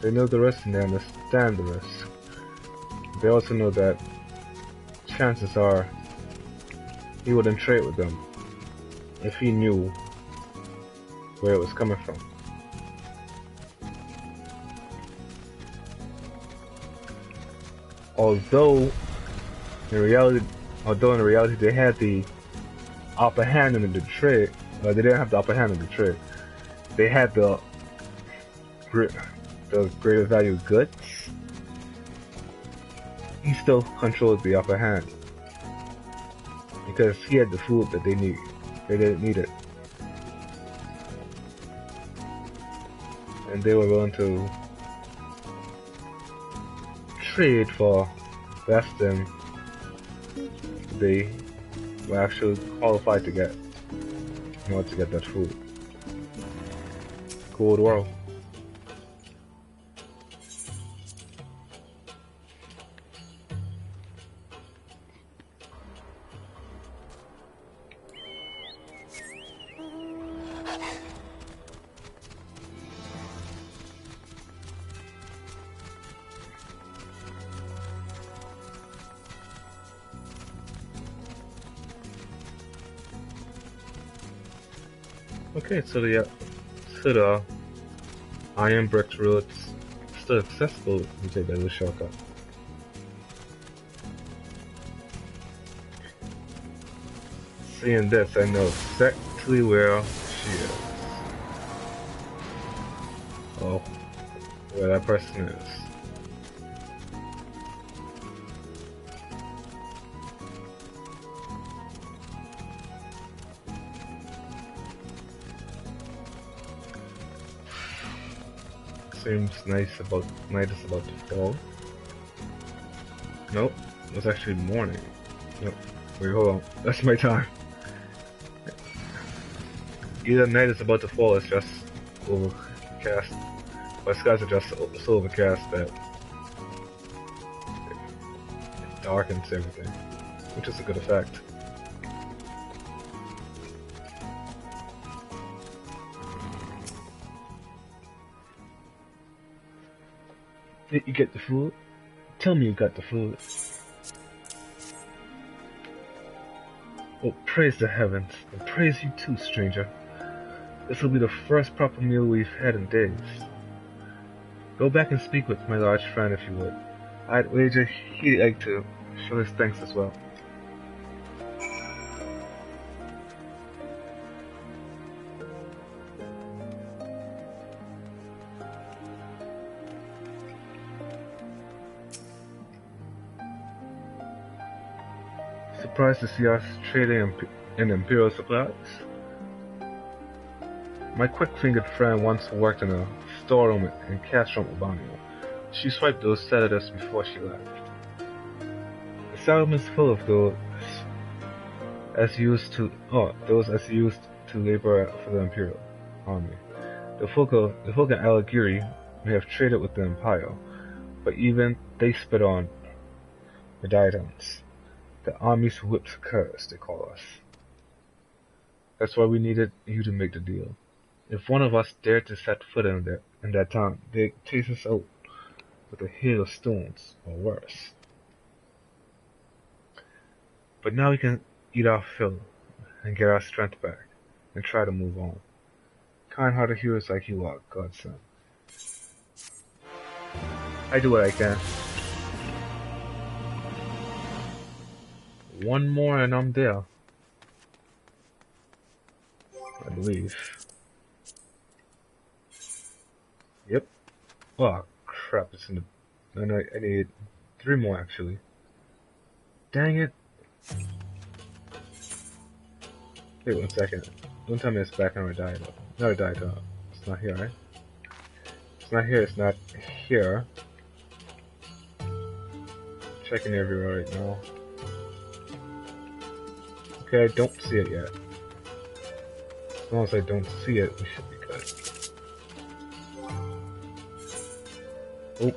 They know the risk and they understand the risk. They also know that chances are he wouldn't trade with them if he knew where it was coming from. Although in reality they had the upper hand in the trade, they didn't have the upper hand in the trade. They had the greater value goods. He still controlled the upper hand because he had the food that they need. They didn't need it, and they were willing to trade for less than they were actually qualified to get in order to get that food. Cold world. Okay, so the iron brick road's still accessible if you take that as a shortcut. Seeing this, I know exactly where she is. Oh, where that person is. Seems night is about to fall. Nope, it's actually morning. Nope. Wait, hold on. That's my time. Either night is about to fall, it's just overcast. Or skies are just so overcast that it darkens everything, which is a good effect. Did you get the food? Tell me you got the food. Oh, praise the heavens, and praise you too, stranger. This will be the first proper meal we've had in days. Go back and speak with my large friend if you would. I'd wager he'd like to show his thanks as well. Surprised to see us trading in Imperial supplies? My quick-fingered friend once worked in a storeroom in Castro Urbano. She swiped those sedatives before she left. The settlement's full of those as used to labor for the Imperial army. The folk in Aligiri may have traded with the Empire, but even they spit on Medidans. The army's whips curse, they call us. That's why we needed you to make the deal. If one of us dared to set foot in that town, they'd chase us out with a hail of stones, or worse. But now we can eat our fill and get our strength back, and try to move on. Kind-hearted heroes like you are, godson. I do what I can. One more and I'm there. I believe. Yep. Oh crap, it's in the... I need 3 more actually. Dang it. Wait 1 second. Don't tell me it's back on our diet. No, diet. It's not here, right? It's not here, it's not here. Checking everywhere right now. Okay, I don't see it yet. As long as I don't see it, we should be good. Oh.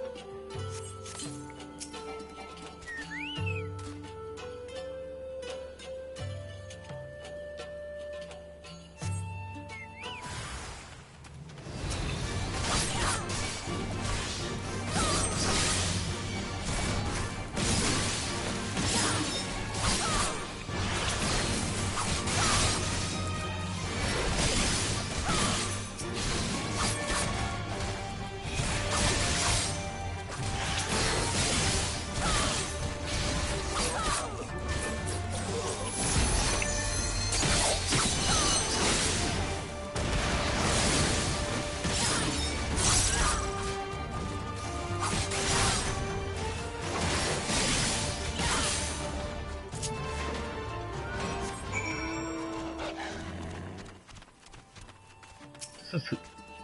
This is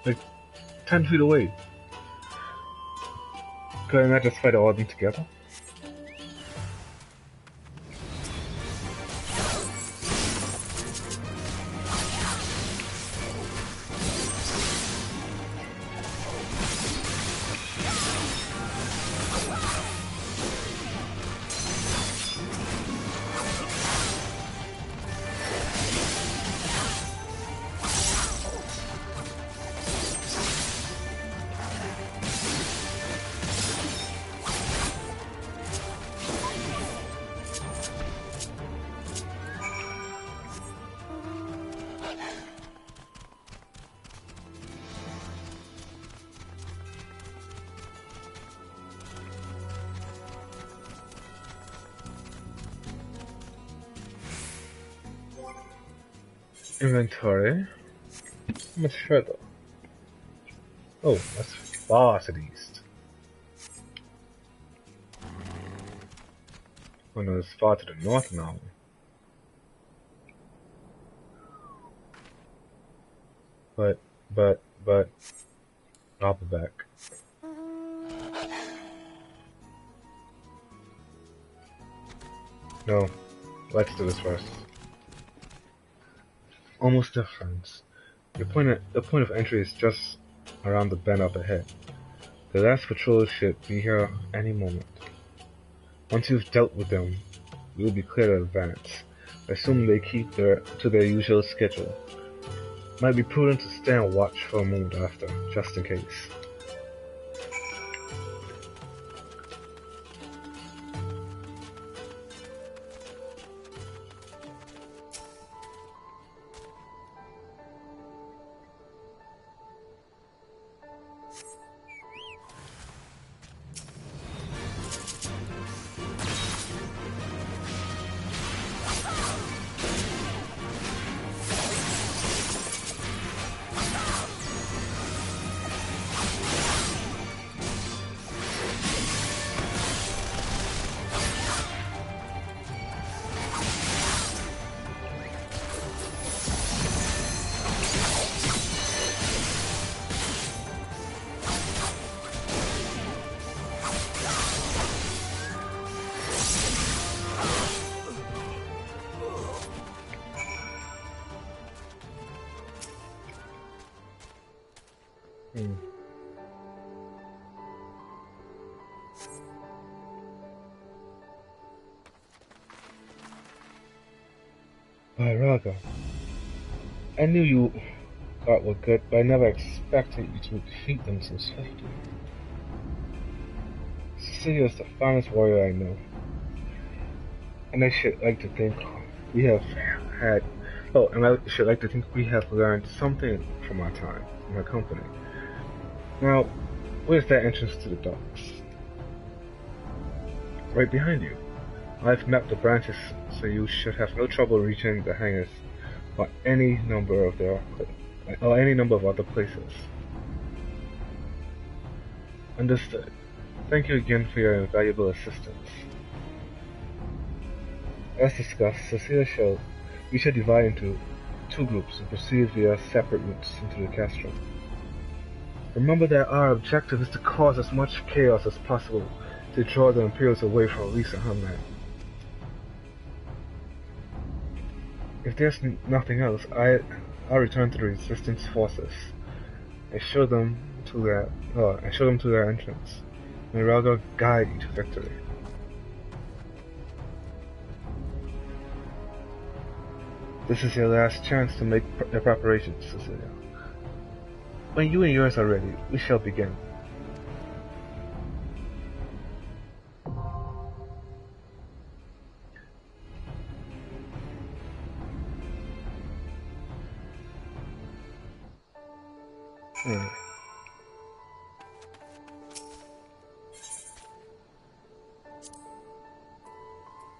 like 10 feet away. Could I not just fight all of them together? Inventory. How much further? Oh, that's far to the east. Oh no, it's far to the north now. But, I'll be back. No, let's do this first. Almost there, friends. The point of entry is just around the bend up ahead. The last patrol should be here any moment. Once you've dealt with them, you'll be clear to advance. Assume they keep to their usual schedule. Might be prudent to stay and watch for a moment after, just in case. Raga, I knew you got were good, but I never expected you to defeat them so swiftly. Cecilia is the finest warrior I know, and I should like to think we have learned something from our time in her company. Now, where's that entrance to the docks? Right behind you. I've mapped the branches, so you should have no trouble reaching the hangars or any number of other places. Understood. Thank you again for your invaluable assistance. As discussed, Cecilia showed we should divide into two groups and proceed via separate routes into the castro. Remember that our objective is to cause as much chaos as possible to draw the Imperials away from Lisa Homeland. If there's nothing else, I'll return to the Resistance forces and show them to their entrance. May Raga guide you to victory. This is your last chance to make the preparations, Cecilia. When you and yours are ready, we shall begin.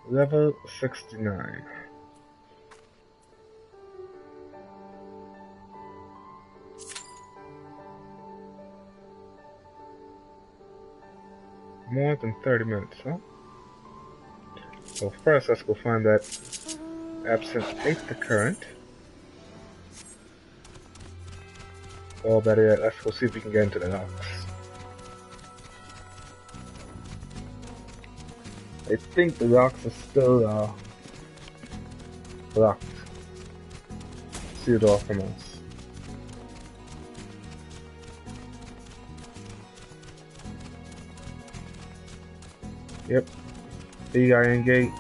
Level 69. More than 30 minutes, huh? So first, let's go find that absent 8 the current. Or better yet, let's go see if we can get into the docks. I think the docks are still locked. Sealed off from us. Yep. Big iron gate.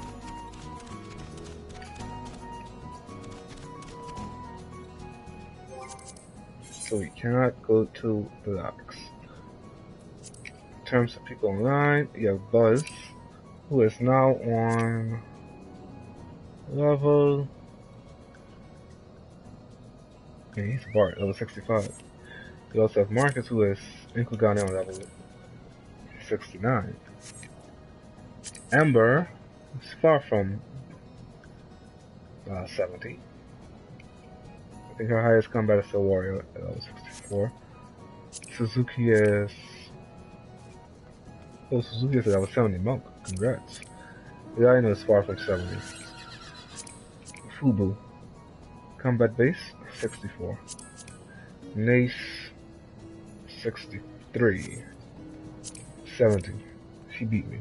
So we cannot go to the docks. In terms of people online, you have Buzz, who is now on level... Okay, he's Bart, level 65. We also have Marcus, who is Inkugane on level 69. Ember is far from 70. I think her highest combat is still warrior at level 64. Suzuki is... Oh, Suzuki is a level 70 monk. Congrats. The Aino is far from 70. Fubu. Combat base, 64. Nace, 63. 70. She beat me.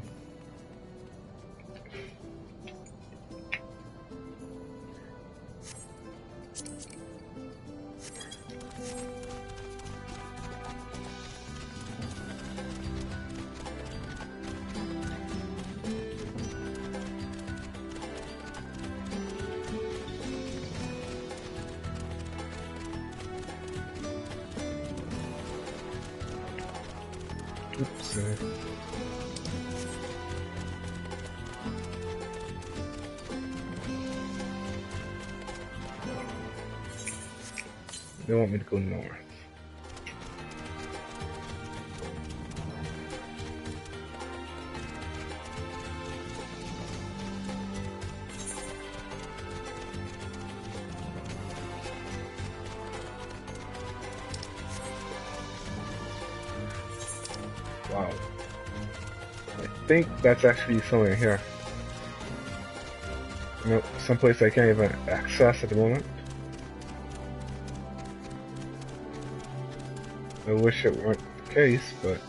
Oops. They want me to go north. Wow. I think that's actually somewhere here. You know, someplace I can't even access at the moment. I wish it weren't the case, but...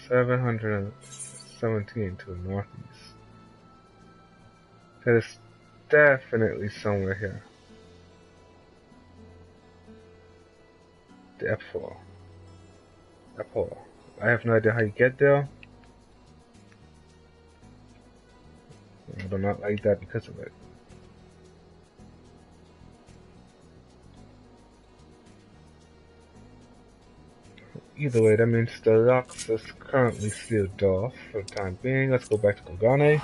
$717 to the northeast. That is definitely somewhere here. The Apple. I have no idea how you get there. I do not like that because of it. Either way, that means the locks is currently sealed off for the time being. Let's go back to Kogane.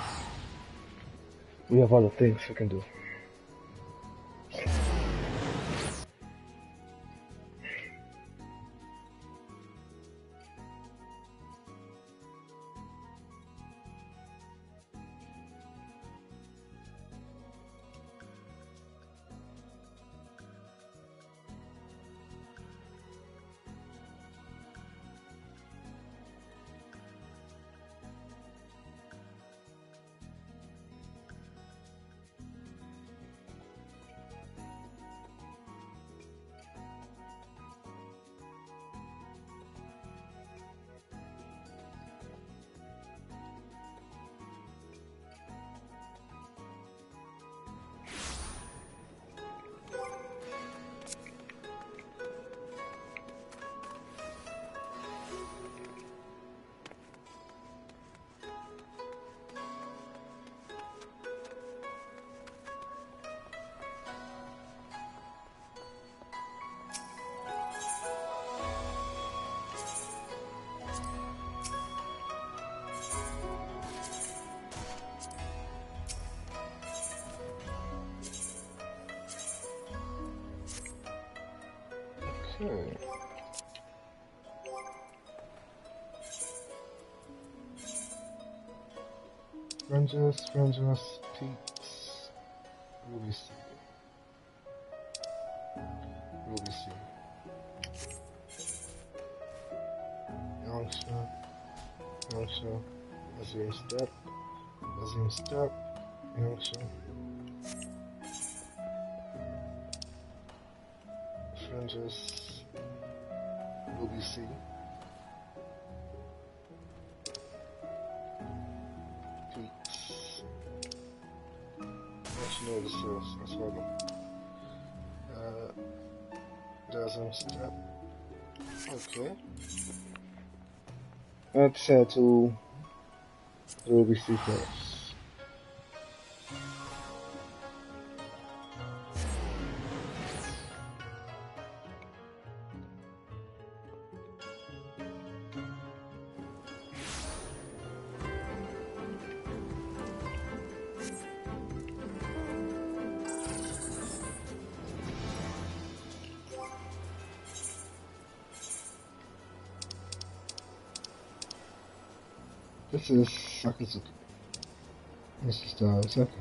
We have other things we can do. Rangers, Peaks, Ruby C. Yangsha, Azim Step, Yangsha. Rangers, Ruby C. Know the source as well. There's some step. Okay. Let's head to Ruby C first. This is Sakazuki. This is Saki. Saki.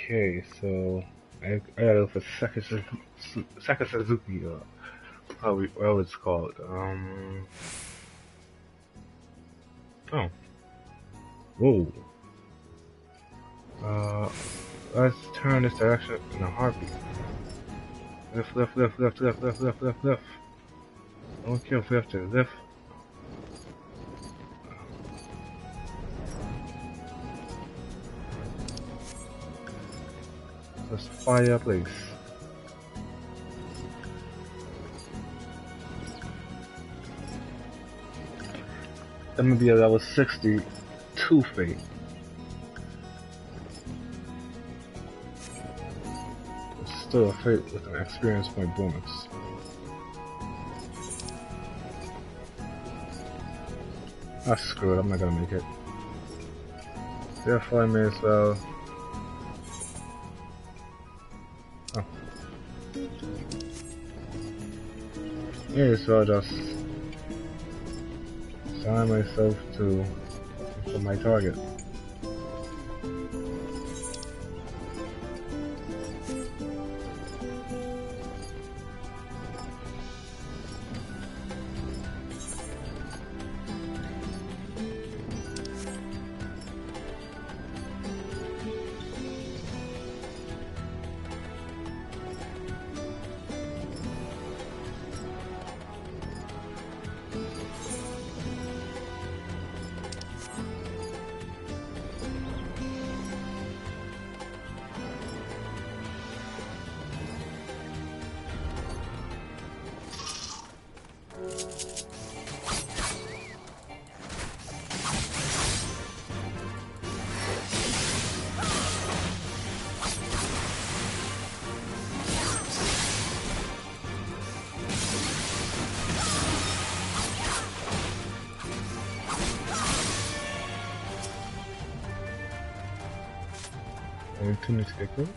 Okay, so I gotta look for Sakazuki, how it's called. Oh. Whoa. Let's turn this direction in a heartbeat. Lift, lift, lift, lift, lift, lift, lift, lift, lift. Don't care if we have to lift. Let's fireplace. That may be a level 62 fate. It's still a fate with an experience point bonus. Ah, screw it, I'm not gonna make it. Therefore, I may as well. Oh. May as well just assign myself to for my target. Continue to get good.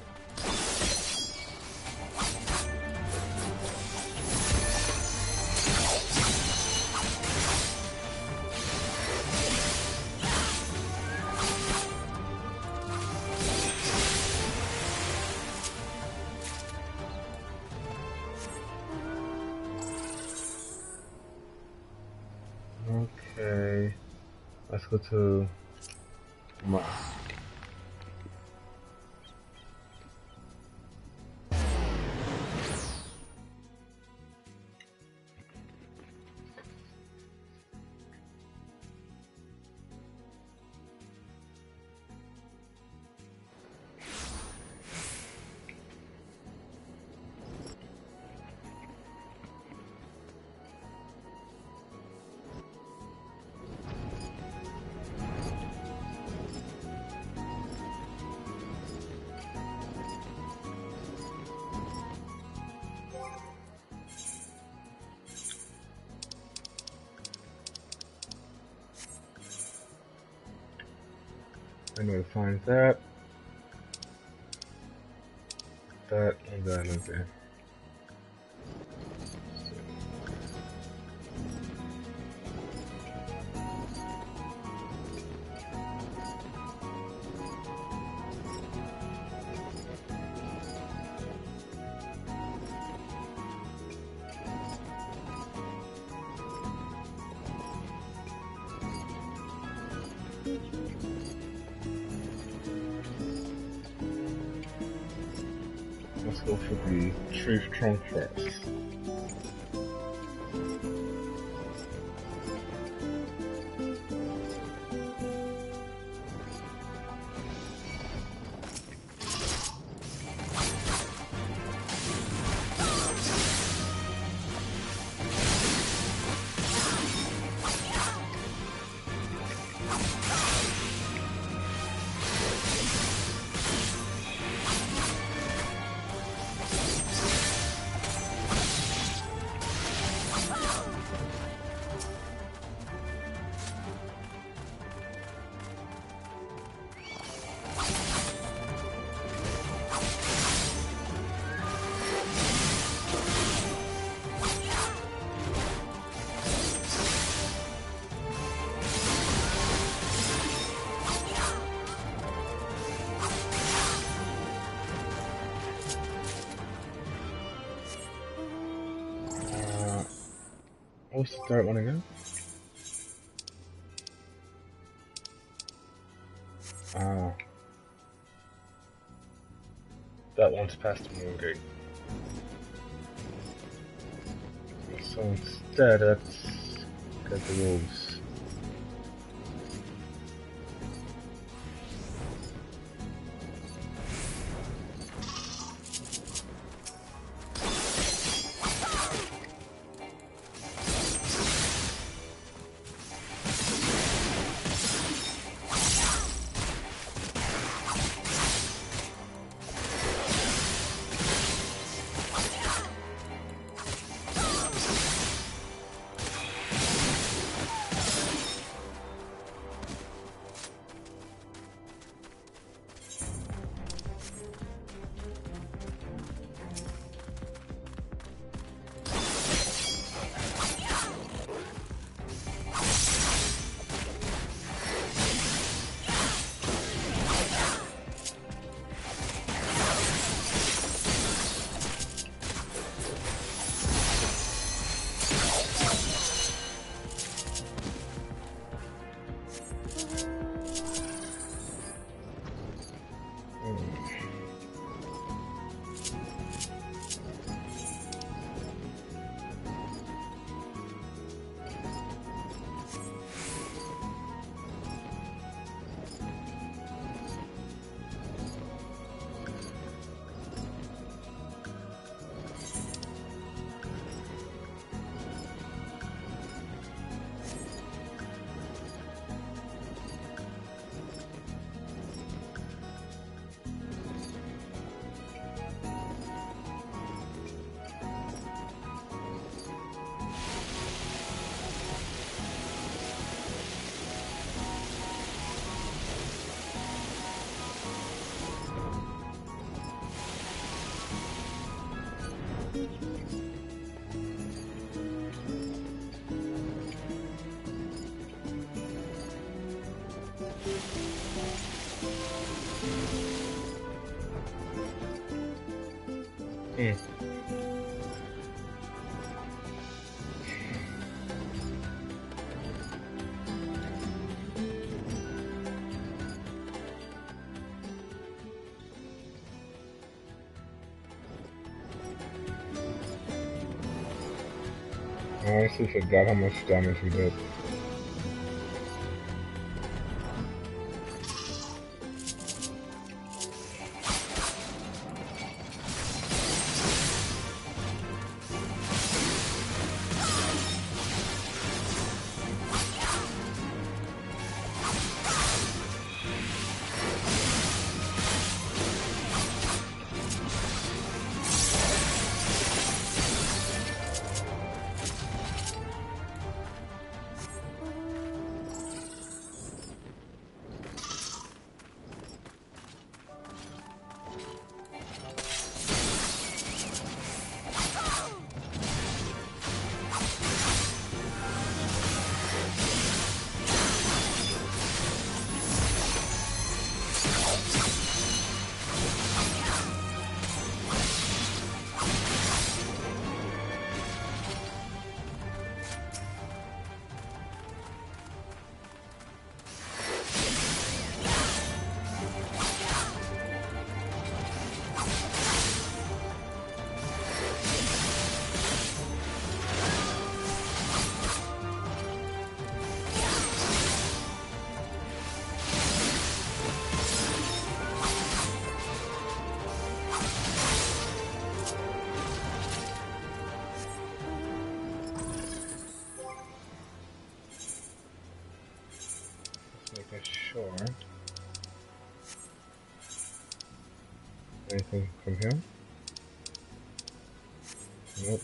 Okay, let's go to Mars. I know to find that, and that, okay. Let's go for the tree trunk first. What's the third one again? that one's past the moon gate. So instead, let's get the wolves. I honestly forgot how much damage we did. Making sure. Anything from here? Nope.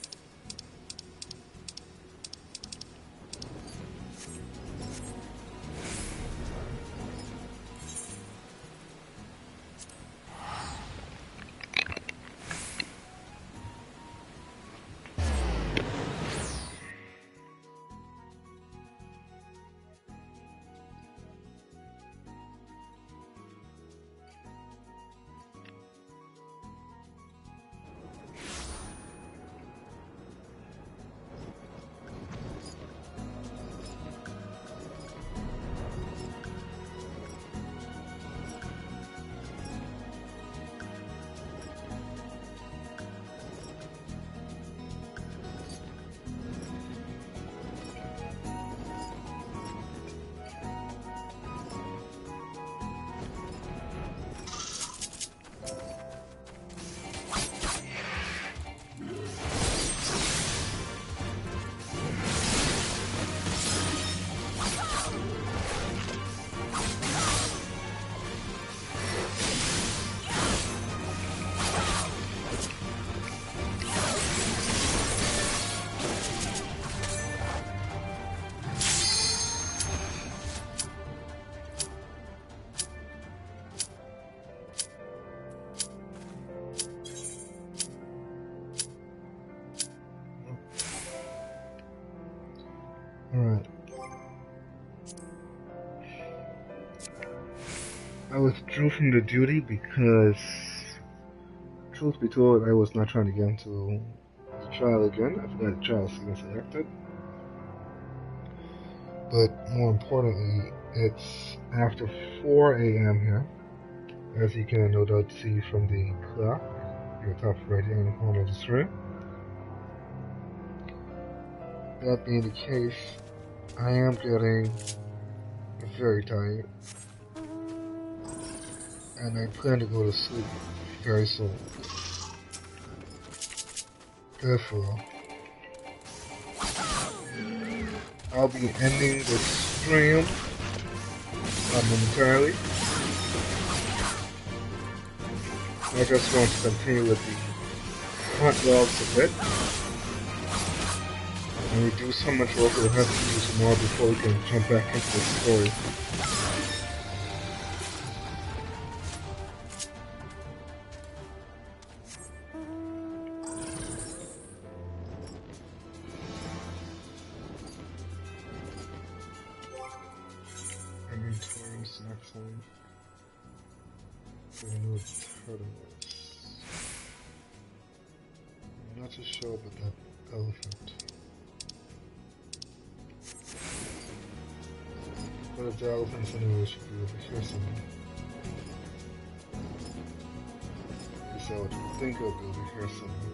I withdrew from the duty because, truth be told, I was not trying to get into the trial again. I forgot the trial was even selected. But more importantly, it's after 4 a.m. here, as you can no doubt see from the clock in the top right hand corner of the screen. That being the case, I am getting very tired, and I plan to go to sleep very soon. Therefore, I'll be ending the stream momentarily. I just want to continue with the front logs a bit, and we do so much work we'll have to do some more before we can jump back into the story. Inventory selection. For the new turtles. I'm not too sure about that elephant. But if the elephants anyway should be over here somewhere. At least I would think it'll be over here somewhere.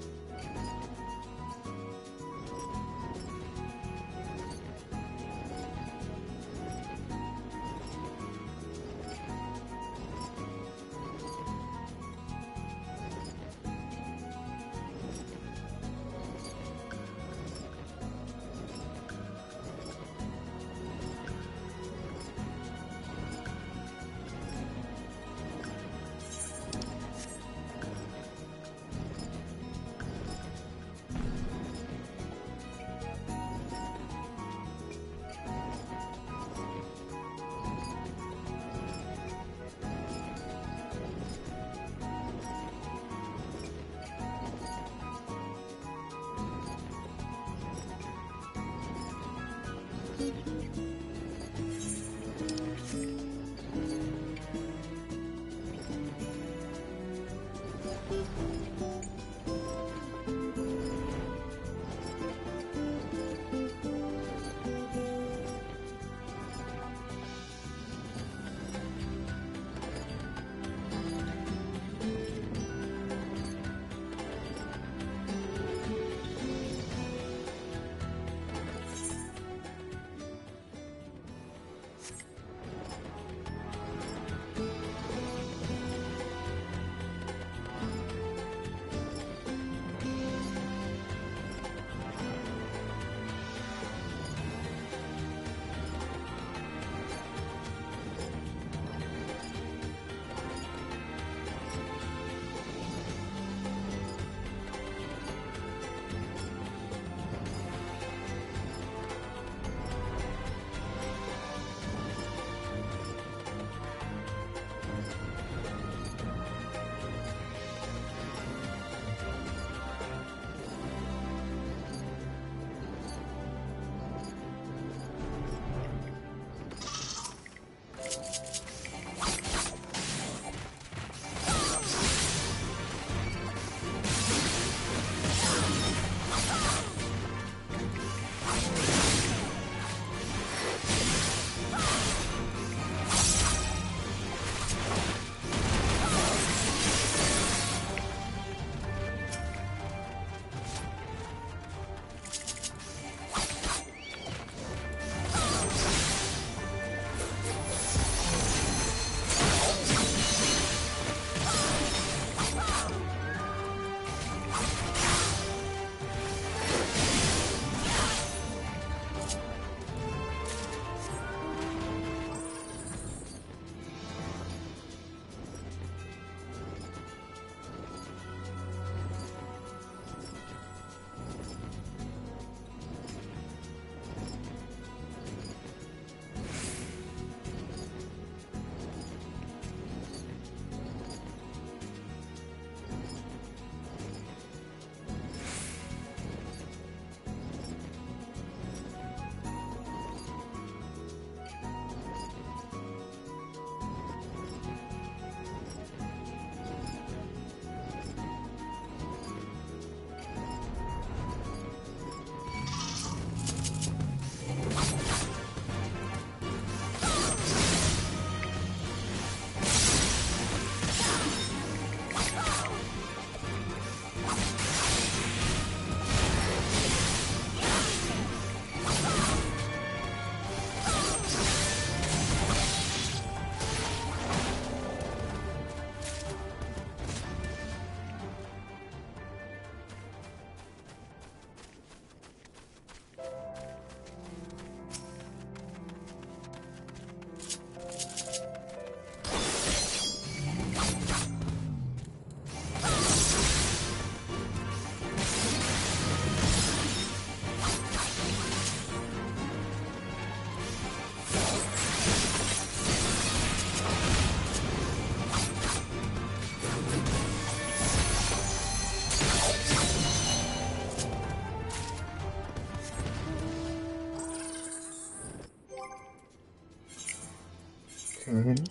Mm-hmm.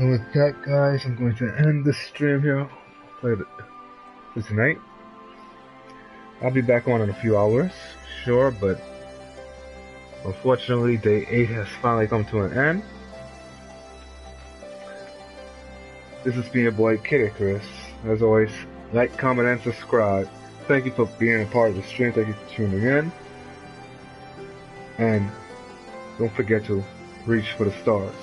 And with that, guys, I'm going to end this stream here for tonight. I'll be back on in a few hours, sure, but unfortunately, day 8 has finally come to an end. This has been your boy, Kidd Icarus. As always, like, comment, and subscribe. Thank you for being a part of the stream. Thank you for tuning in. And don't forget to reach for the stars.